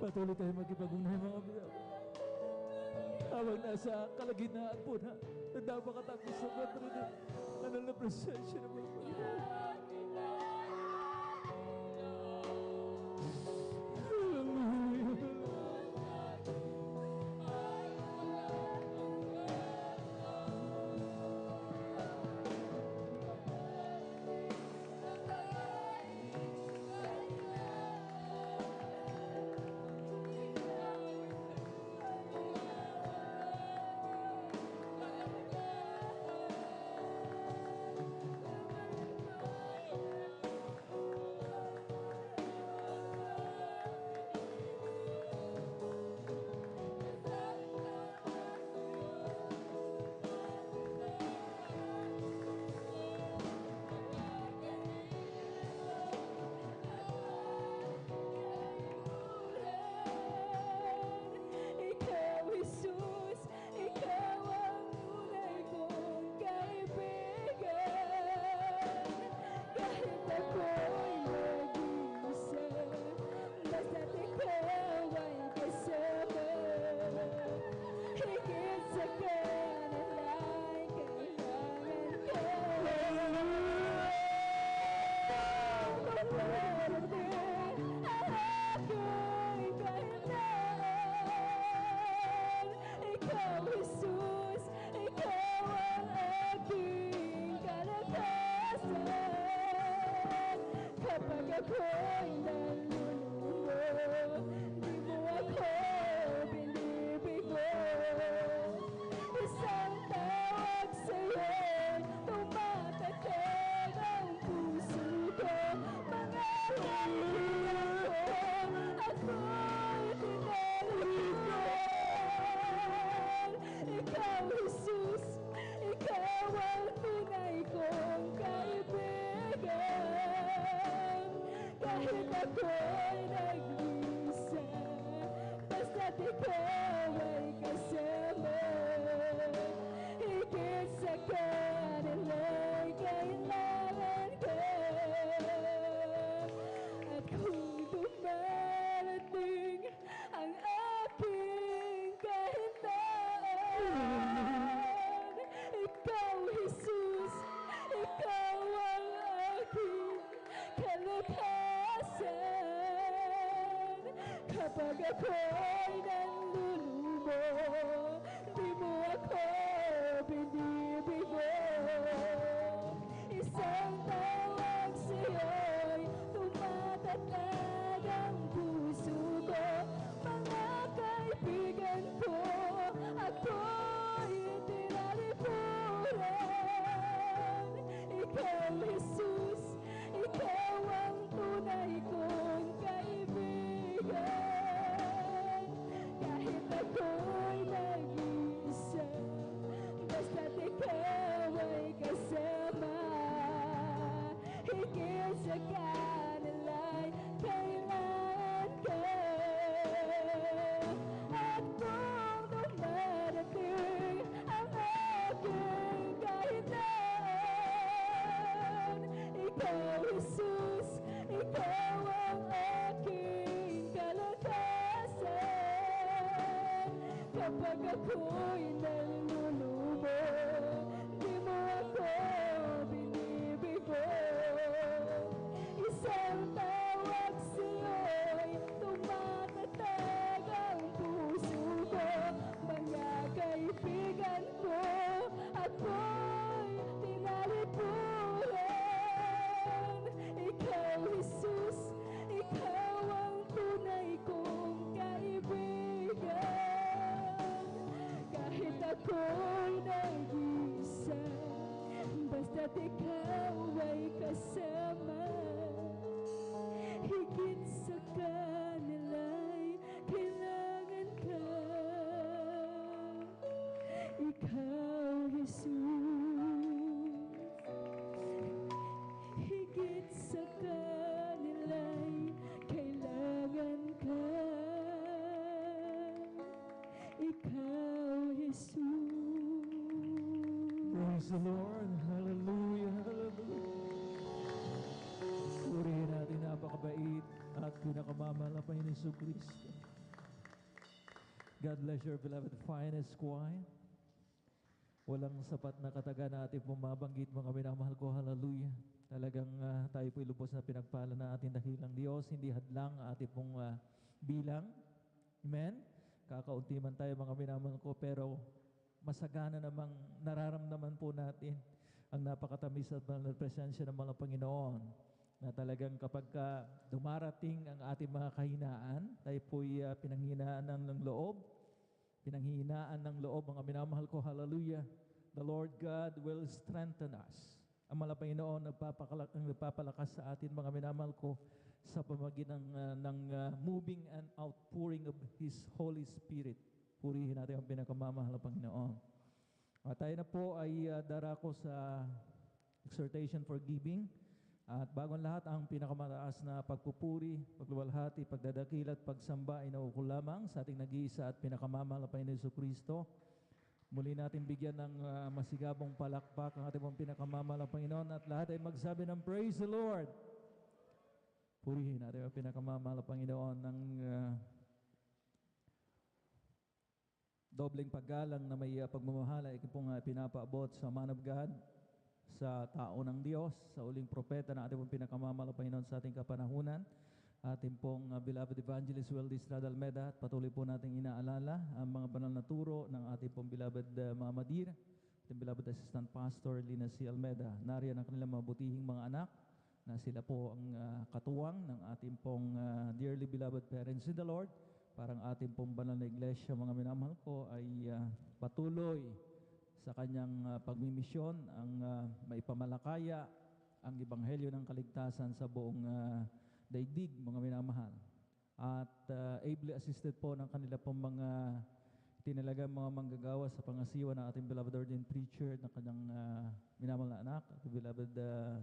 Patuloy tayo magkipag-unahan mga kapatid. Habang nasa kalagitnaan po na napakatapos sa patro na ano na presensya ng mga Panginoon. ako'y nag-iisa, basta't ikaw ay kasama. Higit sa kanila'y kailangan ka. At kung dumarating ang aking kahinaan, ikaw, Jesus, ikaw ang aking kalakasan. Kapag ako'y nanlulumo, di mo ako binibigo. Isang tawag sa'yo'y tumatatag ang puso ko. Mga kaibigan ko, ako'y tinalipuran. Ikaw, Jesus, ikaw ang tunay kong kaibigan. Kahit ako'y nag-iisa, basta't ikaw ay kasama. Higit sa kanila'y kailangan ka. At kung dumarating ang aking kahinaan, ikaw, Jesus, ikaw ang aking kalakasan. Kapag ako'y nalulumo, di mo ako binibigo. Isang tawag sa'yo'y tumatatag ang puso ko. Mga kaibigan ko, ako'y tinalipuran. Ikaw, Jesus, ikaw ang tunay kong kaibigan. Kahit ako'y nag-iisa, basta't ikaw ay kasama. Higit sa kanila'y kailangan ka. Ikaw, Jesus, higit sa kanila'y kailangan ka. Ikaw, Jesus. Praise the Lord. Hallelujah. Hallelujah. Purihin natin napakabait at pinakamamahal na Panginoon Jesucristo. God bless your beloved finest choir. Walang sapat na kataga na ating pumabanggit mga minamahal ko. Hallelujah. Talagang tayo po'y lubos na pinagpala na ating dakilang Diyos. Hindi hadlang ating pong bilang. Amen? Kakaunti man tayo mga minamahal ko, pero masagana namang nararamdaman po natin ang napakatamis at banal na presensya ng mga Panginoon, na talagang kapag dumarating ang ating mga kahinaan, tayo po'y pinanghinaan ng loob, mga minamahal ko. Hallelujah. The Lord God will strengthen us. Ang mga Panginoon nagpapalakas sa atin mga minamahal ko sa pamamagitan ng moving and outpouring of His Holy Spirit. Purihin natin ang pinakamamahal na Panginoon. At tayo na po ay darako sa exhortation for giving. At bagong lahat, ang pinakamataas na pagpupuri, pagluwalhati, pagdadakil at pagsamba ay naukol lamang sa ating nag-iisa at pinakamamahal na Panginoon Jesucristo. Muli natin bigyan ng masigabong palakpak ang ating pong pinakamamahal na Panginoon, at lahat ay magsabi ng praise the Lord. Purihin natin ang pinakamamahal na Panginoon ng dobleng paggalang na may pagmamahal ay pong pinapaabot sa man of God, sa tao ng Diyos, sa uling propeta na ating pong pinakamamahal na Panginoon sa ating kapanahunan, ating pong beloved evangelist Weldy Estrada Almeda. At patuloy po nating inaalala ang mga banal na turo ng ating pong beloved Mama Dir, ating beloved assistant pastor Lina C. Almeda. Nariyan ang kanilang mabutihing mga anak na sila po ang katuwang ng ating pong dearly beloved parents in the Lord. Parang ating pong banal na iglesia, mga minamahal ko, ay patuloy sa kanyang pagmimisyon ang maipamalakaya ang ebanghelyo ng kaligtasan sa buong daigdig, mga minamahal. At ably assisted po ng kanila pong mga tinalagang mga manggagawa sa pangasiwa ng ating beloved ordained preacher, ng kanyang minamahal na anak, ating beloved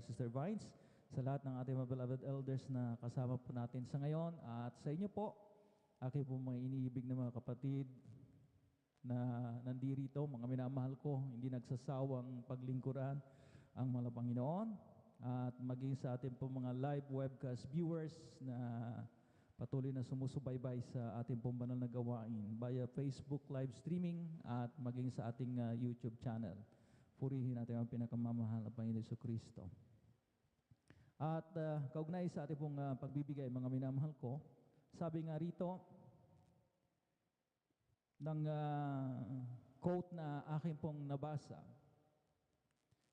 Sister Vines, sa lahat ng ating mga beloved elders na kasama po natin sa ngayon, at sa inyo po, aking po mga iniibig na mga kapatid na nandirito, mga minamahal ko, hindi nagsasawang paglingkuran ang mga Panginoon, at maging sa ating po mga live webcast viewers na patuloy na sumusubaybay sa ating pong banal na gawain via Facebook live streaming at maging sa ating YouTube channel. Purihin natin ang pinakamamahal na Panginoon Jesucristo. At kaugnay sa ating pong pagbibigay, mga minamahal ko, sabi nga rito ng quote na aking pong nabasa,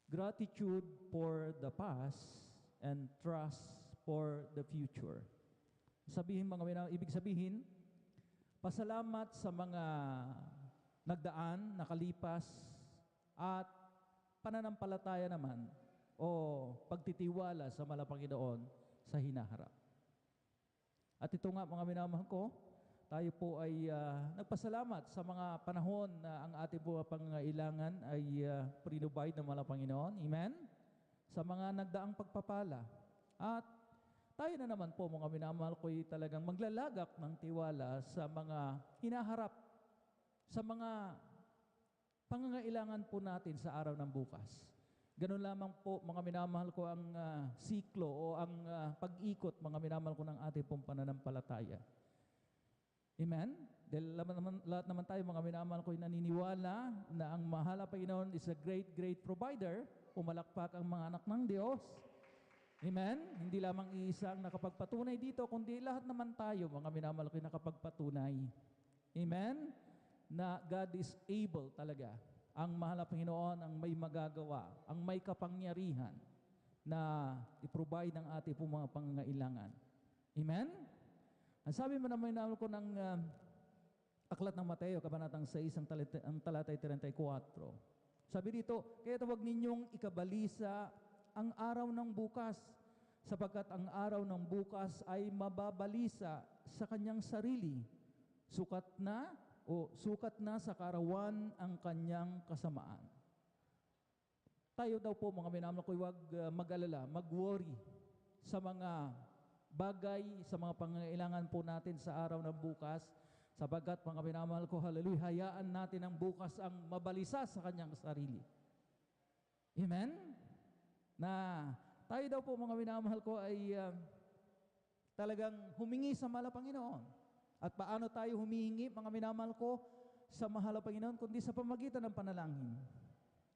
gratitude for the past and trust for the future. Sabihin mga minamahal, ibig sabihin, pasalamat sa mga nagdaan, nakalipas, at pananampalataya naman o pagtitiwala sa Panginoon sa hinaharap. At ito nga mga minamahal ko, tayo po ay nagpasalamat sa mga panahon na ang ating po pangangailangan ay prinubide ng Panginoon. Amen? Sa mga nagdaang pagpapala. At tayo na naman po mga minamahal ko ay talagang maglalagak ng tiwala sa mga hinaharap, sa mga pangangailangan po natin sa araw ng bukas. Ganun lamang po mga minamahal ko ang siklo o ang pag-ikot mga minamahal ko ng ating pong pananampalataya. Amen? Dahil lahat naman tayo mga minamahal ko ay naniniwala na ang mahal na Panginoon is a great, great provider. Pumalakpak ang mga anak ng Diyos. Amen? Hindi lamang iisa ang nakapagpatunay dito, kundi lahat naman tayo mga minamahal ko ay nakapagpatunay. Amen? Na God is able talaga. Ang mahal na Panginoon ang may magagawa, ang may kapangyarihan na i-provide ang ating po mga pangangailangan. Amen? Ang sabi mo naman ko ng Aklat ng Mateo, Kabanatang 6, ang talatay 34. Sabi dito, kaya huwag ninyong ikabalisa ang araw ng bukas, sapagkat ang araw ng bukas ay mababalisa sa kanyang sarili. Sukat na sa karawan ang kanyang kasamaan. Tayo daw po mga minamahal ko, huwag mag-alala, mag-worry sa mga bagay, sa mga pangangailangan po natin sa araw ng bukas, sapagkat mga minamahal ko, hallelujah, hayaan natin ang bukas ang mabalisa sa kanyang sarili. Amen? Na tayo daw po mga minamahal ko ay talagang humingi sa mahal na Panginoon. At paano tayo humihingi, mga minamahal ko, sa mahal na Panginoon, kundi sa pamagitan ng panalangin.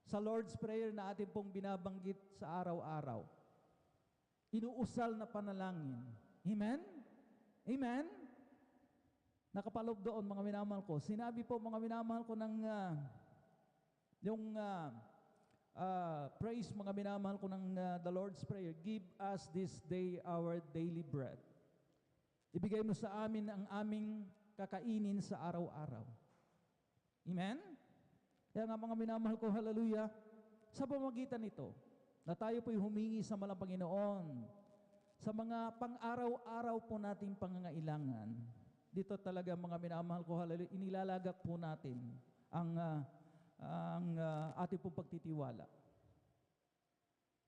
Sa Lord's Prayer na atin pong binabanggit sa araw-araw. Inuusal na panalangin. Amen? Amen? Nakapaloob doon, mga minamahal ko. Sinabi po, mga minamahal ko, ng praise, mga minamahal ko, ng the Lord's Prayer, give us this day our daily bread. Ibigay mo sa amin ang aming kakainin sa araw-araw. Amen? Kaya nga mga minamahal ko, hallelujah, sa pamagitan nito, na tayo po'y humingi sa malang Panginoon, sa mga pang-araw-araw po nating pangangailangan, dito talaga mga minamahal ko, hallelujah, inilalagak po natin ang ating pong pagtitiwala.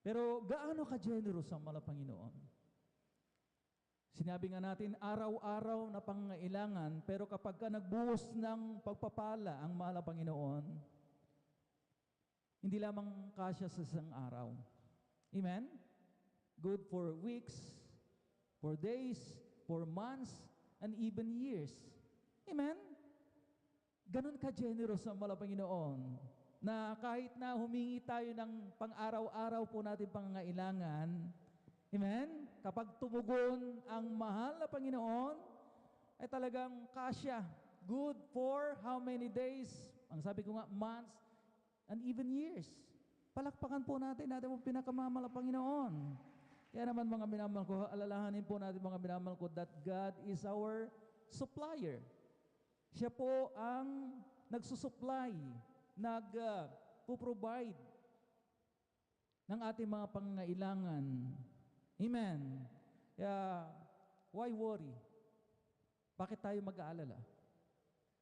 Pero gaano ka-generous ang malang Panginoon? Sinabi nga natin, araw-araw na pangangailangan, pero kapag ka nagbuhos ng pagpapala ang mahal na Panginoon, hindi lamang kasya sa isang araw. Amen? Good for weeks, for days, for months, and even years. Amen? Ganon ka-generous ang mahal na Panginoon, na kahit na humingi tayo ng pang-araw-araw po natin pangangailangan, amen? Kapag tumugon ang mahal na Panginoon, ay talagang kasya. Good for how many days? Ang sabi ko nga, months and even years. Palakpakan po natin po pinakamamahal na Panginoon. Kaya naman mga minamahal ko, alalahanin po natin mga minamahal ko that God is our supplier. Siya po ang nagsusupply, nag-provide ng ating mga pangangailangan. Amen. Kaya, why worry? Bakit tayo mag-aalala?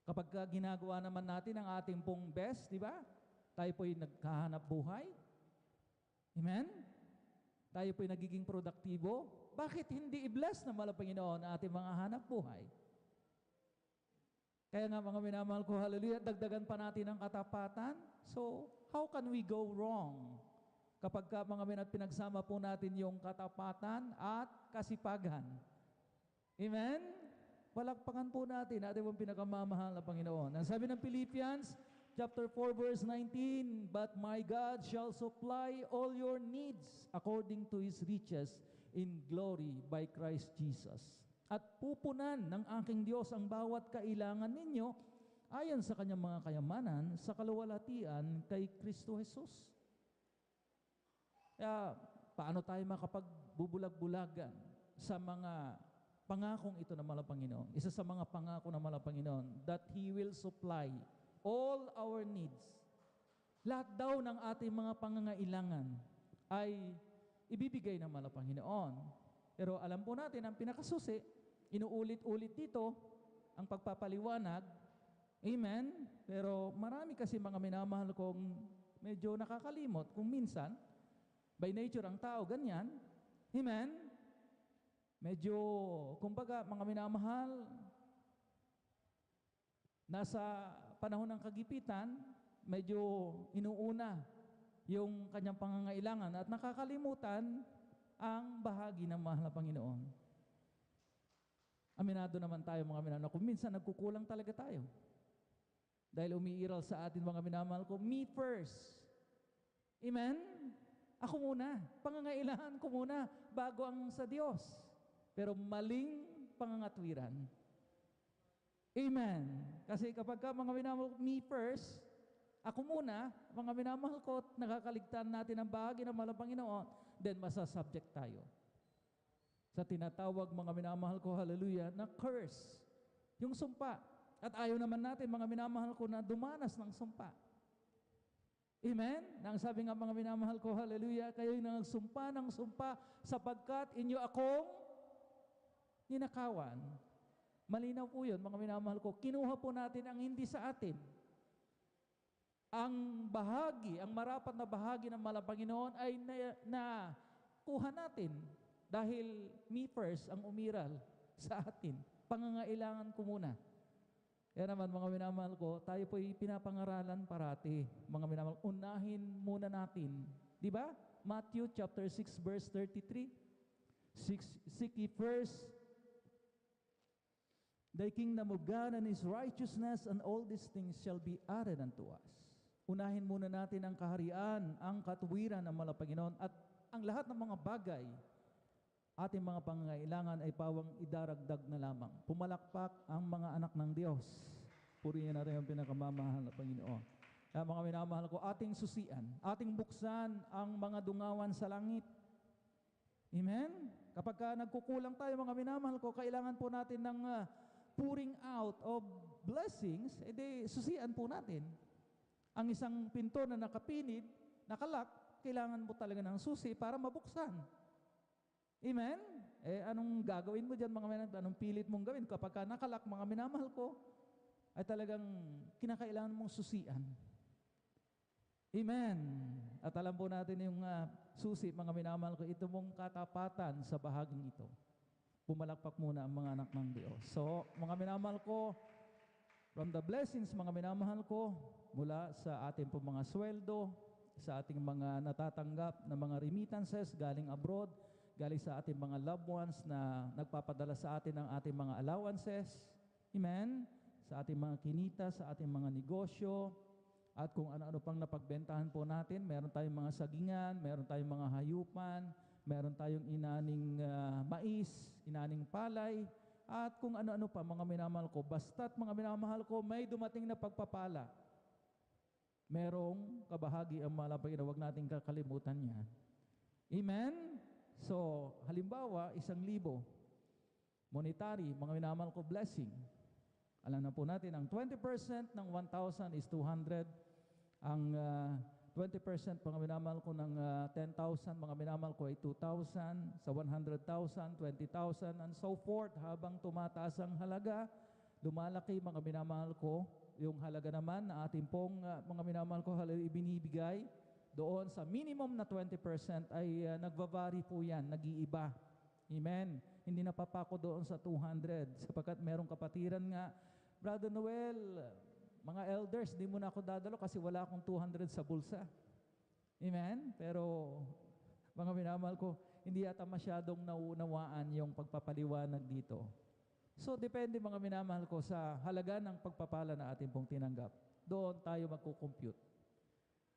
Kapag ginagawa naman natin ang ating pong best, di ba? Tayo po'y nagkahanap buhay. Amen? tayo po'y nagiging produktibo, bakit hindi i-bless na mala Panginoon ang ating mga hanap buhay? Kaya nga mga minamahal ko, hallelujah, dagdagan pa natin ang katapatan. So, how can we go wrong? Kapag ka, mga minat, pinagsama po natin yung katapatan at kasipagan. Amen? Palakpakan po natin pong pinakamamahal na Panginoon. Ang sabi ng Philippians, chapter 4, verse 19, "But my God shall supply all your needs according to His riches in glory by Christ Jesus." At pupunan ng aking Diyos ang bawat kailangan ninyo ayon sa kanyang mga kayamanan sa kaluwalhatian kay Kristo Jesus. Kaya, paano tayo makapagbubulag-bulagan sa mga pangakong ito ng mga Panginoon? Isa sa mga pangako ng mga Panginoon, that He will supply all our needs. Lahat daw ng ating mga pangangailangan ay ibibigay ng mga Panginoon. Pero alam po natin, ang pinakasusi, inuulit-ulit dito, ang pagpapaliwanag, amen? Pero marami kasi mga minamahal kong medyo nakakalimot kung minsan, by nature ang tao, ganyan, amen? Medyo, kumbaga, mga minamahal, nasa panahon ng kagipitan, medyo inuuna yung kanyang pangangailangan at nakakalimutan ang bahagi ng mahal na Panginoon. Aminado naman tayo mga minamahal, kung minsan nagkukulang talaga tayo. Dahil umiiral sa atin mga minamahal ko, me first. Amen? Ako muna. Pangangailangan ko muna bago ang sa Diyos. Pero maling pangangatwiran. Amen. Kasi kapag ka mga minamahal ko, me first, ako muna, mga minamahal ko, nakakaligtan natin ang bahagi ng mahal na Panginoon, then masasubject tayo sa tinatawag mga minamahal ko, hallelujah, na curse. Yung sumpa. At ayaw naman natin, mga minamahal ko, na dumanas ng sumpa. Amen? Nang sabi nga mga minamahal ko, hallelujah, kayo'y nagsumpa ng sumpa sapagkat inyo akong ninakawan. Malinaw po yun, mga minamahal ko. Kinuha po natin ang hindi sa atin. Ang bahagi, ang marapat na bahagi ng mahal na Panginoon ay kuha natin dahil me first ang umiral sa atin. Pangangailangan ko muna. Kaya naman mga minamahal ko, tayo po'y pinapangaralan parati. Mga minamahal, unahin muna natin. Di ba? Matthew chapter 6 verse 33. Seek ye first thy kingdom of God and His righteousness, and all these things shall be added unto us. Unahin muna natin ang kaharian, ang katuwiran ng mahal na Panginoon, at ang lahat ng mga bagay, ating mga pangangailangan ay pawang idaragdag na lamang. Pumalakpak ang mga anak ng Diyos. Purihin natin ang pinakamamahal na Panginoon. Kaya mga minamahal ko, ating susian, ating buksan ang mga dungawan sa langit. Amen? Kapag ka nagkukulang tayo mga minamahal ko, kailangan po natin ng pouring out of blessings, edi susian po natin. Ang isang pinto na nakapinid, nakalak, kailangan mo talaga ng susi para mabuksan. Amen? Anong gagawin mo dyan mga minamahal? Anong pilit mong gawin? Kapag ka nakalak mga minamahal ko, ay talagang kinakailangan mong susian. Amen. At alam po natin yung susi, mga minamahal ko, ito mong katapatan sa bahaging ito. Pumalakpak muna ang mga anak ng Diyos. So, mga minamahal ko, from the blessings, mga minamahal ko, mula sa ating po mga sweldo, sa ating mga natatanggap na mga remittances galing abroad, galing sa ating mga loved ones na nagpapadala sa atin ng ating mga allowances. Amen? Sa ating mga kinita, sa ating mga negosyo, at kung ano-ano pang napagbentahan po natin. Meron tayong mga sagingan, meron tayong mga hayupan, meron tayong inaning mais, inaning palay, at kung ano-ano pa mga minamahal ko. Basta't mga minamahal ko, may dumating na pagpapala. Merong kabahagi ang malapag na huwag nating kakalimutan yan. Amen? So, halimbawa, 1,000 monetary, mga minamahal ko, blessing. Alam na po natin, ang 20% ng 1,000 is 200. Ang 20% mga minamahal ko ng 10,000, mga minamahal ko ay 2,000. Sa 100,000, 20,000, and so forth. Habang tumataas ang halaga, lumalaki mga minamahal ko. Yung halaga naman na ating pong mga minamahal ko, ibinibigay doon sa minimum na 20% ay nagva-vary po yan, nag-iiba. Amen. Hindi napapako doon sa 200 sapagkat merong kapatiran nga, Brother Noel, mga elders, di mo na ako dadalo kasi wala akong 200 sa bulsa. Amen? Pero, mga minamahal ko, hindi yata masyadong nauunawaan yung pagpapaliwanag dito. So, depende mga minamahal ko sa halaga ng pagpapala na ating pong tinanggap. Doon tayo magkukompute.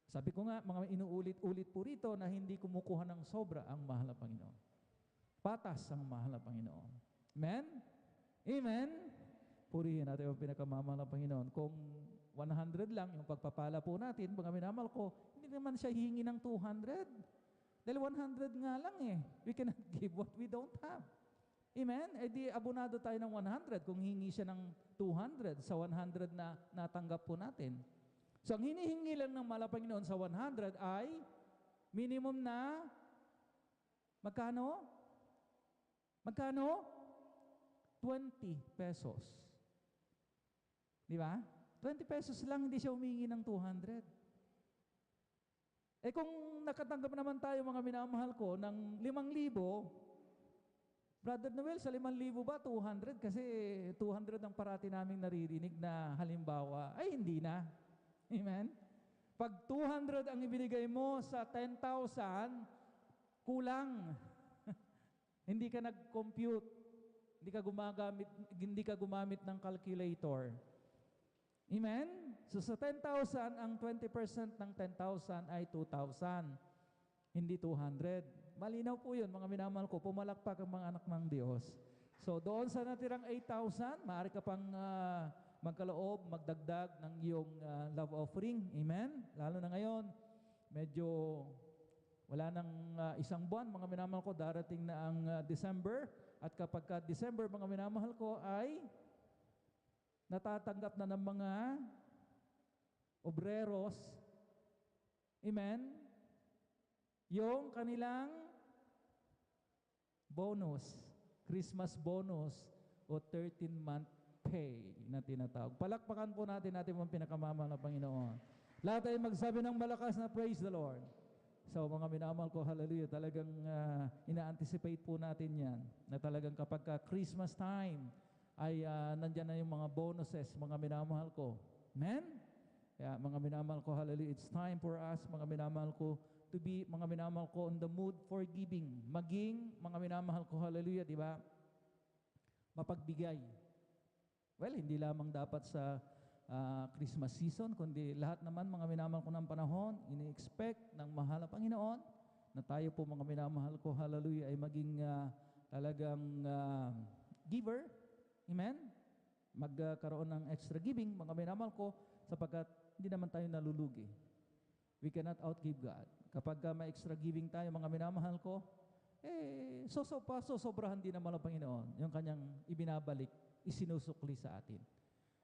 Sabi ko nga, mga inuulit-ulit po rito na hindi kumukuha ng sobra ang mahal na Panginoon. Patas ang mahal na Panginoon. Amen? Amen? Purihin natin ang pinakamamahal na Panginoon. Kung 100 lang yung pagpapala po natin, mga minamahal ko, hindi naman siya hihingi ng 200. Dahil 100 nga lang eh. We cannot give what we don't have. Amen? Eh di abonado tayo ng 100 kung hingi siya ng 200 sa 100 na natanggap po natin. So ang hinihingi lang ng mahal na Panginoon sa 100 ay minimum na magkano? Magkano? 20 pesos. Di ba? 20 pesos lang, hindi siya humingi ng 200. Eh kung nakatanggap naman tayo mga minamahal ko ng 5,000, Brother Noel, sa 5,000 ba 200? Kasi 200 ang parati naming naririnig na halimbawa, ay hindi na. Amen? Pag 200 ang ibinigay mo sa 10,000, kulang. Hindi ka nag-compute. Hindi ka gumamit ng calculator. Amen? So sa 10,000, ang 20% ng 10,000 ay 2,000. Hindi 200. Malinaw po yun, mga minamahal ko. Pumalakpak ang mga anak ng Diyos. So doon sa natirang 8,000, maaari ka pang magkaloob, magdagdag ng iyong love offering. Amen? Lalo na ngayon, medyo wala nang isang buwan, mga minamahal ko, darating na ang December. At kapag December, mga minamahal ko, ay natatanggap na ng mga obreros, amen, yung kanilang bonus, Christmas bonus o 13-month pay na tinatawag. Palakpakan po natin ang pinakamamahal na Panginoon. Lahat ay magsabi ng malakas na praise the Lord. So mga minamahal ko, hallelujah, talagang ina-anticipate po natin yan, na talagang kapag Christmas time, ay nandyan na yung mga bonuses, mga minamahal ko. Amen? Kaya mga minamahal ko, hallelujah, it's time for us, mga minamahal ko, to be, mga minamahal ko, on the mood for giving. Maging, mga minamahal ko, hallelujah, di ba? Mapagbigay. Well, hindi lamang dapat sa Christmas season, kundi lahat naman mga minamahal ko ng panahon, ini-expect ng mahal na Panginoon na tayo po mga minamahal ko, hallelujah, ay maging talagang giver. Amen? Magkaroon ng extra giving, mga minamahal ko, sapagkat hindi naman tayo nalulugi. We cannot outgive God. Kapag may extra giving tayo, mga minamahal ko, sosobrahan din naman ang Panginoon yung kanyang ibinabalik, isinusukli sa atin.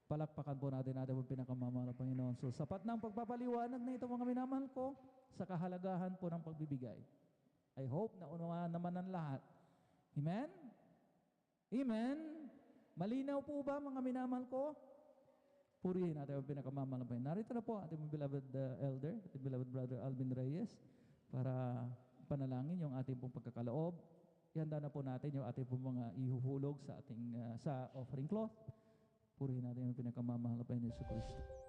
Palakpakan po natin ang pinakamamahal na Panginoon. So, sapat na ang pagpapaliwanag na ito, mga minamahal ko, sa kahalagahan po ng pagbibigay. I hope na unawaan naman ng lahat. Amen? Amen? Malinaw po ba, mga minamahal ko? Purihin natin ang pinakamamahal na Panginoon. Narito na po ating beloved elder, ating beloved brother Alvin Reyes, para panalangin yung ating pong pagkakaloob. Ihanda na po natin yung ating pong mga ihuhulog sa ating sa offering cloth. Purihin natin ang pinakamamahal na Panginoon Jesu Cristo.